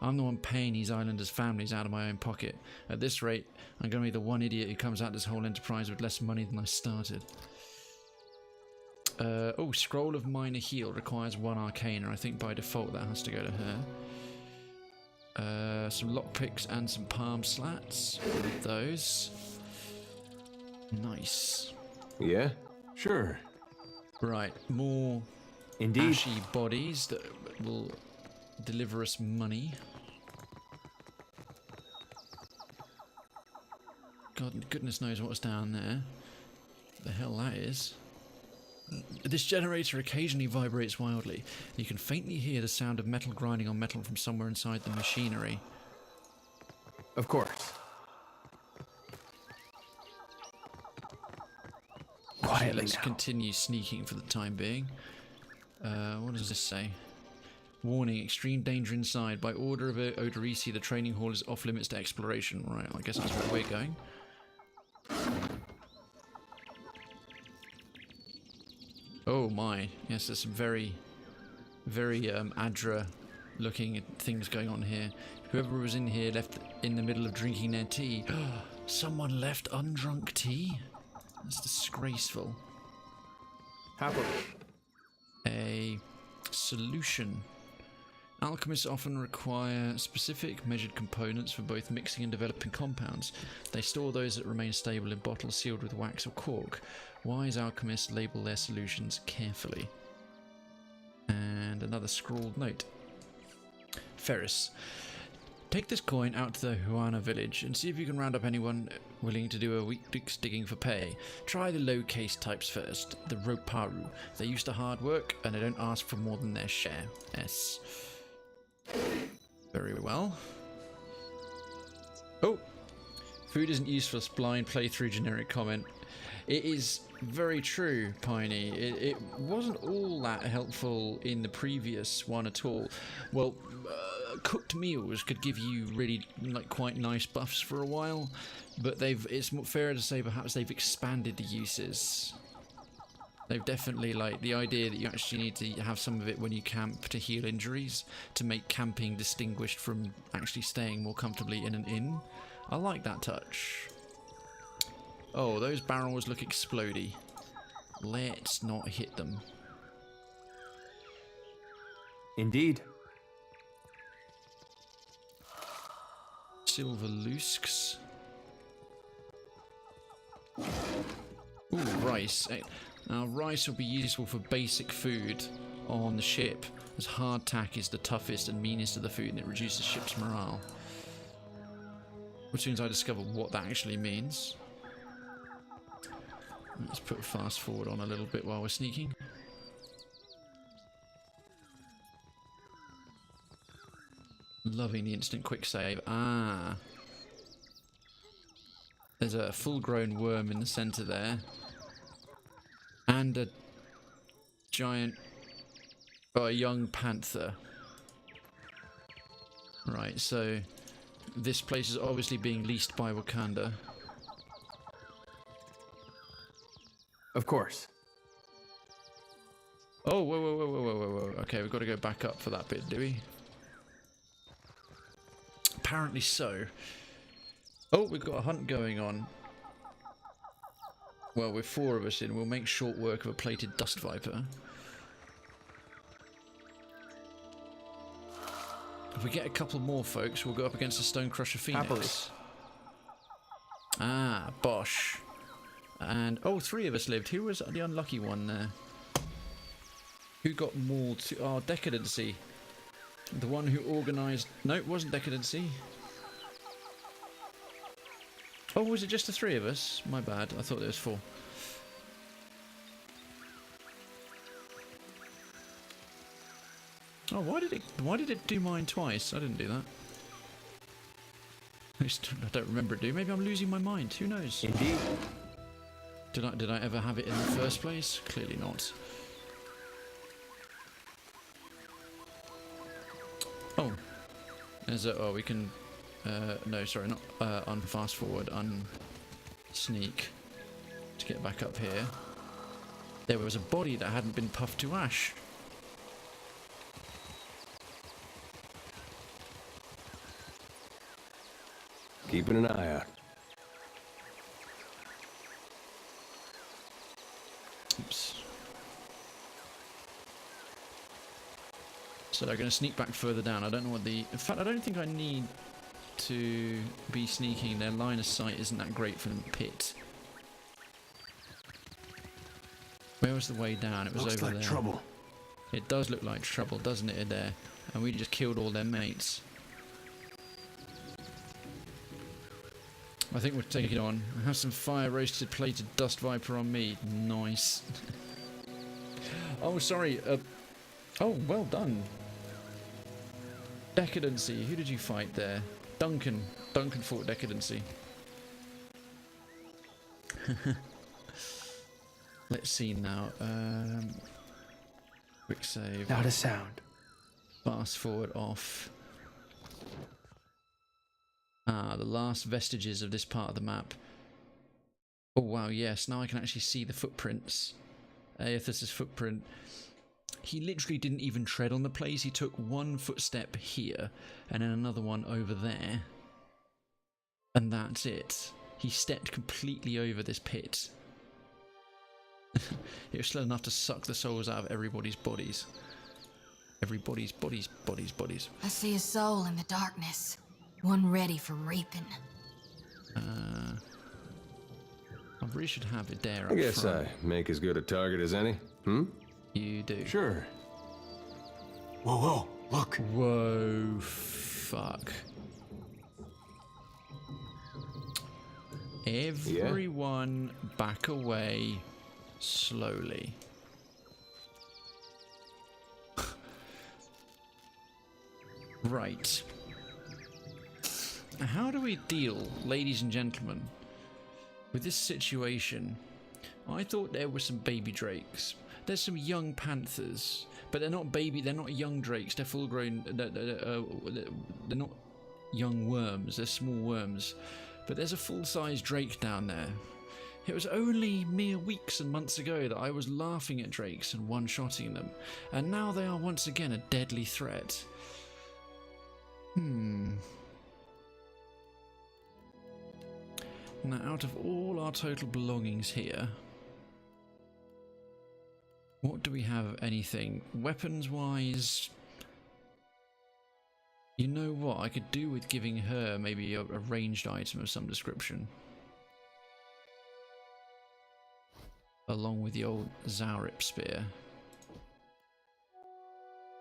I'm the one paying these islanders' families out of my own pocket. At this rate, I'm going to be the one idiot who comes out this whole enterprise with less money than I started. Oh, Scroll of Minor Heal requires 1 Arcana. I think by default that has to go to her. Some lockpicks and some palm slats. With those. Nice. Yeah? Sure. Right, more Indeed. ashy bodies that will deliver us money. God, goodness knows what's down there. The hell that is. This generator occasionally vibrates wildly. You can faintly hear the sound of metal grinding on metal from somewhere inside the machinery. Of course. Quietly, let's continue sneaking for the time being. What does this say? Warning, extreme danger inside. By order of Odorisi, the training hall is off limits to exploration. Right, I guess that's where we're going. Oh my, yes, there's some very Adra looking things going on here. Whoever was in here left in the middle of drinking their tea. Someone left undrunk tea? That's disgraceful. Happily. A solution. Alchemists often require specific measured components for both mixing and developing compounds. They store those that remain stable in bottles sealed with wax or cork. Wise alchemists label their solutions carefully. And another scrawled note. Ferris. Take this coin out to the Huana village and see if you can round up anyone willing to do a week's digging for pay. Try the low case types first, the Roparu. They're used to hard work and they don't ask for more than their share. S. Very well. Oh! Food isn't useless, blind playthrough generic comment. It is very true, Piney. It wasn't all that helpful in the previous one at all. Well, cooked meals could give you really quite nice buffs for a while, but it's fairer to say perhaps they've expanded the uses. They've definitely, the idea that you actually need to have some of it when you camp to heal injuries, to make camping distinguished from actually staying more comfortably in an inn. I like that touch. Oh, those barrels look explodey. Let's not hit them. Indeed. Silver lusks. Ooh, rice. Now, rice will be useful for basic food. on the ship, as hardtack is the toughest and meanest of the food and it reduces ship's morale. As soon as I discover what that actually means. Let's put fast forward on a little bit while we're sneaking. Loving the instant quick save. Ah. There's a full-grown worm in the center there. And a giant... Oh, a young panther. Right, so... This place is obviously being leased by Wakanda. Of course. Oh, whoa. Okay, we've got to go back up for that bit, do we? Apparently so. Oh, we've got a hunt going on. Well, with 4 of us in, we'll make short work of a plated dust viper. If we get a couple more folks, we'll go up against a stone crusher phoenix. Happily. Ah, Bosch. And, oh, 3 of us lived. Who was the unlucky one there? Who got mauled to... Oh, Decadency. The one who organised... No, it wasn't Decadency. Oh, was it just the 3 of us? My bad. I thought there was 4. Oh, why did it do mine twice? I didn't do that. I don't remember it do. Maybe I'm losing my mind. Who knows? Indeed. Did I ever have it in the first place? Clearly not. Oh. There's a... Oh, we can... no, sorry, not unfast forward, unsneak to get back up here. There was a body that hadn't been puffed to ash. Keeping an eye out. Oops. So they're going to sneak back further down. I don't know what the... In fact, I don't think I need to be sneaking. Their line of sight isn't that great from the pit. Where was the way down? It was Looks over like there. trouble. It does look like trouble, doesn't it, there? And we just killed all their mates. I think we'll take it on. I have some fire-roasted plated dust viper on me. Nice. Oh, sorry. Oh, well done. Decadency. Who did you fight there? Duncan. Duncan fought Decadency. Let's see now. Quick save. Not a sound. Fast forward off. Ah, the last vestiges of this part of the map. Oh wow, yes, now I can actually see the footprints. Aethys's footprint. He literally didn't even tread on the place. He took one footstep here and then another one over there. And that's it. He stepped completely over this pit. It was slow enough to suck the souls out of everybody's bodies. Everybody's bodies. I see a soul in the darkness. One ready for reaping. I really should have it there. I guess I make as good a target as any. You do. Sure. Whoa, look. Whoa, fuck. Everyone back away slowly. Right. How do we deal, ladies and gentlemen, with this situation? I thought there were some baby drakes. There's some young panthers, but they're not baby. They're not young drakes. They're full-grown. They're not young worms. They're small worms. But there's a full-size drake down there. It was only mere weeks and months ago that I was laughing at drakes and one-shotting them, and now they are once again a deadly threat. Now, out of all our total belongings here, what do we have? Anything weapons-wise? You know what? I could do with giving her maybe a ranged item of some description, along with the old Zaurip spear.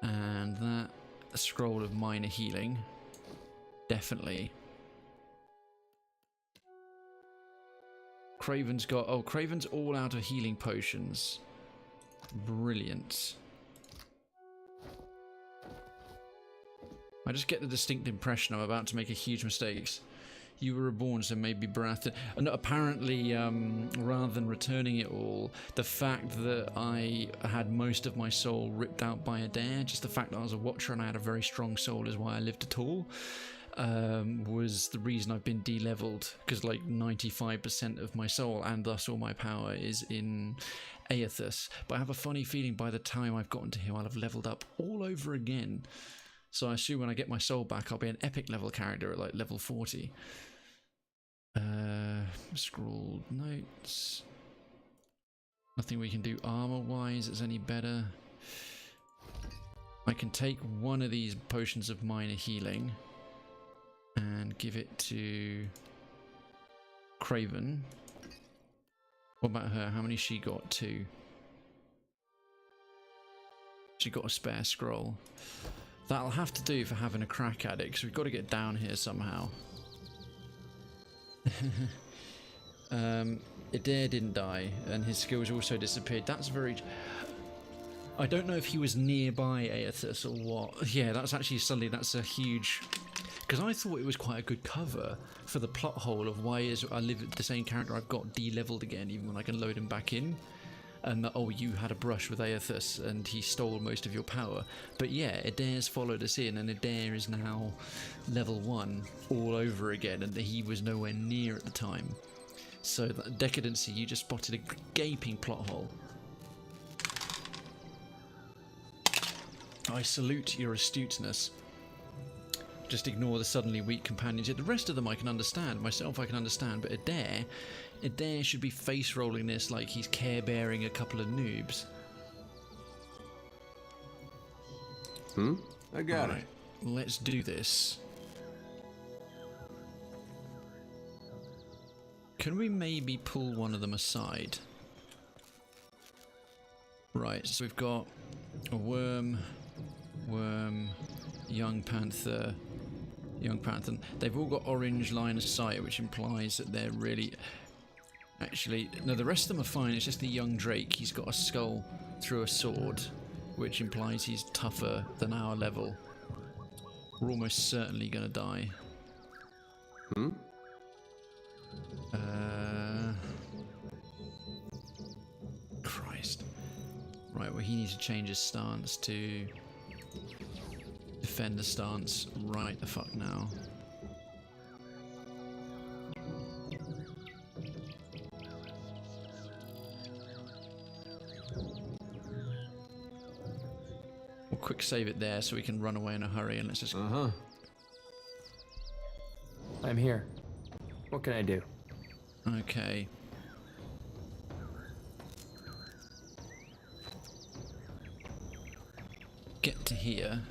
And that scroll of minor healing. Definitely. Krayven's got... Oh, Krayven's all out of healing potions. Brilliant. I just get the distinct impression I'm about to make a huge mistake. You were reborn, so maybe Barath. And apparently, rather than returning it all, the fact that I had most of my soul ripped out by Adair, just the fact that I was a watcher and I had a very strong soul is why I lived at all, was the reason I've been de-leveled. Because like 95% of my soul, and thus all my power, is in Aethys. But I have a funny feeling by the time I've gotten to here, I'll have leveled up all over again. So I assume when I get my soul back, I'll be an epic level character at like level 40. Scrawled notes. Nothing we can do armor-wise that's any better. I can take one of these potions of minor healing and give it to Krayven. What about her? How many she got? 2. She got a spare scroll. That'll have to do for having a crack at it, because we've got to get down here somehow. Adair didn't die, and his skills also disappeared. That's very... I don't know if he was nearby Aethys or what. Yeah, that's actually suddenly, that's a huge... Because I thought it was quite a good cover for the plot hole of why is I live the same character I've got de-leveled again, even when I can load him back in. And that, oh, you had a brush with Aethys and he stole most of your power. But yeah, Adair's followed us in, and Adair is now level 1 all over again, and he was nowhere near at the time. So that decadency, you just spotted a gaping plot hole. I salute your astuteness. Just ignore the suddenly weak companions. The rest of them I can understand. Myself I can understand, but Adair should be face rolling this like he's care bearing a couple of noobs. I got it. Let's do this. Can we maybe pull one of them aside? Right, so we've got a worm, young panther. They've all got orange line of sight, which implies that they're really... Actually, no, the rest of them are fine. It's just the young Drake. He's got a skull through a sword, which implies he's tougher than our level. We're almost certainly going to die. Christ. Right, well, he needs to change his stance to defend the stance right the fuck now. We'll quick save it there so we can run away in a hurry, and let's just... I'm here. What can I do? Okay. Get to here.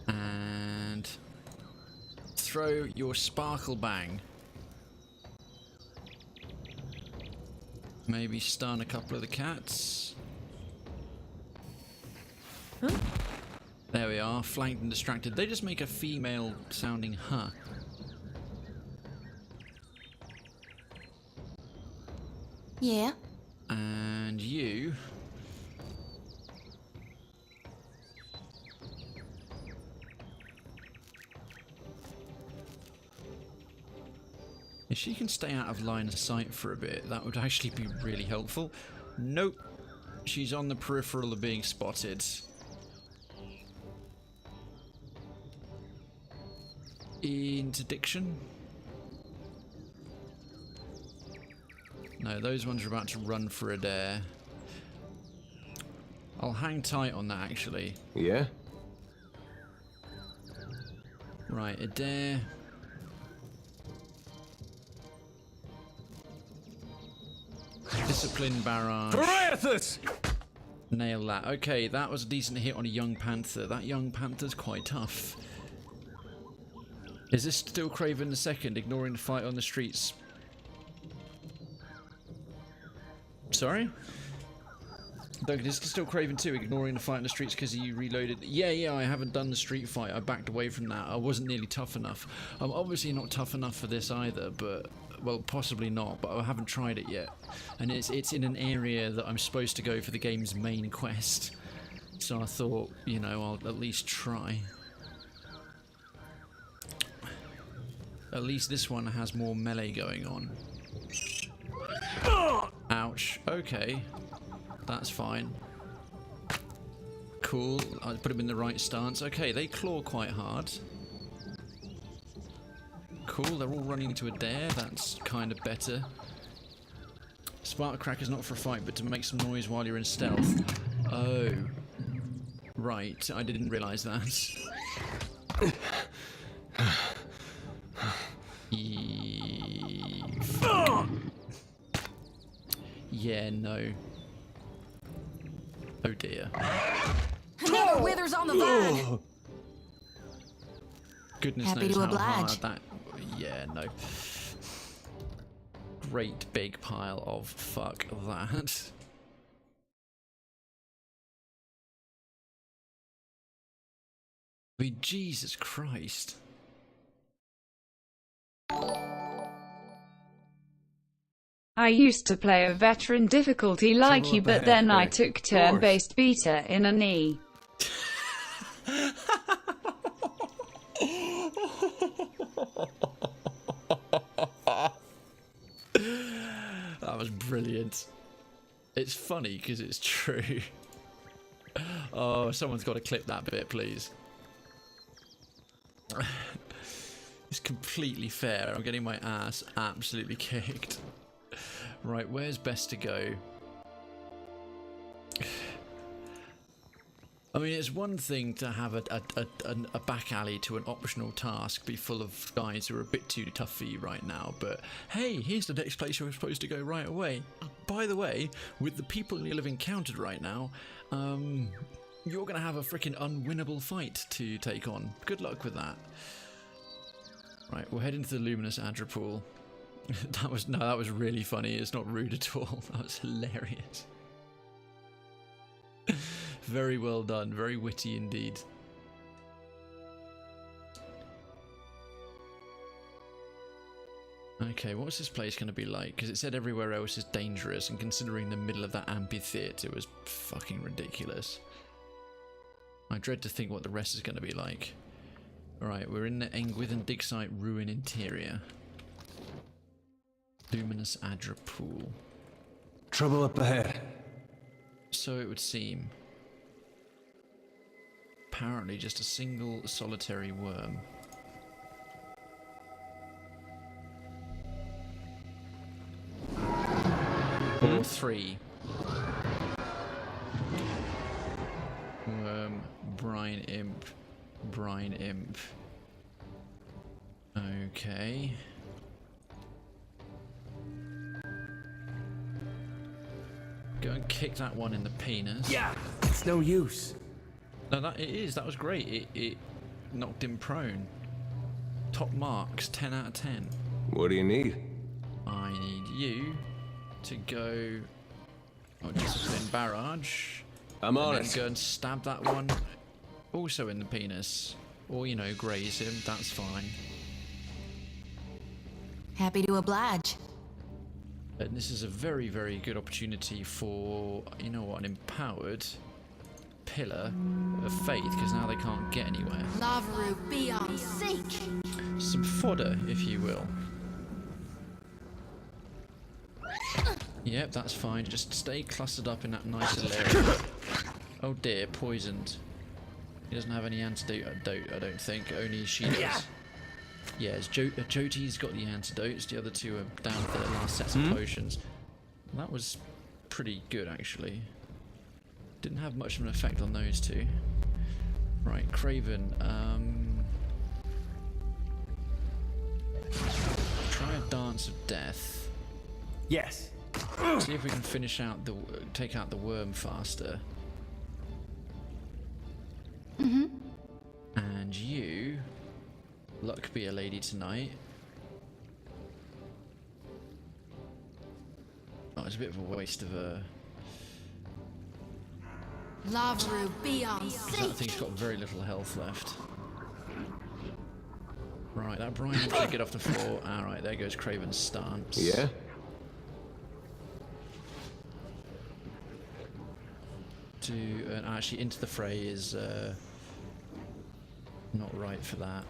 And throw your sparkle bang. Maybe stun a couple of the cats. Huh? There we are, flanked and distracted. They just make a female sounding huh. Yeah. And you... If she can stay out of line of sight for a bit, that would actually be really helpful. Nope. She's on the peripheral of being spotted. Interdiction? No, those ones are about to run for a dare. I'll hang tight on that, actually. Yeah? Right, Adair. Discipline barrage. Parathis! Nail that. Okay, that was a decent hit on a young panther. That young panther's quite tough. Is this still Krayven II, ignoring the fight on the streets? Sorry? Doug, is it still Krayven 2 ignoring the fight in the streets because you reloaded? Yeah, I haven't done the street fight. I backed away from that. I wasn't nearly tough enough. I'm obviously not tough enough for this either, but, well, possibly not, but I haven't tried it yet. And it's in an area that I'm supposed to go for the game's main quest. So I thought, you know, I'll at least try. At least this one has more melee going on. Ouch. Okay. That's fine. Cool. I put him in the right stance. Okay, they claw quite hard. Cool, they're all running into a dare. That's kind of better. Spark Crack is not for a fight, but to make some noise while you're in stealth. Oh. Right, I didn't realise that. Yeah, no. Oh dear. Another withers on the vine. Goodness Happy knows to how oblige. hard that. Yeah, no. Great big pile of fuck that. I mean, Jesus Christ. I used to play a veteran difficulty like you, but then I took turn-based beta in a knee. That was brilliant. It's funny because it's true. Oh, someone's got to clip that bit, please. It's completely fair. I'm getting my ass absolutely kicked. Right, where's best to go? I mean, it's one thing to have a back alley to an optional task be full of guys who are a bit too tough for you right now, but hey, here's the next place you're supposed to go right away. By the way, with the people you'll have encountered right now, you're going to have a freaking unwinnable fight to take on. Good luck with that. Right, we'll head into the luminous Adra. That was really funny. It's not rude at all. That was hilarious. Very well done. Very witty indeed. Okay, what's this place going to be like? Because it said everywhere else is dangerous, and considering the middle of that amphitheatre was fucking ridiculous. I dread to think what the rest is going to be like. Alright, we're in the Engwith and Digsite ruin interior. Luminous Adra pool. Trouble up ahead. So it would seem. Apparently just a single solitary worm. Or three. Worm, brine imp, brine imp. Okay. Go and kick that one in the penis. Yeah, it's no use. No, that it is. That was great. It knocked him prone. Top marks, 10 out of 10. What do you need? I need you to go. Oh, discipline barrage. I'm on and it. Go and stab that one, also in the penis, or you know, graze him. That's fine. Happy to oblige. And this is a very, very good opportunity for, you know what, an empowered pillar of faith, because now they can't get anywhere. Lavaru, be on seek. Some fodder, if you will. Yep, that's fine. Just stay clustered up in that nice little area. Oh dear, poisoned. He doesn't have any antidote, I don't think. Only she does. Yeah, Joti's got the antidotes. The other two are down for their last sets of potions. That was pretty good, actually. Didn't have much of an effect on those two. Right, Krayven. Try a Dance of Death. Yes. See if we can take out the worm faster. And you, luck be a lady tonight. Oh, it's a bit of a waste of a Lavru, be on That sync. thing's got very little health left. Right, that Brian should get off the floor. Alright, there goes Krayven's stance. Yeah? Actually, into the fray is not right for that.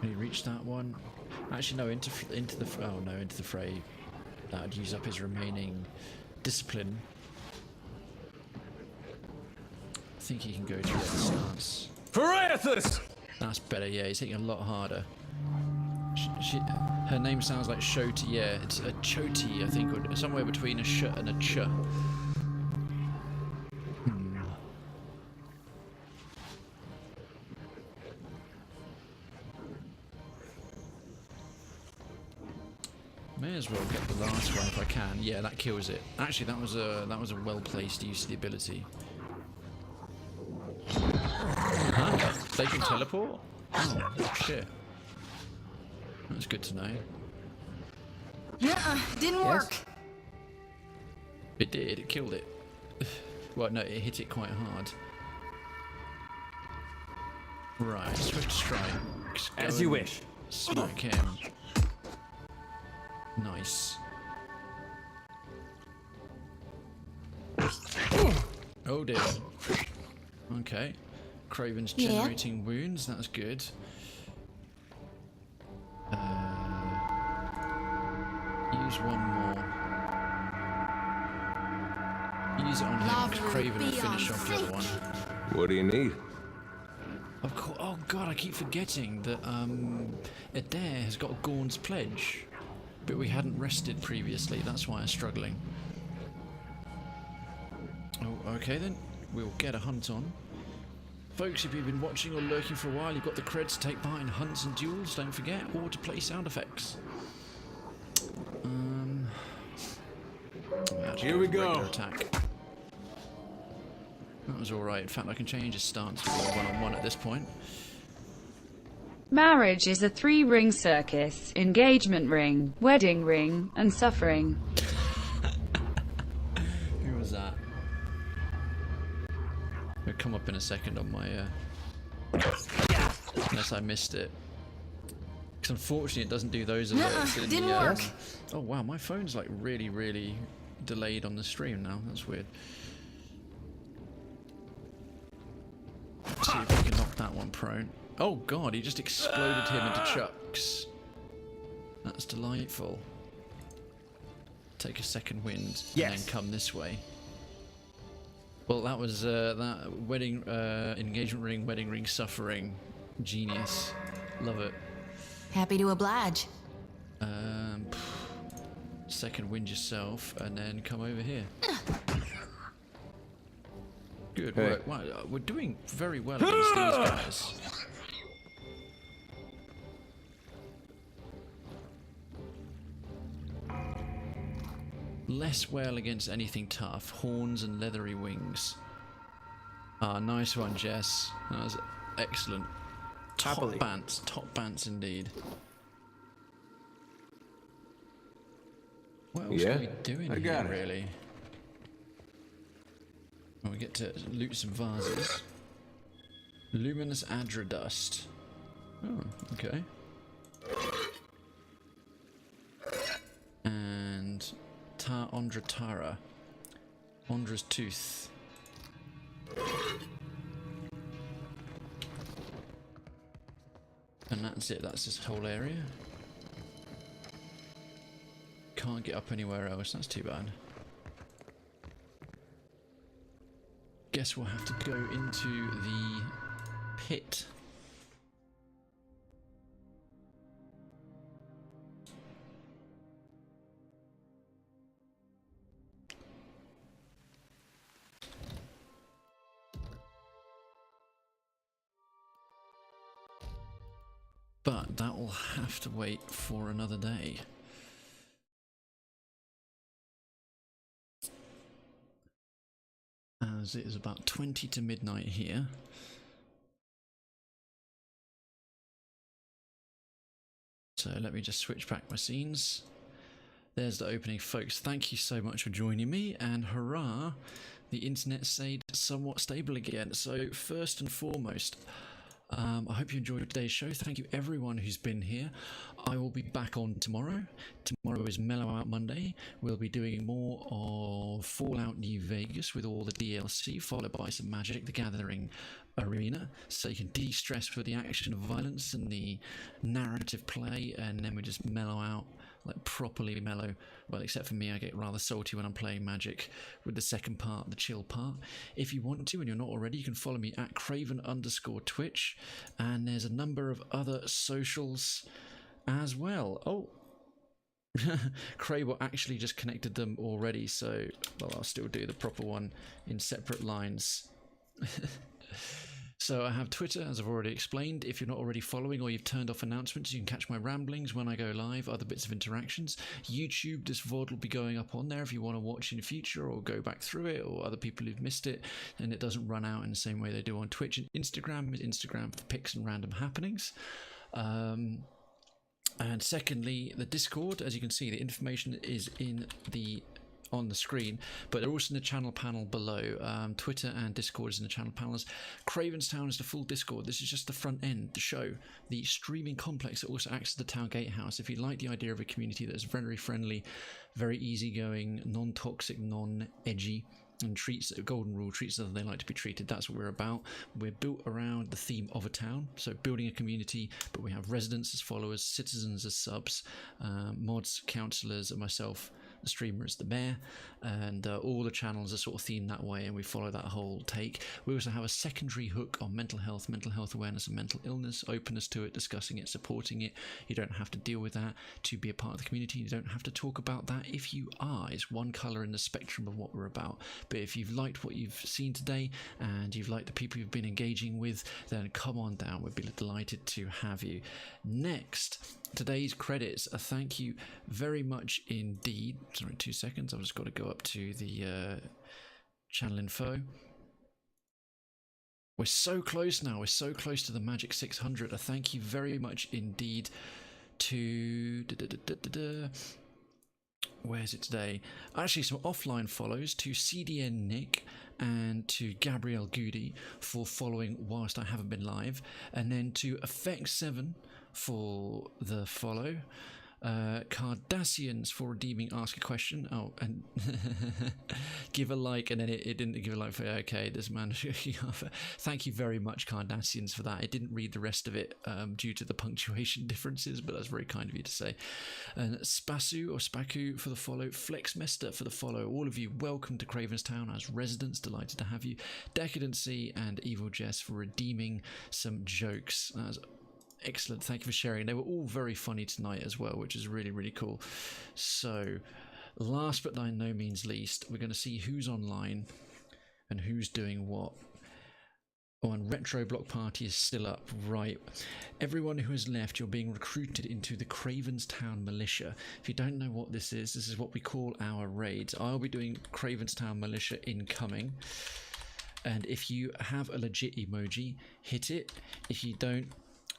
Can you reach that one? Actually, no. Into the fray. That would use up his remaining discipline. I think he can go to that stance. Parathis! That's better. Yeah, he's hitting a lot harder. Her name sounds like Shoti. Yeah, it's a Choti, I think, or somewhere between a sh and a ch. May as well get the last one if I can. Yeah, that kills it. Actually, that was a well-placed use of the ability. Huh? They can teleport? Oh, shit. That's good to know. Didn't work. It did, it killed it. Well, no, it hit it quite hard. Right, swift strike. As you wish. Smack him. Nice. Oh dear. Okay. Krayven's generating wounds, that's good. Use one more. Use it on him, because Krayven will finish off the other one. What do you need? Of course. Oh god, I keep forgetting that Adair has got Gorn's pledge, but we hadn't rested previously. That's why I'm struggling. Oh, okay then. We'll get a hunt on. Folks, if you've been watching or lurking for a while, you've got the cred to take part in hunts and duels, don't forget, or to play sound effects. Here we go. Attack. That was alright. In fact, I can change his stance to one-on-one at this point. Marriage is a 3-ring circus: engagement ring, wedding ring, and suffering. Who was that? It'll come up in a second on my unless I missed it. Because unfortunately it doesn't do those alerts. Didn't work. Oh wow, my phone's like really delayed on the stream now. That's weird. Let's see if we can knock that one prone. Oh god, he just exploded him into chucks. That's delightful. Take a second wind and then come this way. Well, that was that wedding, engagement ring, wedding ring, suffering. Genius. Love it. Happy to oblige. Second wind yourself and then come over here. Good work. Wow, we're doing very well against these guys. Less well against anything tough. Horns and leathery wings. Ah, nice one, Jess. That was excellent. Top bants indeed. What else are we doing here, really? Well, we get to loot some vases. Luminous Adra dust. Oh, okay. And Ondra Tara. Ondra's tooth. And that's it, that's this whole area. Can't get up anywhere else, that's too bad. Guess we'll have to go into the pit. But that will have to wait for another day. As it is about 20 to midnight here. So let me just switch back my scenes. There's the opening, folks. Thank you so much for joining me, and hurrah, the internet stayed somewhat stable again. So first and foremost, I hope you enjoyed today's show. Thank you everyone who's been here. I will be back on tomorrow. Tomorrow is Mellow Out Monday. We'll be doing more of Fallout New Vegas with all the DLC, followed by some Magic the Gathering arena, so you can de-stress with the action of violence and the narrative play, and then we just mellow out, like properly mellow. Well, except for me, I get rather salty when I'm playing Magic with the second part, the chill part. If you want to and you're not already, you can follow me at Krayven_Twitch, and there's a number of other socials as well. Oh, Kraybot actually just connected them already, so well, I'll still do the proper one in separate lines. So I have Twitter, as I've already explained. If you're not already following or you've turned off announcements, you can catch my ramblings when I go live, other bits of interactions. YouTube, this VOD will be going up on there if you want to watch in the future or go back through it, or other people who've missed it, and it doesn't run out in the same way they do on Twitch. And Instagram is Instagram for pics and random happenings. And secondly, the Discord, as you can see, the information is on the screen, but they're also in the channel panel below. Twitter and Discord is in the channel panels. Krayven's Town is the full Discord. This is just the front end, the show. The streaming complex that also acts as the town gatehouse. If you like the idea of a community that is very friendly, very easygoing, non-toxic, non-edgy, and treats golden rule treats as they like to be treated, that's what we're about. We're built around the theme of a town, so building a community, but we have residents as followers, citizens as subs, mods, councillors, and myself, the streamer, is the mayor, and all the channels are sort of themed that way, and we follow that whole take. We also have a secondary hook on mental health awareness and mental illness, openness to it, discussing it, supporting it. You don't have to deal with that to be a part of the community. You don't have to talk about that if you are. It's one colour in the spectrum of what we're about. But if you've liked what you've seen today and you've liked the people you've been engaging with, then come on down. We'd be delighted to have you. Next, today's credits. A thank you very much indeed. Sorry, 2 seconds. I've just got to go up to the channel info. We're so close now. We're so close to the Magic 600. A thank you very much indeed to... Where's it today? Actually, some offline follows to CDN Nick and to Gabrielle Goody for following whilst I haven't been live, and then to Effect7 for the follow, Cardassians for redeeming Ask a Question. Oh, and give a like, and then it didn't give a like for okay, this man. Thank you very much, Cardassians, for that. I didn't read the rest of it due to the punctuation differences, but that's very kind of you to say. And Spaku for the follow, Flexmester for the follow. All of you, welcome to Krayven's Town as residents. Delighted to have you. Decadency and Evil Jess for redeeming some jokes. Excellent, thank you for sharing. They were all very funny tonight as well, which is really cool. So last but by no means least, we're going to see who's online and who's doing what. Oh, and Retro Block Party is still up, right? Everyone who has left, you're being recruited into the Krayven's Town Militia. If you don't know what this is what we call our raids. I'll be doing Krayven's Town Militia incoming, and if you have a legit emoji, hit it. If you don't,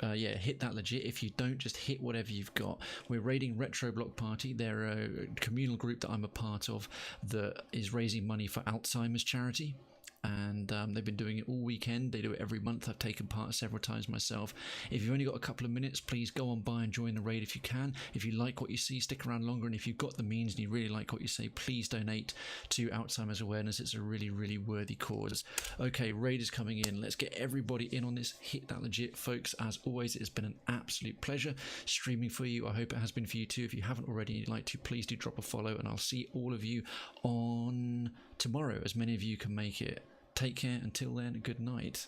hit that legit. If you don't, just hit whatever you've got. We're raiding Retro Block Party. They're a communal group that I'm a part of that is raising money for Alzheimer's charity. And they've been doing it all weekend. They do it every month. I've taken part several times myself. If you've only got a couple of minutes, please go on by and join the raid if you can. If you like what you see, stick around longer. And if you've got the means and you really like what you say, please donate to Alzheimer's awareness. It's a really worthy cause. Okay, raid is coming in. Let's get everybody in on this. Hit that legit, folks. As always, it has been an absolute pleasure streaming for you. I hope it has been for you too. If you haven't already and you'd like to, please do drop a follow, and I'll see all of you on tomorrow, as many of you can make it. Take care until then, good night.